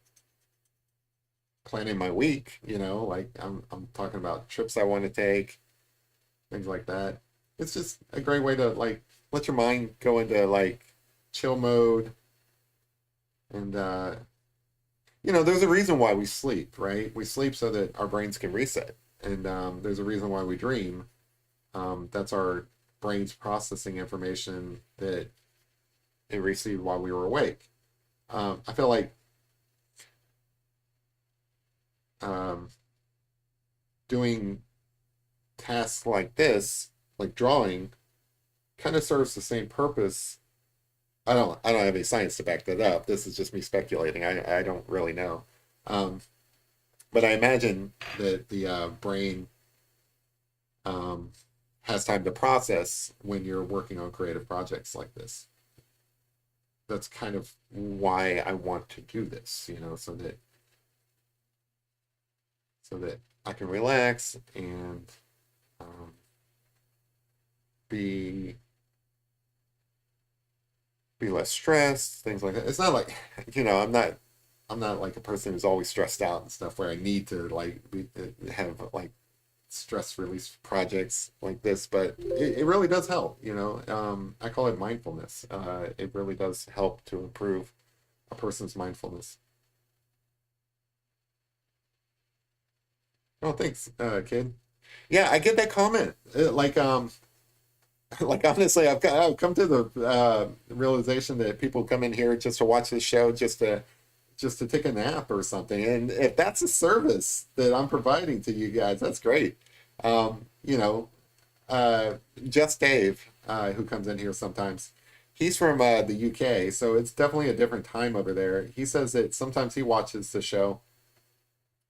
planning my week. Like I'm talking about trips I want to take, things like that. It's just a great way to like let your mind go into like chill mode, and there's a reason why we sleep, right? We sleep so that our brains can reset, and there's a reason why we dream. That's our brains processing information that it received while we were awake. I feel like um, doing tasks like this, like drawing, kind of serves the same purpose I don't have any science to back that up. This is just me speculating. I don't really know. Um, but I imagine that the brain um, has time to process when you're working on creative projects like this. That's kind of why I want to do this, so that I can relax and um, be be less stressed, things like that. It's not like, I'm not like a person who's always stressed out and stuff where I need to have like stress release projects like this, but it really does help. I call it mindfulness. It really does help to improve a person's mindfulness. Oh, thanks, kid. Yeah, I get that comment. Like honestly, I've come to the realization that people come in here just to watch the show, just to take a nap or something. And if that's a service that I'm providing to you guys, that's great. Um, you know, uh, Just Dave, who comes in here sometimes, he's from the UK, so it's definitely a different time over there. He says that sometimes he watches the show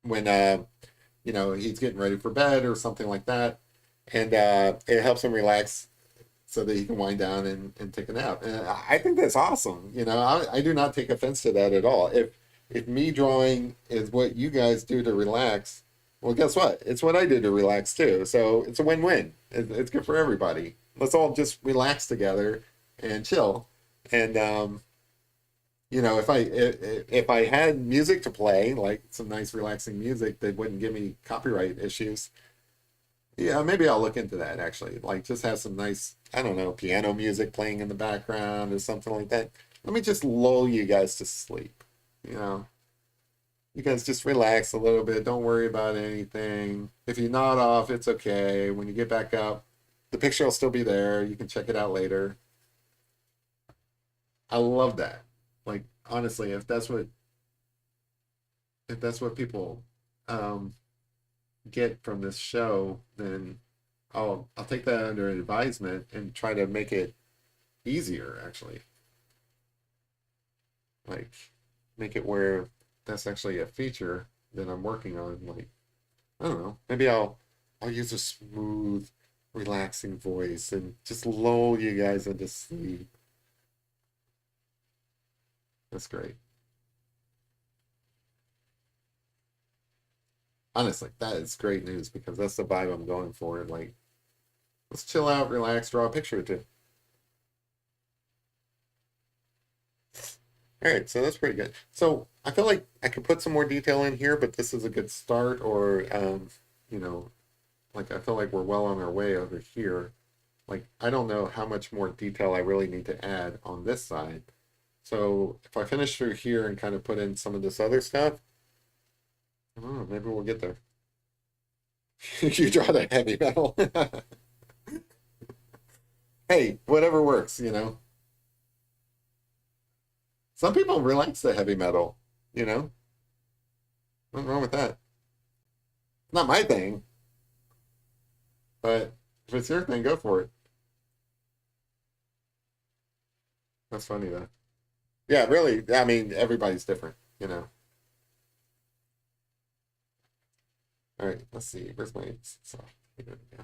when he's getting ready for bed or something like that, and it helps him relax so that he can wind down and take a nap. And I think that's awesome. I do not take offense to that at all. If me drawing is what you guys do to relax, well, guess what? It's what I do to relax too. So it's a win-win. It's good for everybody. Let's all just relax together and chill. And if I had music to play, like some nice relaxing music that wouldn't give me copyright issues, yeah, maybe I'll look into that actually. Like just have some nice, I don't know, piano music playing in the background or something like that. Let me just lull you guys to sleep. You know, you guys just relax a little bit. Don't worry about anything. If you nod off, it's okay. When you get back up, the picture will still be there. You can check it out later. I love that. Like honestly, if that's what people um get from this show, then I'll take that under advisement and try to make it easier actually. Like make it where that's actually a feature that I'm working on. Like, I don't know, maybe I'll use a smooth, relaxing voice and just lull you guys into sleep. That's great. Honestly, that is great news because that's the vibe I'm going for. Like, let's chill out, relax, draw a picture or two. All right, so that's pretty good. So I feel like I could put some more detail in here, but this is a good start. Or, you know, like I feel like we're well on our way over here. Like I don't know how much more detail I really need to add on this side. So if I finish through here and kind of put in some of this other stuff, I don't know, maybe we'll get there. You draw the heavy metal. Hey, whatever works. Some people relax the heavy metal, you know? Nothing wrong with that. Not my thing, but if it's your thing, go for it. That's funny though. Yeah, really. I mean, everybody's different. All right, let's see. Where's my soft? Here we go.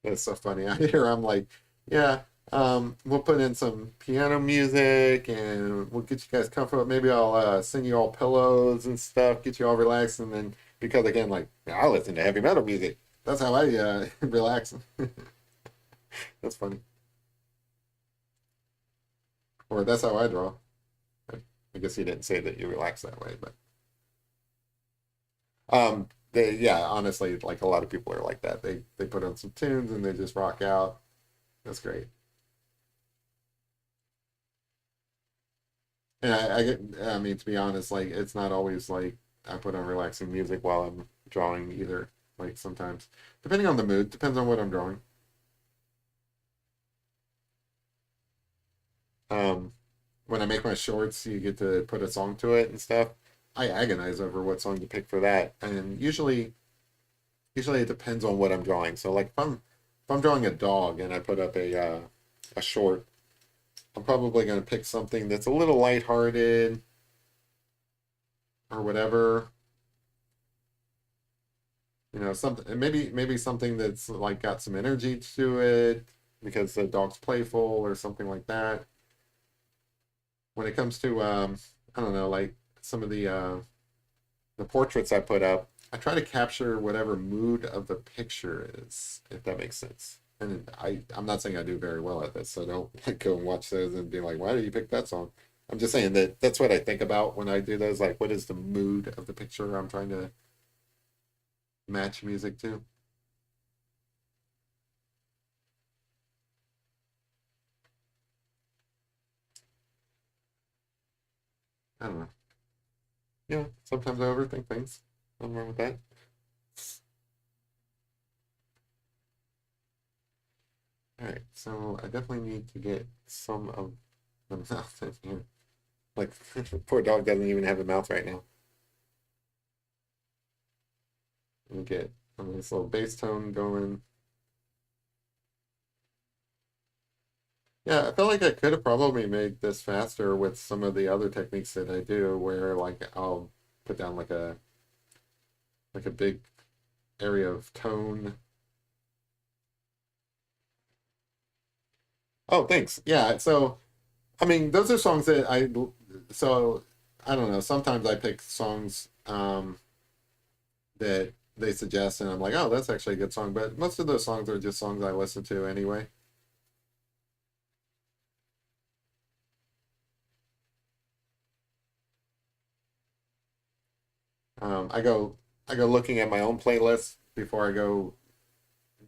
It's so funny. I hear I'm like, yeah, we'll put in some piano music and we'll get you guys comfortable. Maybe I'll send you all pillows and stuff, get you all relaxed, and then because again, like I listen to heavy metal music. That's how I relax. That's funny. Or that's how I draw. I guess you didn't say that you relax that way, but yeah, honestly, like a lot of people are like that. They put on some tunes and they just rock out. That's great. And I mean, to be honest, like it's not always like I put on relaxing music while I'm drawing either. Like sometimes, depending on the mood, depends on what I'm drawing. Um, when I make my shorts, you get to put a song to it and stuff. I agonize over what song to pick for that, and usually it depends on what I'm drawing. So like if if I'm drawing a dog and I put up a short, I'm probably going to pick something that's a little lighthearted or whatever. You know, something maybe something that's like got some energy to it because the dog's playful or something like that. When it comes to I don't know, like some of the portraits I put up, I try to capture whatever mood of the picture is, if that makes sense. And I'm not saying I do very well at this, so don't like go and watch those and be like, why did you pick that song? I'm just saying that that's what I think about when I do those. Like, what is the mood of the picture I'm trying to match music to? I don't know. Yeah, sometimes I overthink things. Nothing wrong with that. All right, so I definitely need to get some of the mouth in here. Like, poor dog doesn't even have a mouth right now. Let me get a nice little bass tone going. Yeah, I feel like I could have probably made this faster with some of the other techniques that I do, where like I'll put down like a big area of tone. Oh, thanks. Yeah, so I mean, those are songs that so I don't know. Sometimes I pick songs that they suggest, and I'm like, oh, that's actually a good song. But most of those songs are just songs I listen to anyway. I go looking at my own playlist before I go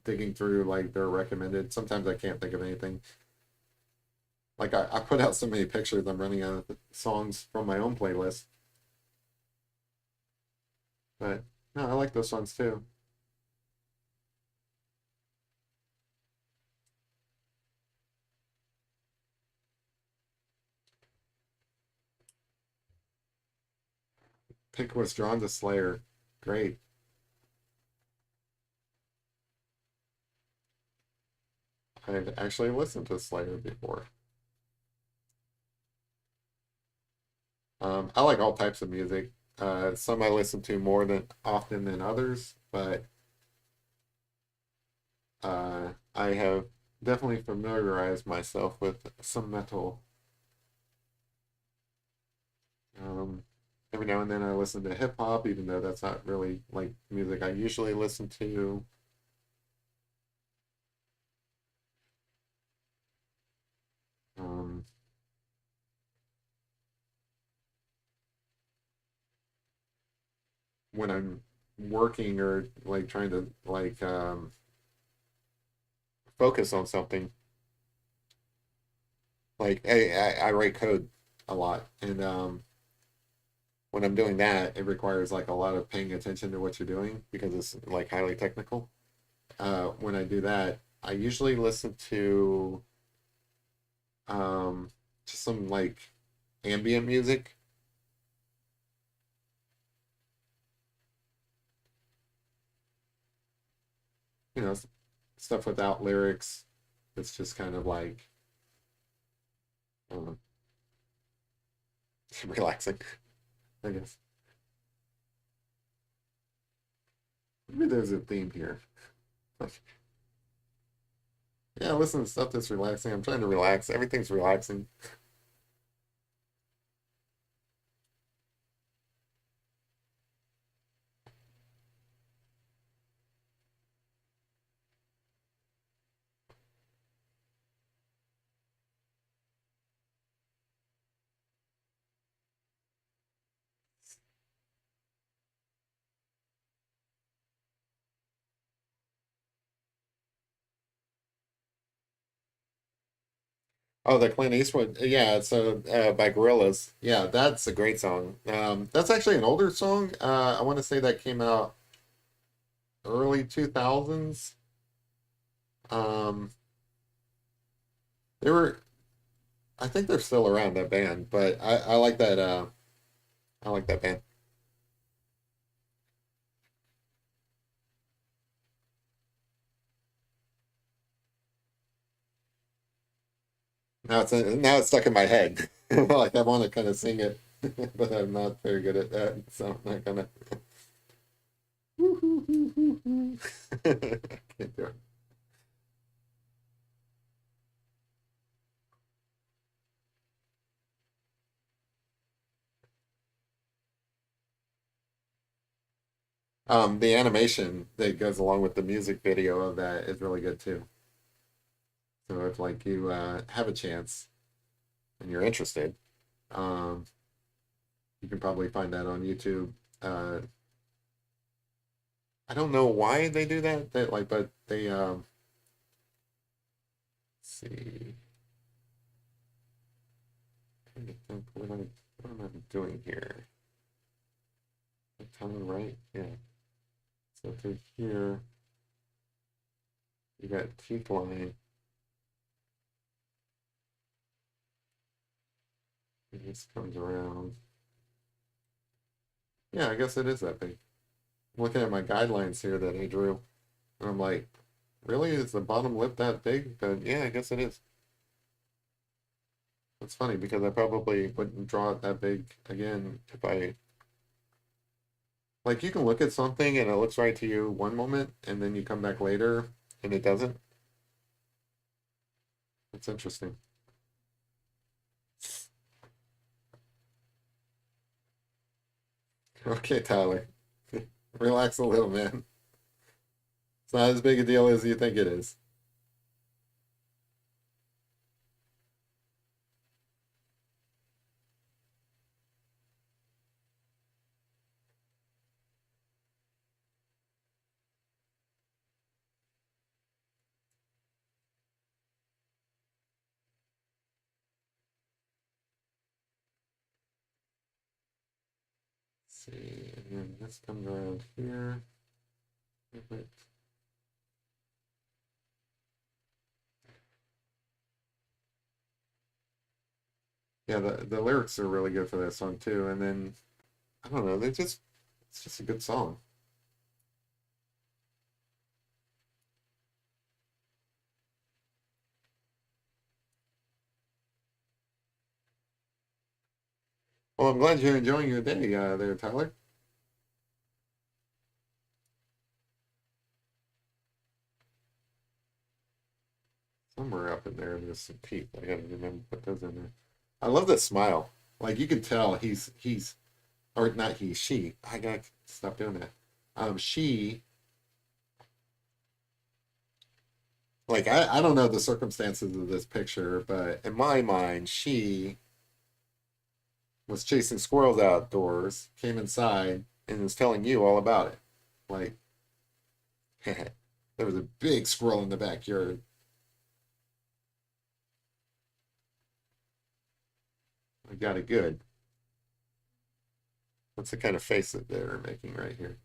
digging through like their recommended. Sometimes I can't think of anything. Like I put out so many pictures, I'm running out of songs from my own playlist. But no, I like those songs too. Pick was drawn to Slayer. Great. I've actually listened to Slayer before. I like all types of music. Some I listen to more than often than others, but I have definitely familiarized myself with some metal. Um, every now and then I listen to hip hop, even though that's not really like music I usually listen to. Um, when I'm working or like trying to like focus on something, like I write code a lot, and when I'm doing that, it requires like a lot of paying attention to what you're doing because it's like highly technical. When I do that, I usually listen to um, just some like ambient music, you know, stuff without lyrics. It's just kind of like uh, relaxing, I guess. Maybe there's a theme here. Like, yeah, listen to stuff that's relaxing. I'm trying to relax. Everything's relaxing. Oh, the Clint Eastwood. Yeah, so by Gorillaz. Yeah, that's a great song. That's actually an older song. I want to say that came out early 2000s. Um, they were, I think they're still around that band, but I like that. I like that band. Now it's stuck in my head. Like I want to kind of sing it, but I'm not very good at that, so I'm not gonna. I can't do it. The animation that goes along with the music video of that is really good too. So if like you have a chance and you're interested, um, you can probably find that on YouTube. I don't know why they do that. That like, but they let's see. Trying to think what am I doing here? Tell me right? Yeah. So through here, you got teeth line. And this comes around. Yeah, I guess it is that big. I'm looking at my guidelines here that I drew, and I'm like, really? Is the bottom lip that big? But yeah, I guess it is. It's funny because I probably wouldn't draw it that big again if I like you can look at something and it looks right to you one moment and then you come back later and it doesn't. It's interesting. Okay, Tyler. Relax a little, man. It's not as big a deal as you think it is. Let's see, and then this comes around here. Perfect. Yeah, the lyrics are really good for that song too. And then I don't know, it's just a good song. Well, I'm glad you're enjoying your day there, Tyler. Somewhere up in there, there's some teeth. I gotta remember to put those in there. I love that smile. Like you can tell he's or not he, she. I gotta stop doing that. She like I don't know the circumstances of this picture, but in my mind, she was chasing squirrels outdoors, came inside, and was telling you all about it. Like there was a big squirrel in the backyard. I got it good. That's the kind of face that they're making right here.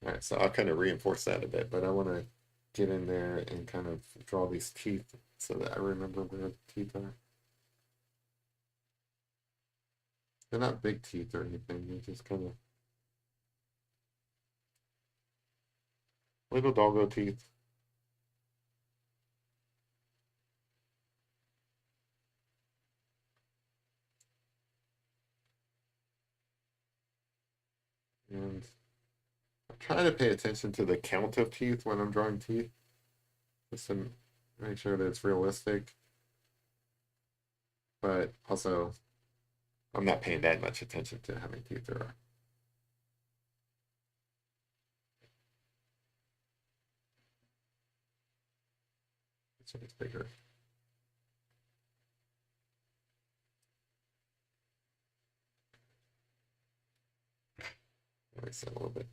All right, so I'll kind of reinforce that a bit, but I want to get in there and kind of draw these teeth so that I remember where the teeth are. They're not big teeth or anything, they're just kind of little doggo teeth. And I try to pay attention to the count of teeth when I'm drawing teeth, just to make sure that it's realistic. But also, I'm not paying that much attention to how many teeth there are. So it's bigger. Erase that a little bit.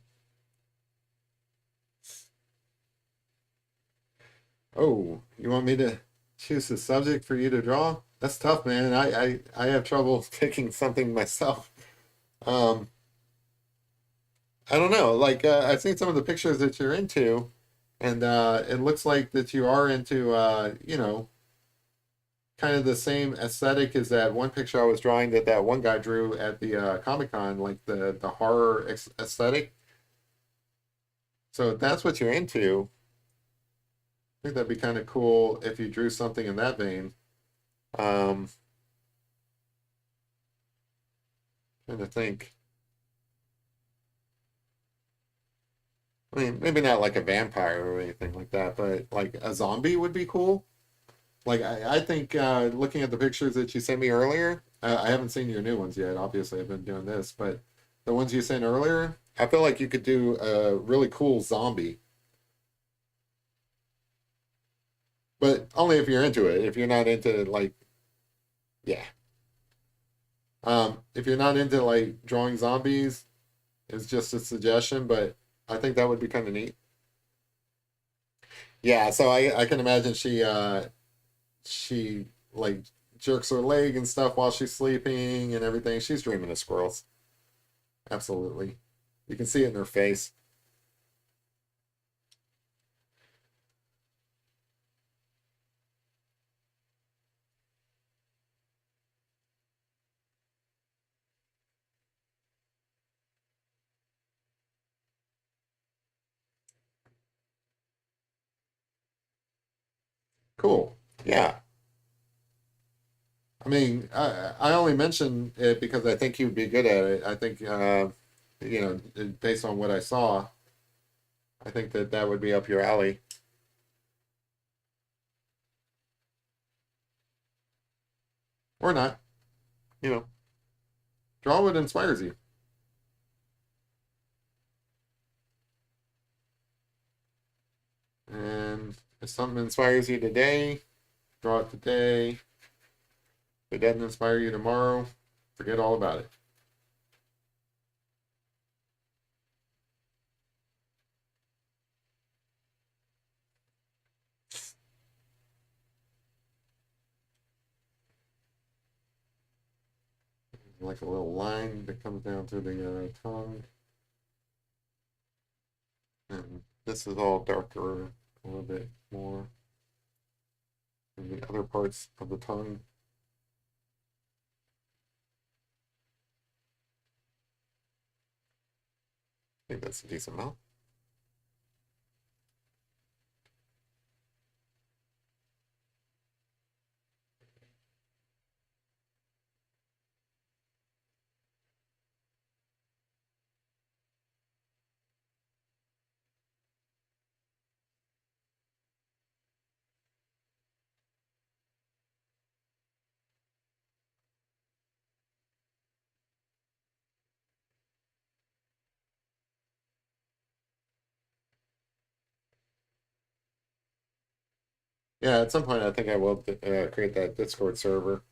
Oh, you want me to choose a subject for you to draw? That's tough, man. I have trouble picking something myself. Um, I don't know. Like I've seen some of the pictures that you're into, and it looks like that you are into kind of the same aesthetic as that one picture I was drawing that one guy drew at the Comic Con, like the horror aesthetic. So if that's what you're into, think that'd be kind of cool if you drew something in that vein. Um, Trying to think. I mean, maybe not like a vampire or anything like that, but like a zombie would be cool. Like I think looking at the pictures that you sent me earlier, I haven't seen your new ones yet. Obviously, I've been doing this, but the ones you sent earlier, I feel like you could do a really cool zombie, but only if you're into it. If you're not into like, yeah, if you're not into like drawing zombies, it's just a suggestion, but I think that would be kind of neat. Yeah, so I can imagine she like jerks her leg and stuff while she's sleeping and everything. She's dreaming of squirrels. Absolutely. You can see it in her face. Cool. Yeah. I mean, I only mention it because I think you would be good at it. I think, based on what I saw, I think that that would be up your alley. Or not. You know, draw what inspires you. And if something inspires you today, draw it today. If it doesn't inspire you tomorrow, forget all about it. Like a little line that comes down through the tongue. And this is all darker, a little bit more than the other parts of the tongue. I think that's a decent amount. Yeah, at some point I think I will create that Discord server,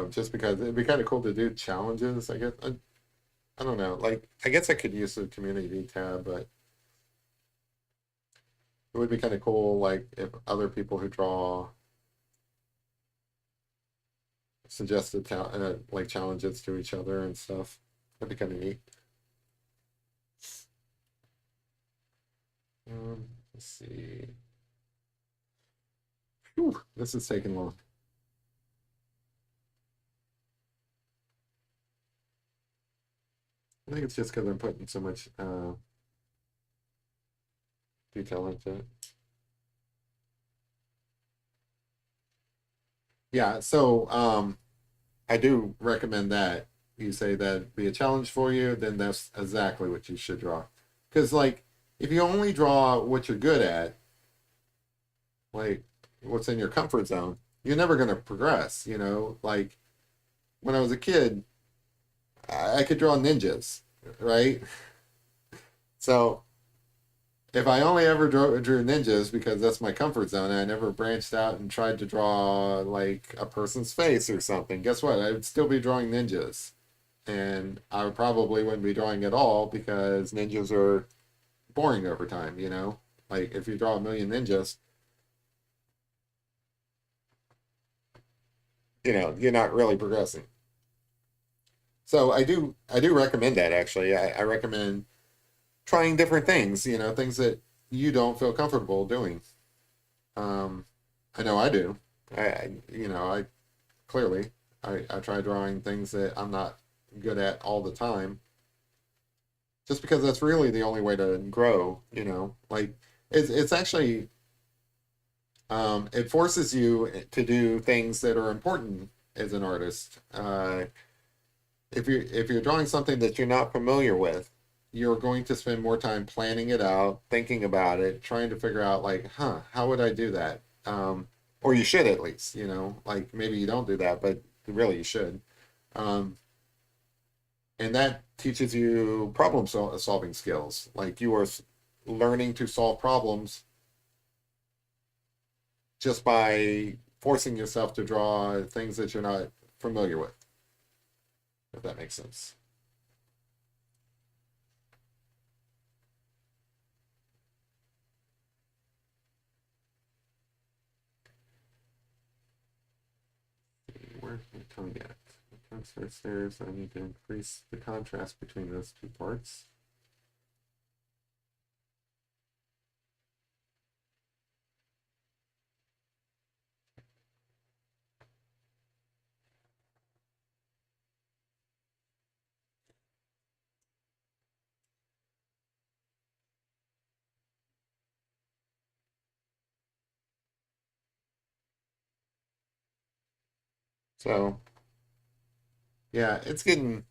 just because it'd be kind of cool to do challenges. I guess I don't know. Like I guess I could use the community tab, but it would be kind of cool. Like if other people who draw suggested like challenges to each other and stuff. That'd be kind of neat. Let's see. Whew, this is taking long. I think it's just because I'm putting so much detail into it. Yeah, so I do recommend that you say that be a challenge for you, then that's exactly what you should draw. Because like if you only draw what you're good at, like what's in your comfort zone, you're never gonna progress, you know? Like when I was a kid, I could draw ninjas, right? So if I only ever drew ninjas because that's my comfort zone, and I never branched out and tried to draw like a person's face or something, guess what? I would still be drawing ninjas. And I probably wouldn't be drawing at all because ninjas are boring over time, you know? Like if you draw a million ninjas, you're not really progressing. So I do recommend that actually. I recommend trying different things, things that you don't feel comfortable doing. Um, I know I do. I clearly I try drawing things that I'm not good at all the time, just because that's really the only way to grow. Like it's actually It forces you to do things that are important as an artist. If you're drawing something that you're not familiar with, you're going to spend more time planning it out, thinking about it, trying to figure out like, how would I do that? Or you should at least, like maybe you don't do that, but really you should. Um, and that teaches you solving skills. Like you are learning to solve problems just by forcing yourself to draw things that you're not familiar with, if that makes sense. Where's my tongue at? My tongue starts there, so I need to increase the contrast between those two parts. So yeah, it's getting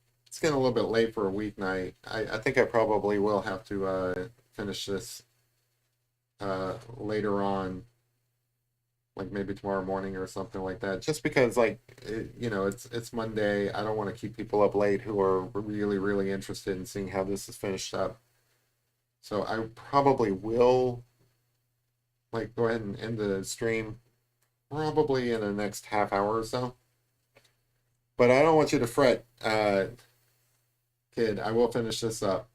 a little bit late for a weeknight. I think I probably will have to finish this later on, like maybe tomorrow morning or something like that. Just because it's Monday. I don't want to keep people up late who are really really interested in seeing how this is finished up. So I probably will like go ahead and end the stream probably in the next half hour or so. But I don't want you to fret, kid. I will finish this up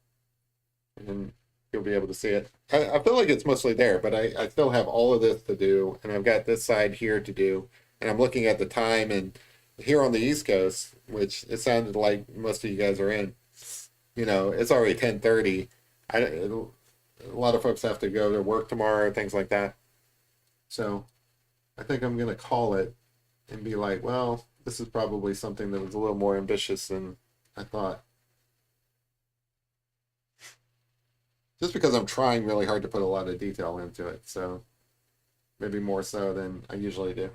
and you'll be able to see it. I feel like it's mostly there, but I still have all of this to do, and I've got this side here to do, and I'm looking at the time, and here on the East Coast, which it sounded like most of you guys are in, it's already 10:30. A lot of folks have to go to work tomorrow, things like that. So I think I'm gonna call it and be like, well, this is probably something that was a little more ambitious than I thought. Just because I'm trying really hard to put a lot of detail into it. So maybe more so than I usually do.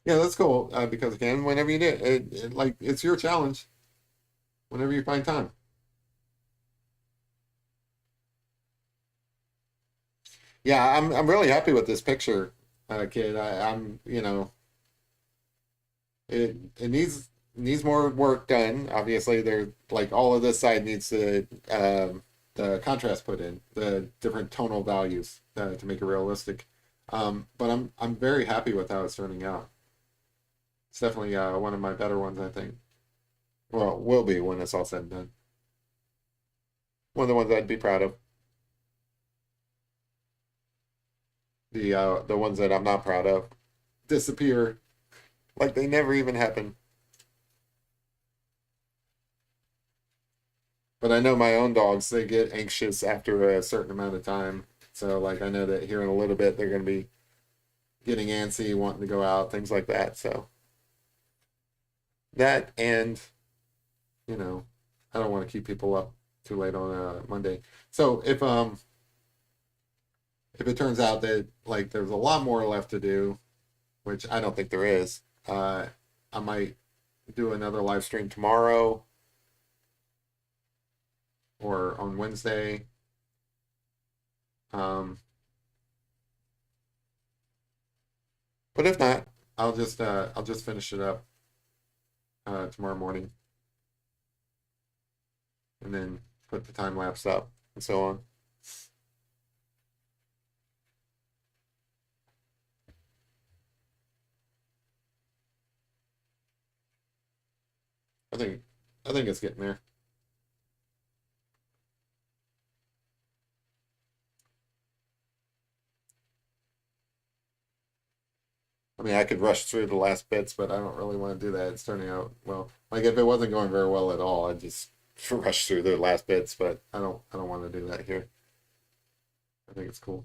Yeah, that's cool. Because again, whenever you do like it's your challenge. Whenever you find time. Yeah, I'm really happy with this picture, kid. I'm it needs more work done. Obviously, there like all of this side needs the contrast put in the different tonal values to make it realistic. But I'm very happy with how it's turning out. It's definitely one of my better ones, I think. Well, it will be when it's all said and done. One of the ones I'd be proud of. The ones that I'm not proud of disappear like they never even happened. But I know my own dogs, they get anxious after a certain amount of time. So like I know that here in a little bit they're going to be getting antsy, wanting to go out, things like that. So that and you know, I don't want to keep people up too late on a Monday. So if it turns out that like there's a lot more left to do, which I don't think there is, I might do another live stream tomorrow or on Wednesday. Um, but if not, I'll just finish it up tomorrow morning and then put the time lapse up and so on. I think I think it's getting there. I mean, I could rush through the last bits, but I don't really want to do that. It's turning out well. Like if it wasn't going very well at all, I'd just rush through the last bits. But I don't want to do that here. I think it's cool.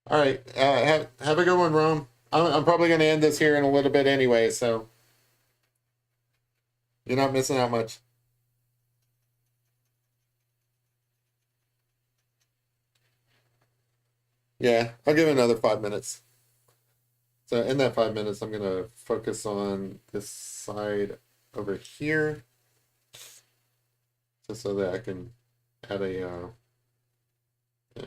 All right. Have a good one, Rome. I'm probably going to end this here in a little bit anyway, so you're not missing out much. Yeah, I'll give it another 5 minutes. So in that 5 minutes, I'm going to focus on this side over here, just so that I can add a, yeah.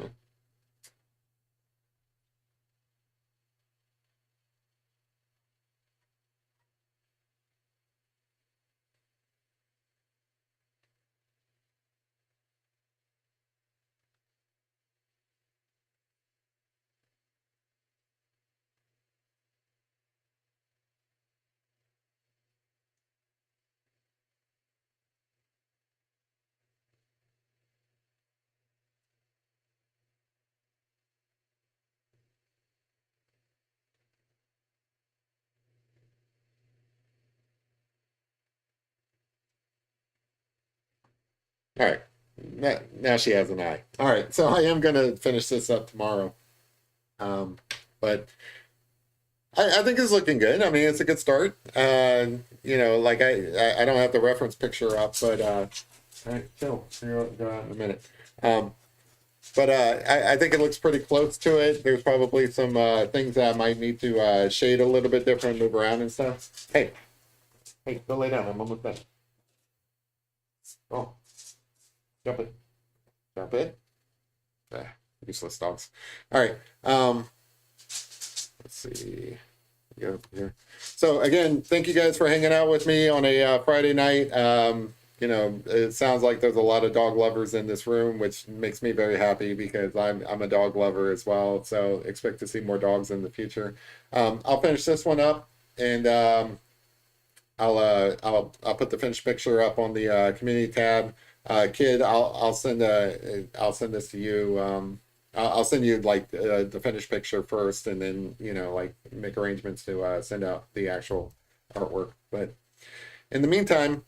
All right. Now she has an eye. All right. So I am going to finish this up tomorrow. But I think it's looking good. I mean, it's a good start. Like I don't have the reference picture up, but all right, chill. Go out in a minute. Um, but I think it looks pretty close to it. There's probably some things that I might need to shade a little bit different, move around and stuff. Hey, go lay down. I'm almost done. Oh, jump it, jump it. Ah, useless dogs. All right. Let's see. Go up here. So again, thank you guys for hanging out with me on a Friday night. It sounds like there's a lot of dog lovers in this room, which makes me very happy because I'm a dog lover as well. So expect to see more dogs in the future. I'll finish this one up, and I'll put the finished picture up on the community tab. Kid, I'll send this to you. I'll send you like the finished picture first, and then like make arrangements to send out the actual artwork. But in the meantime,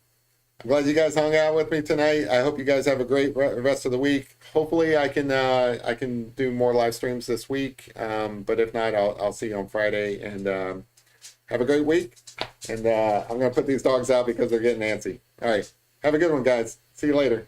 I'm glad you guys hung out with me tonight. I hope you guys have a great rest of the week. Hopefully, I can do more live streams this week. But if not, I'll see you on Friday. And have a great week. And I'm gonna put these dogs out because they're getting antsy. All right, have a good one, guys. See you later.